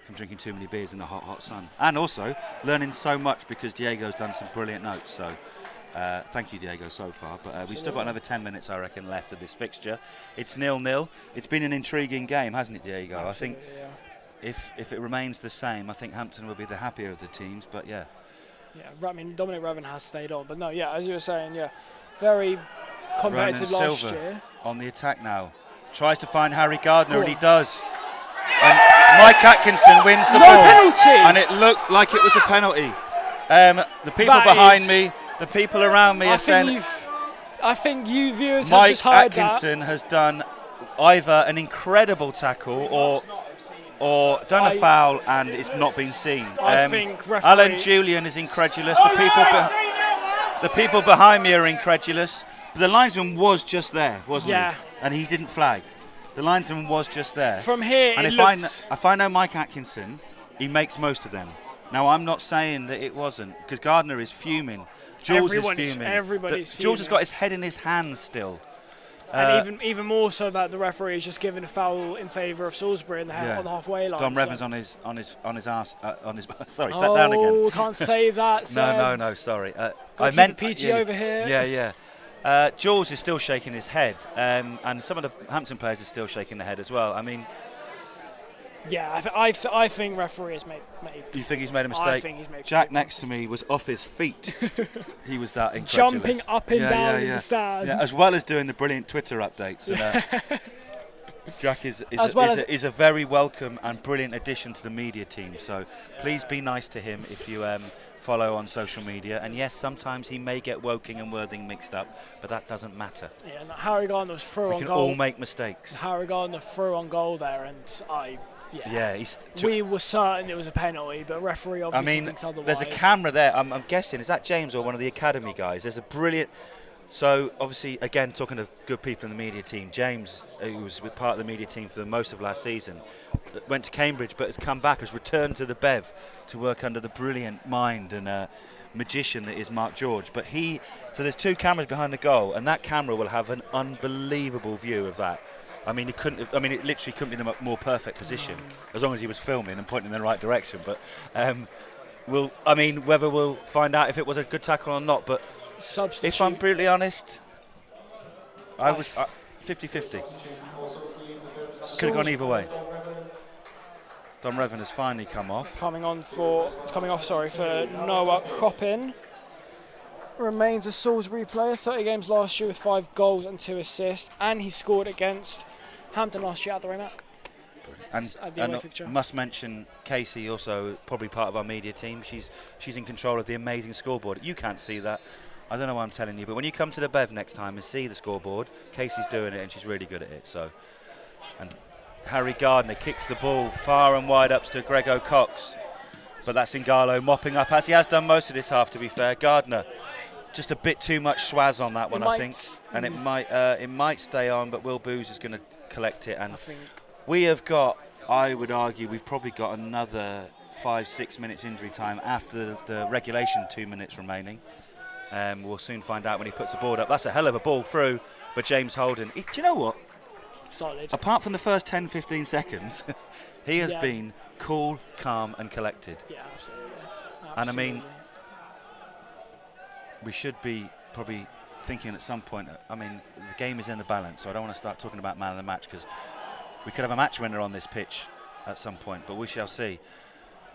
from drinking too many beers in the hot sun. And also learning so much because Diego's done some brilliant notes. So thank you, Diego, so far. But we've still got another 10 minutes, I reckon, left of this fixture. It's 0-0. It's been an intriguing game, hasn't it, Diego? Absolutely, I think if it remains the same, I think Hampton will be the happier of the teams. But yeah. Yeah, I mean, Dominic Revan has stayed on. But no, yeah, as you were saying, yeah, very competitive last year. On the attack now. Tries to find Harry Gardner, and he does. And Mike Atkinson wins the ball. Penalty. And it looked like it was a penalty. The people behind me, the people around me are saying... I think you viewers have just heard Mike Atkinson has done either an incredible tackle or done a foul and it's not been seen. I think referee... Alan Julian is incredulous. The people behind me are incredulous. The linesman was just there, wasn't he? And he didn't flag. The linesman was just there. From here, and if I know Mike Atkinson, he makes most of them. Now, I'm not saying that it wasn't, because Gardner is fuming. Jules is fuming. Everybody's fuming. Jules has got his head in his hands still. And even more so that the referee is just giving a foul in favour of Salisbury on the halfway line. Dom Revan's on his ass. Sorry, sat down again. Oh, can't say that. No, sorry. I meant PT over here. Yeah. Jules is still shaking his head, and some of the Hampton players are still shaking their head as well. I mean, yeah, I think referee has made. You think he's made a mistake? I think he's made. Jack next to me was off his feet. He was that incredulous. Jumping up and down in the stands. Yeah, as well as doing the brilliant Twitter updates. And, Jack is a very welcome and brilliant addition to the media team. So please be nice to him if you follow on social media. And yes, sometimes he may get Woking and Worthing mixed up, but that doesn't matter. Yeah, and Harry Gardner was through on goal. We can all make mistakes. Harry Gardner threw on goal there, and Yeah, we were certain it was a penalty, but referee obviously thinks otherwise. There's a camera there. I'm guessing, is that James or one of the academy guys? There's a brilliant... So, obviously, again, talking to good people in the media team, James, who was part of the media team for the most of last season, went to Cambridge but has come back, has returned to the Bev to work under the brilliant mind and magician that is Mark George. But so there's 2 cameras behind the goal, and that camera will have an unbelievable view of that. I mean, it literally couldn't be in a more perfect position as long as he was filming and pointing in the right direction. But whether we'll find out if it was a good tackle or not. But if I'm brutally honest, I was 50-50. Could have gone either way. Don Revan has finally come off. Coming off for Noah Croppin. Remains a Salisbury player, 30 games last year with 5 goals and 2 assists, and he scored against Hampton last year at the Raymac. And must mention Casey, also probably part of our media team. She's in control of the amazing scoreboard. You can't see that. I don't know why I'm telling you, but when you come to the Bev next time and see the scoreboard, Casey's doing it and she's really good at it. So, and Harry Gardner kicks the ball far and wide up to Grego Cox, but that's Ngalo mopping up, as he has done most of this half, to be fair. Gardner, just a bit too much swaz on that one, I think, and it might stay on, but Will Booz is going to collect it. And we have got, I would argue, we've probably got another 5-6 minutes injury time after the regulation, 2 minutes remaining. We'll soon find out when he puts the board up. That's a hell of a ball through, but James Holden, do you know what? Solid. Apart from the first 10-15 seconds, he has been cool, calm and collected. Yeah, absolutely. And I mean, we should be probably thinking at some point, I mean, the game is in the balance, so I don't want to start talking about man of the match because we could have a match winner on this pitch at some point, but we shall see.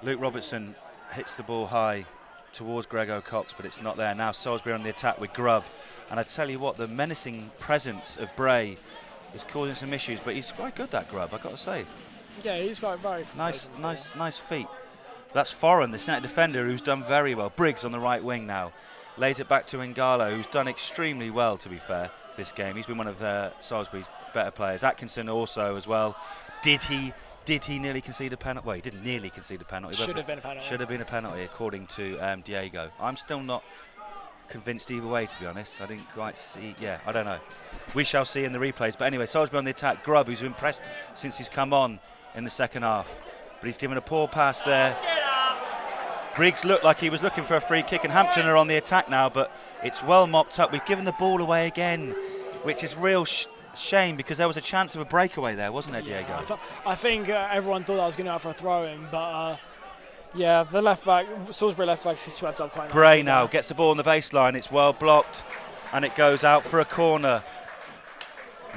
Luke Robertson hits the ball high towards Grego Cox, but it's not there. Now Salisbury on the attack with Grubb, and I tell you what, the menacing presence of Bray is causing some issues, but he's quite good, that Grubb, I've got to say. Yeah, he's very Nice feet. That's Foran, the centre defender, who's done very well. Briggs on the right wing now. Lays it back to Ngalo, who's done extremely well, to be fair, this game. He's been one of Salisbury's better players. Atkinson also as well. Did he nearly concede a penalty? Well, he didn't nearly concede a penalty. Should have been a penalty. Should have been a penalty, according to Diego. I'm still not convinced either way, to be honest. I didn't quite see. Yeah, I don't know. We shall see in the replays. But anyway, Salisbury on the attack. Grubb, who's impressed since he's come on in the second half. But he's given a poor pass there. Briggs looked like he was looking for a free kick, and Hampton are on the attack now, but it's well mopped up. We've given the ball away again, which is real shame because there was a chance of a breakaway there, wasn't there, Diego? I think everyone thought I was going to have for a throw-in, but yeah, the left-back, Salisbury left-back, swept up quite nicely. Bray now gets the ball on the baseline. It's well blocked, and it goes out for a corner.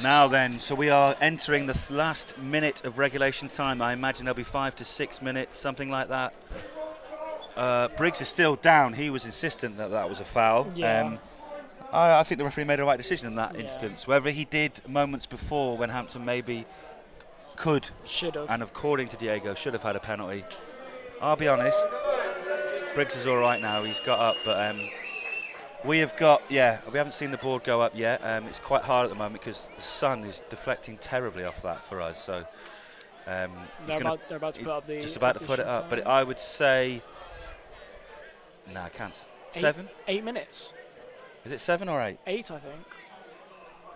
Now then, so we are entering the last minute of regulation time. I imagine there'll be 5 to 6 minutes, something like that. Briggs is still down. He was insistent that that was a foul. Yeah. I think the referee made a right decision in that instance. Whether he did moments before when Hampton maybe should have, and according to Diego, should have had a penalty. I'll be honest, Briggs is all right now. He's got up, but we haven't seen the board go up yet. It's quite hard at the moment because the sun is deflecting terribly off that for us. So they're about to put up the. Just about to put it up, but I would say. No, I can't. 7? 8 minutes. Is it 7 or 8? 8, I think.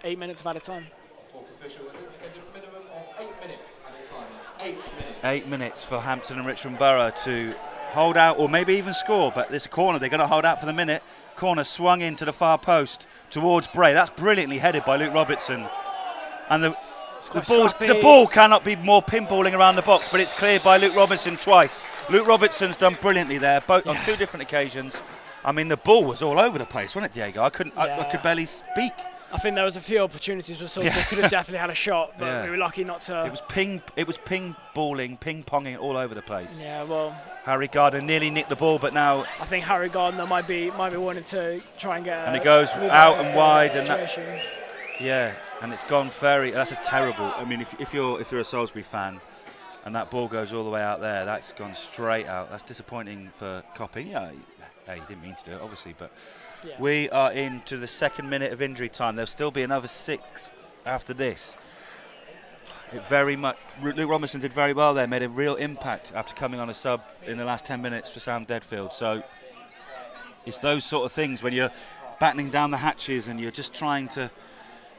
8 minutes of added time. Fourth official is a minimum of 8 minutes added time. It's 8 minutes. 8 minutes for Hampton and Richmond Borough to hold out or maybe even score, but this corner, they're going to hold out for the minute. Corner swung into the far post towards Bray. That's brilliantly headed by Luke Robertson. And the ball cannot be more pinballing around the box, but it's cleared by Luke Robertson twice. Luke Robertson's done brilliantly there, both on 2 different occasions. I mean, the ball was all over the place, wasn't it, Diego? I could barely speak. I think there was a few opportunities where Salisbury could have definitely had a shot, but we were lucky not to. It was ping-balling, ping-ponging all over the place. Yeah, well. Harry Gardner nearly nicked the ball, but now. I think Harry Gardner might be wanting to try and get. And it goes out and wide, and that. Yeah, and it's gone that's a terrible. I mean, if you're a Salisbury fan, and that ball goes all the way out there, that's gone straight out. That's disappointing for Copping. Yeah, he didn't mean to do it, obviously, but we are into the 2nd minute of injury time. There'll still be another 6 after this. Luke Robinson did very well there, made a real impact after coming on a sub in the last 10 minutes for Sam Deadfield. So it's those sort of things when you're battening down the hatches and you're just trying to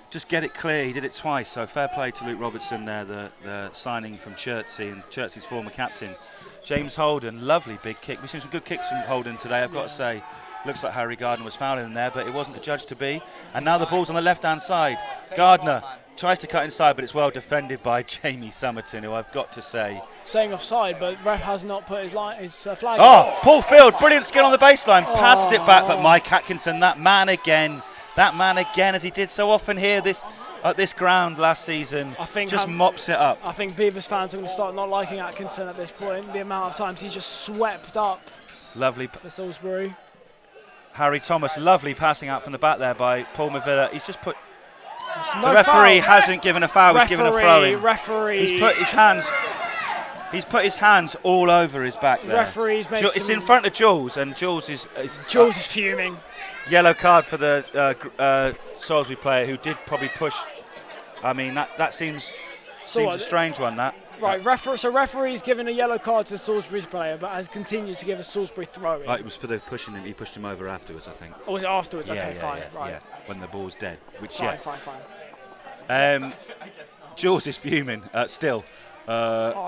just get it clear. He did it twice, so fair play to Luke Robertson there, the signing from Chertsey and Chertsey's former captain. James Holden, lovely big kick. We've seen some good kicks from Holden today, I've got to say. Looks like Harry Gardner was fouling in there, but it wasn't adjudged to be. And now the ball's on the left-hand side. Gardner tries to cut inside, but it's well defended by Jamie Summerton, who I've got to say. Saying offside, but ref has not put his flag. Oh, Paul Field, brilliant skill on the baseline. Passed it back, but Mike Atkinson, that man again, as he did so often here at this ground last season, just mops it up. I think Beavers fans are going to start not liking Atkinson at this point. The amount of times he's just swept up. Lovely for Salisbury. Harry Thomas, lovely passing out from the back there by Paul Mavilla. He's just put. The referee hasn't given a foul. He's given a throw-in. Referee. He's put his hands all over his back there. Referee's made it's in front of Jules, and Jules is fuming. Yellow card for the Salisbury player who did probably push. I mean, that seems a strange one, that. Right, so referee's given a yellow card to the Salisbury player, but has continued to give a Salisbury throw-in. It was for the pushing him. He pushed him over afterwards, I think. Oh, was it afterwards? Okay, fine. Right. When the ball's dead. Fine. Jules is fuming still.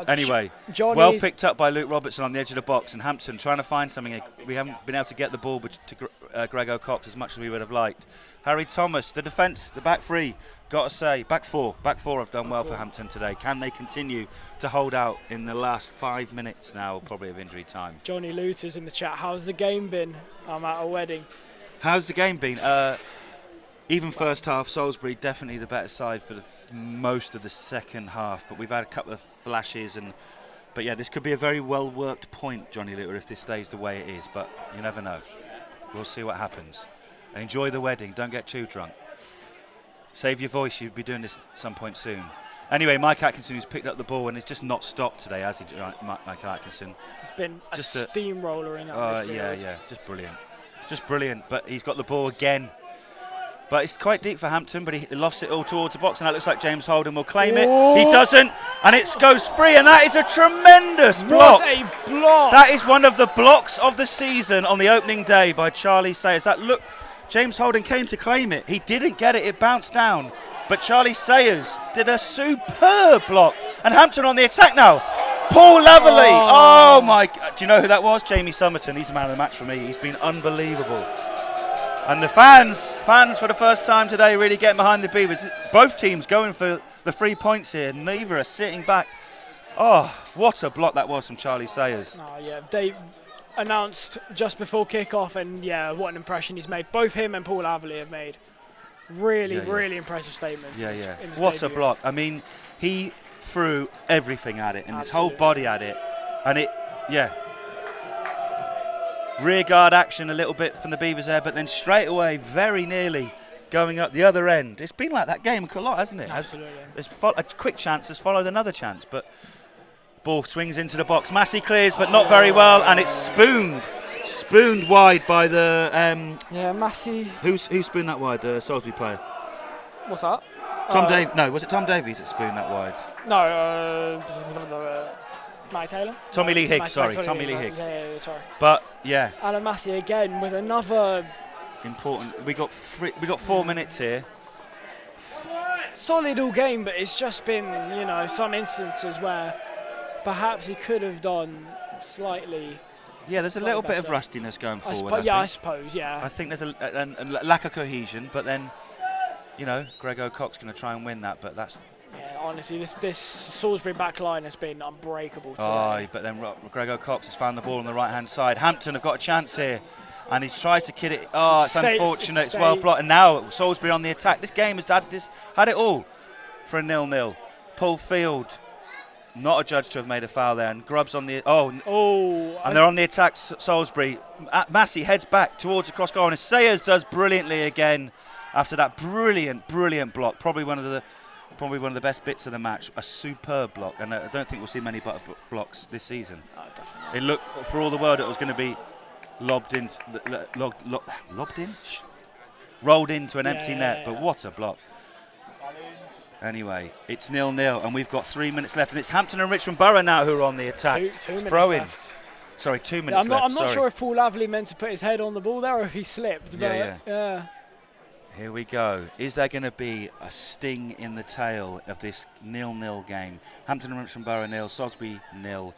Anyway, well picked up by Luke Robertson on the edge of the box, and Hampton trying to find something. We haven't been able to get the ball to Grego Cox as much as we would have liked. Harry Thomas, the defence, the back three, got to say, back four have done well for Hampton today. Can they continue to hold out in the last 5 minutes now, probably of injury time? Johnny Luter's in the chat. How's the game been? I'm at a wedding. How's the game been? Even first half, Salisbury definitely the better side for most of the second half, but we've had a couple of flashes. But yeah, this could be a very well-worked point, Johnny Litter, if this stays the way it is, but you never know. We'll see what happens. And enjoy the wedding. Don't get too drunk. Save your voice. You'll be doing this at some point soon. Anyway, Mike Atkinson, who's picked up the ball, and it's just not stopped today, has he, Mike Atkinson? It's been just a steamroller in that midfield. Yeah, just brilliant. Just brilliant, but he's got the ball again. But it's quite deep for Hampton, but he lofts it all towards the box, and that looks like James Holden will claim it. He doesn't, and it goes free, and that is a tremendous block. What a block! That is one of the blocks of the season on the opening day by Charlie Sayers. James Holden came to claim it. He didn't get it, it bounced down. But Charlie Sayers did a superb block. And Hampton on the attack now. Paul Laverley. Oh my, do you know who that was? Jamie Somerton. He's the man of the match for me. He's been unbelievable. And the fans for the first time today really getting behind the Beavers. Both teams going for the 3 points here. Neither are sitting back. Oh, what a block that was from Charlie Sayers. Oh, yeah, they announced just before kick-off, and yeah, what an impression he's made. Both him and Paul Laverley have made really impressive statements. Yeah. What a block. I mean, he threw everything at it and his whole body at it. And rear guard action a little bit from the Beavers there, but then straight away, very nearly going up the other end. It's been like that game a lot, hasn't it? Absolutely. A quick chance has followed another chance, but ball swings into the box. Massey clears, but not very well, and it's spooned wide by the... Massey. Who spooned that wide? The Salisbury player. What's that? No, was it Tom Davies that spooned that wide? No, Mike Taylor? Tommy Lee Higgs, sorry. Tommy Lee Higgs. Yeah, sorry. But, yeah. Alan Massey again with another... important. We got 4 minutes here. Solid all game, but it's just been, some instances where perhaps he could have done slightly... Yeah, there's a little bit of rustiness going forward, I suppose. I think there's a lack of cohesion, but then, Greg O'Cock's going to try and win that, but that's... Yeah, honestly, this Salisbury back line has been unbreakable today. But then Greg O'Cock has found the ball on the right-hand side. Hampton have got a chance here, and he tries to kid it. It's unfortunate. It's well blocked. And now Salisbury on the attack. This game has had it all for a 0-0. Paul Field, not a judge to have made a foul there, and Grubbs on the... and they're on the attack, Salisbury. Massey heads back towards the cross goal, and Sayers does brilliantly again after that brilliant block. Probably one of the best bits of the match. A superb block, and I don't think we'll see many better blocks this season. Definitely. It looked, for all the world, it was going to be rolled into an empty net, but what a block. Anyway, it's 0-0, and we've got 3 minutes left, and it's Hampton and Richmond Borough now who are on the attack. 2 minutes left. Sorry, 2 minutes left. I'm not sure if Paul Laverley meant to put his head on the ball there or if he slipped. Yeah. Here we go. Is there going to be a sting in the tail of this 0-0 game? Hampton and Richmond Borough 0, Salisbury 0.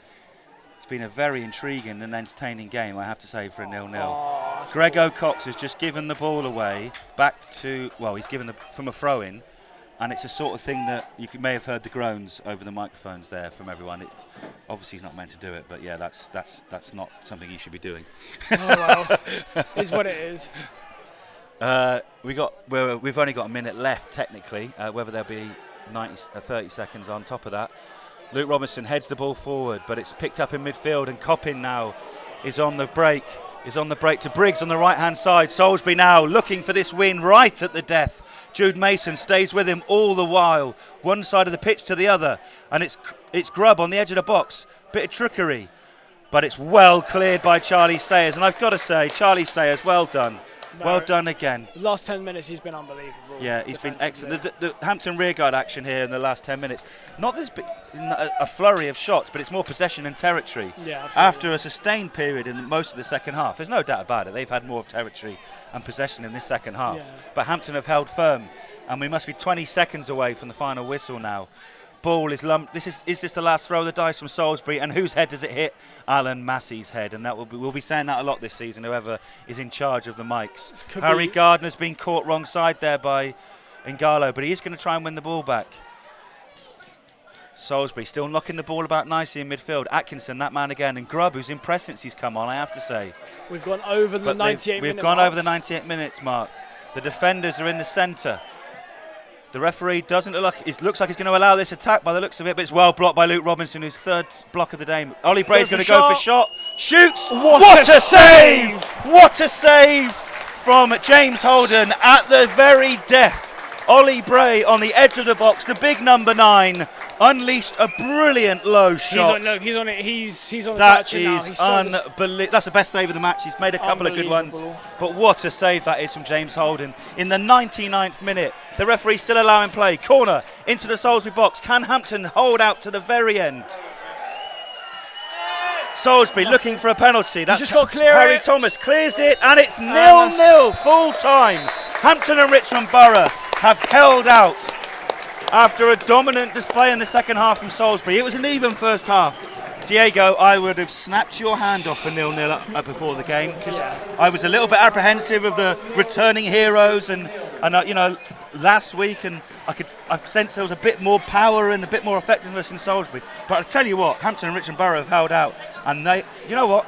It's been a very intriguing and entertaining game, I have to say, for a 0-0. Greg O'Cox has just given the ball away back to, he's given from a throw-in, and it's a sort of thing that you may have heard the groans over the microphones there from everyone. Obviously, he's not meant to do it, but yeah, that's not something he should be doing. Is what it is. We've only got a minute left technically. Whether there'll be 30 seconds on top of that. Luke Robinson heads the ball forward, but it's picked up in midfield, and Coppin now is on the break. To Briggs on the right-hand side. Salisbury now looking for this win right at the death. Jude Mason stays with him all the while, one side of the pitch to the other, and it's Grubb on the edge of the box. Bit of trickery, but it's well cleared by Charlie Sayers, and I've got to say, Charlie Sayers, well done. Well done again. The last 10 minutes he's been unbelievable. Yeah, he's been excellent. The Hampton rearguard action here in the last 10 minutes, not this a flurry of shots, but it's more possession and territory. Yeah, after a sustained period in most of the second half. There's no doubt about it. They've had more of territory and possession in this second half. Yeah. But Hampton have held firm, and we must be 20 seconds away from the final whistle now. Ball is lumped. Is this the last throw of the dice from Salisbury? And whose head does it hit? Alan Massey's head, and we'll be saying that a lot this season. Whoever is in charge of the mics. Harry Gardner's been caught wrong side there by Ngalo, but he is going to try and win the ball back. Salisbury still knocking the ball about nicely in midfield. Atkinson, that man again, and Grubb, who's impressed since he's come on, I have to say. We've gone over the 98 minutes. We've gone over the 98 minutes mark. The defenders are in the centre. The referee doesn't look like, it looks like he's going to allow this attack by the looks of it, but it's well blocked by Luke Robinson, whose third block of the day. Ollie Bray's going to go for shot. Shoots! What a save! What a save from James Holden at the very death. Ollie Bray on the edge of the box, the big number 9, unleashed a brilliant low shot. He's on it. He's on the patch now. That is unbelievable. That's the best save of the match. He's made a couple of good ones, but what a save that is from James Holden. In the 99th minute, the referee still allowing play. Corner into the Salisbury box. Can Hampton hold out to the very end? Salisbury looking for a penalty. That's just got to clear Harry it. Thomas clears it, and it's 0-0 full time. Hampton and Richmond Borough have held out after a dominant display in the second half from Salisbury. It was an even first half. Diego, I would have snapped your hand off for 0-0 up before the game, because I was a little bit apprehensive of the returning heroes, and you know, last week, and I sensed there was a bit more power and a bit more effectiveness in Salisbury. But I tell you what, Hampton and Richmond Borough have held out, and they, you know what,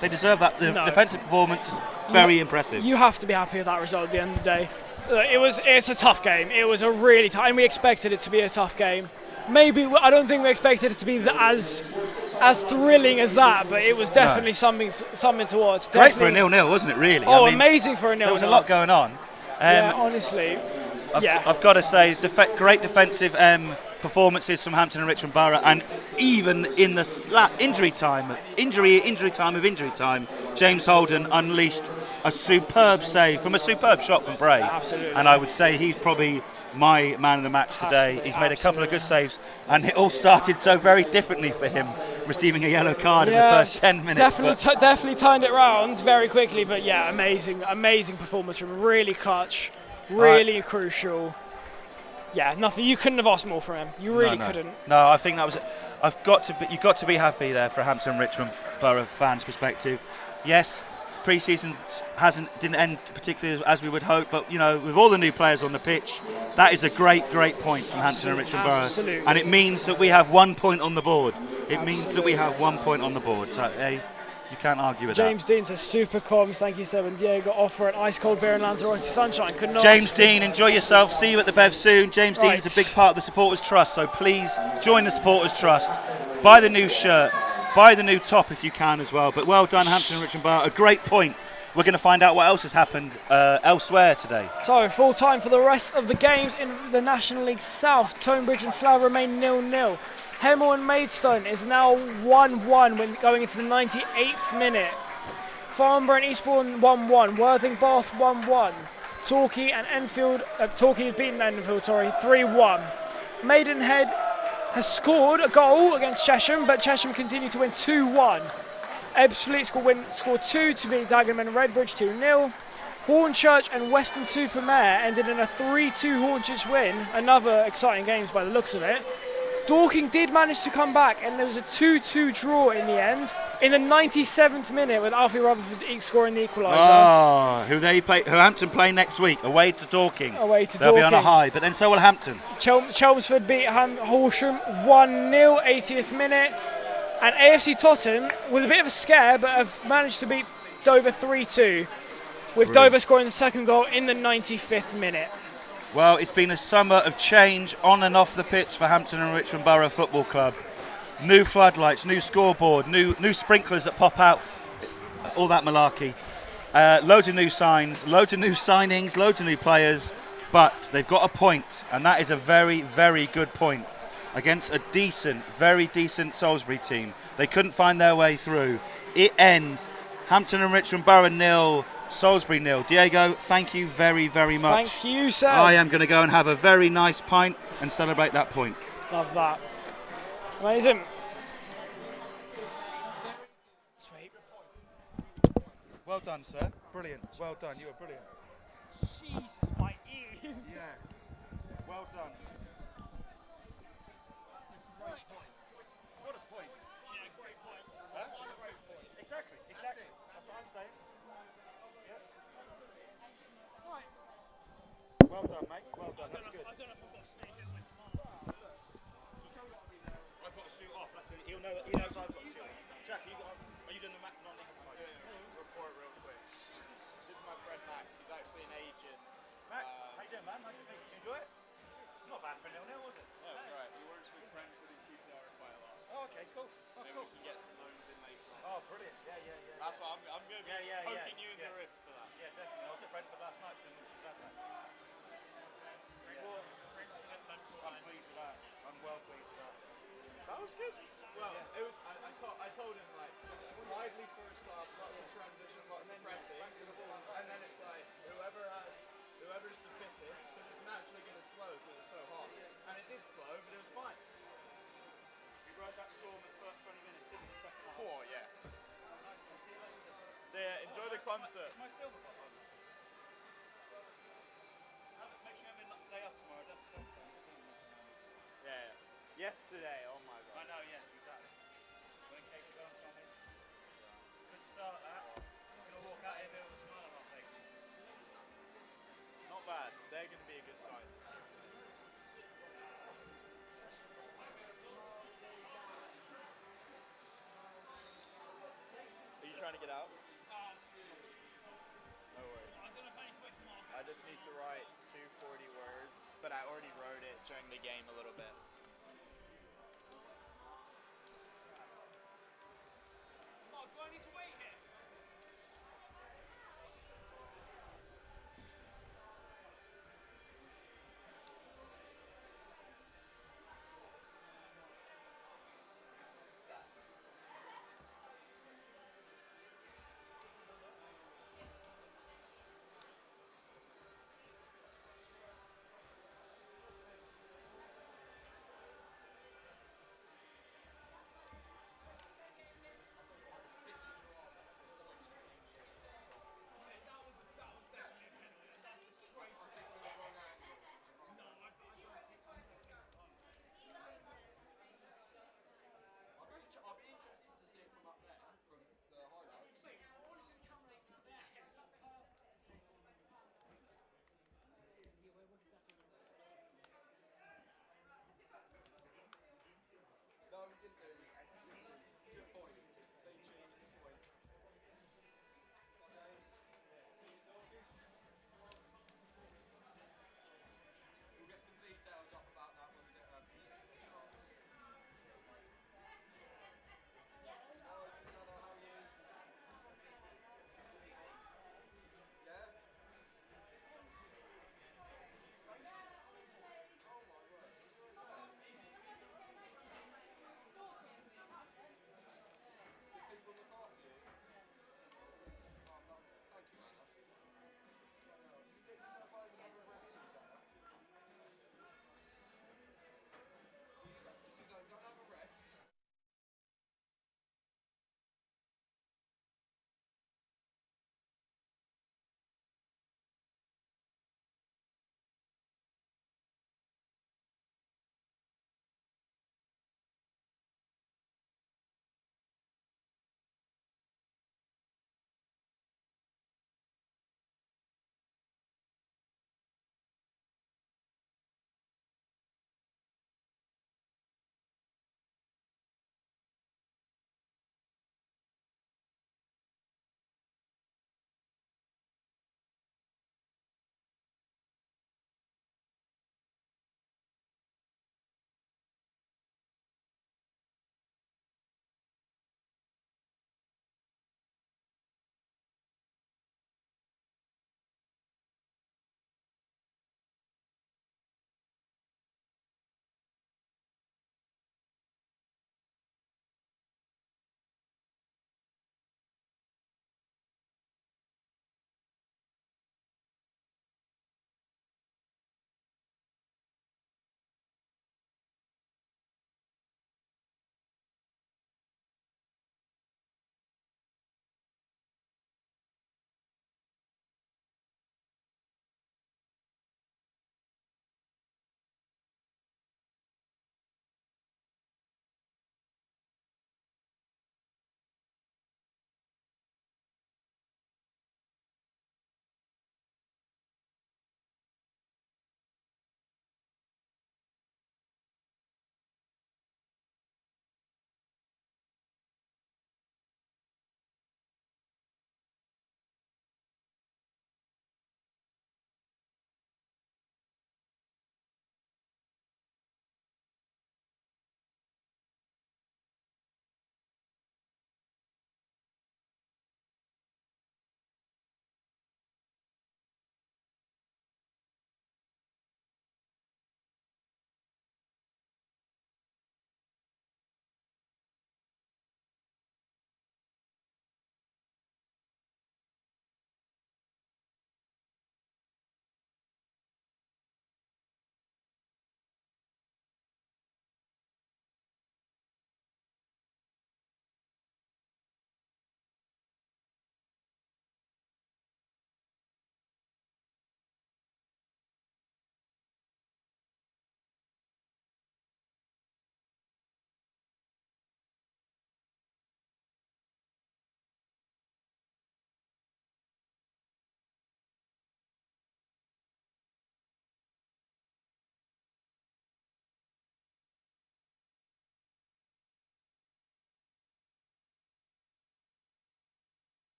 they deserve that. The defensive performance, very impressive. You have to be happy with that result at the end of the day. It's a tough game. It was a really tough, and we expected it to be a tough game. Maybe I don't think we expected it to be as thrilling as that, but it was definitely something to watch. Great for a 0-0, wasn't it? Really? Oh, I mean, amazing for a 0-0. There was a lot going on. Yeah, honestly. I've got to say, great defensive performances from Hampton and Richmond Borough, and even in the injury time of James Holden unleashed a superb save from a superb shot from Bray. Absolutely. And I would say he's probably my man of the match today. He's made a couple of good saves, and it all started so very differently for him, receiving a yellow card in the first 10 minutes. Definitely turned it round very quickly, but yeah, amazing performance from him. Really clutch, really crucial. Yeah, nothing. You couldn't have asked more from him. You really couldn't. No, I think that was. You've got to be happy there for Hampton Richmond Borough fans' perspective. Yes, pre-season didn't end particularly as we would hope, but you know, with all the new players on the pitch, that is a great point from Hampton and Richmond Borough, and it means that we have 1 point on the board. It means that we have 1 point on the board. So, you can't argue with James Dean says super comms, thank you, Seven. Diego offer an ice cold beer in Lanzarote sunshine. Could not. James Dean, enjoy yourself. See you at the Bev soon. James Dean is a big part of the Supporters Trust, so please join the Supporters Trust. Buy the new shirt, buy the new top if you can as well. But well done, Hampton and Richmond Borough. A great point. We're going to find out what else has happened elsewhere today. So full time for the rest of the games in the National League South. Tonebridge and Slough remain 0-0. Hemel and Maidstone is now 1-1 when going into the 98th minute. Farnborough and Eastbourne 1-1. Worthing Bath 1-1. Torquay and Enfield. Torquay has beaten Enfield, 3-1. Maidenhead has scored a goal against Chesham, but Chesham continue to win 2-1. Ebbsfleet scored 2 to beat Dagenham and Redbridge 2-0. Hornchurch and Western Supermare ended in a 3-2 Hornchurch win. Another exciting games by the looks of it. Dorking did manage to come back, and there was a 2-2 draw in the end. In the 97th minute, with Alfie Rutherford scoring the equaliser. Oh, who Hampton play next week, away to Dorking. They'll be on a high, but then so will Hampton. Chelmsford beat Horsham 1-0, 80th minute. And AFC Totton, with a bit of a scare, but have managed to beat Dover 3-2, with Dover scoring the second goal in the 95th minute. Well, it's been a summer of change on and off the pitch for Hampton and Richmond Borough Football Club. New floodlights, new scoreboard, new sprinklers that pop out, all that malarkey. Loads of new signs, loads of new signings, loads of new players, but they've got a point, and that is a very, very good point against a very decent Salisbury team. They couldn't find their way through. It ends Hampton and Richmond Borough 0, Salisbury 0. Diego, thank you very, very much. Thank you, Sam. I am going to go and have a very nice pint and celebrate that point. Love that. Amazing. Sweet. Well done, sir. Brilliant. Well done. You were brilliant. Jesus, my ears. Yeah. Well done. What a point. Yeah, great point. Huh? Exactly. That's what I'm saying. Well done, mate. Well done. That's good. I don't know if I've got to stay here with I've got to shoot off. That's it. He knows I've got to shoot off. Jack, are you doing the non-league? Report real quick. This is my friend Max. He's actually an agent. Okay, cool. Maybe we can get some loans in later on. Oh, brilliant. Yeah. That's what I'm going to be poking you in the ribs for that. Yeah, definitely. I was at Brentford last night for them. I'm pleased with that. I'm well pleased with that. That was good. Well, it was. I told him like lively first half, lots of transition, lots of pressing, and then it's like whoever's the fittest, then it's naturally going to slow because it's so hot. And it did slow, but it was fine. We rode that storm in the first 20 minutes, didn't we? The second half. Oh yeah. So yeah, enjoy the concert. It's my silver cup on. Make sure you have a day off tomorrow. Don't Yeah. Yesterday, oh my god. I know, yeah, exactly. Well, in case you go on something. Good start that. We're going to walk out here with a smile on our faces. Not bad. They're going to be a good sign this year. Are you trying to get out? No worries. I don't know if I need to wait for Mark. I just need to write 240 words, but I already wrote it during the game a little bit.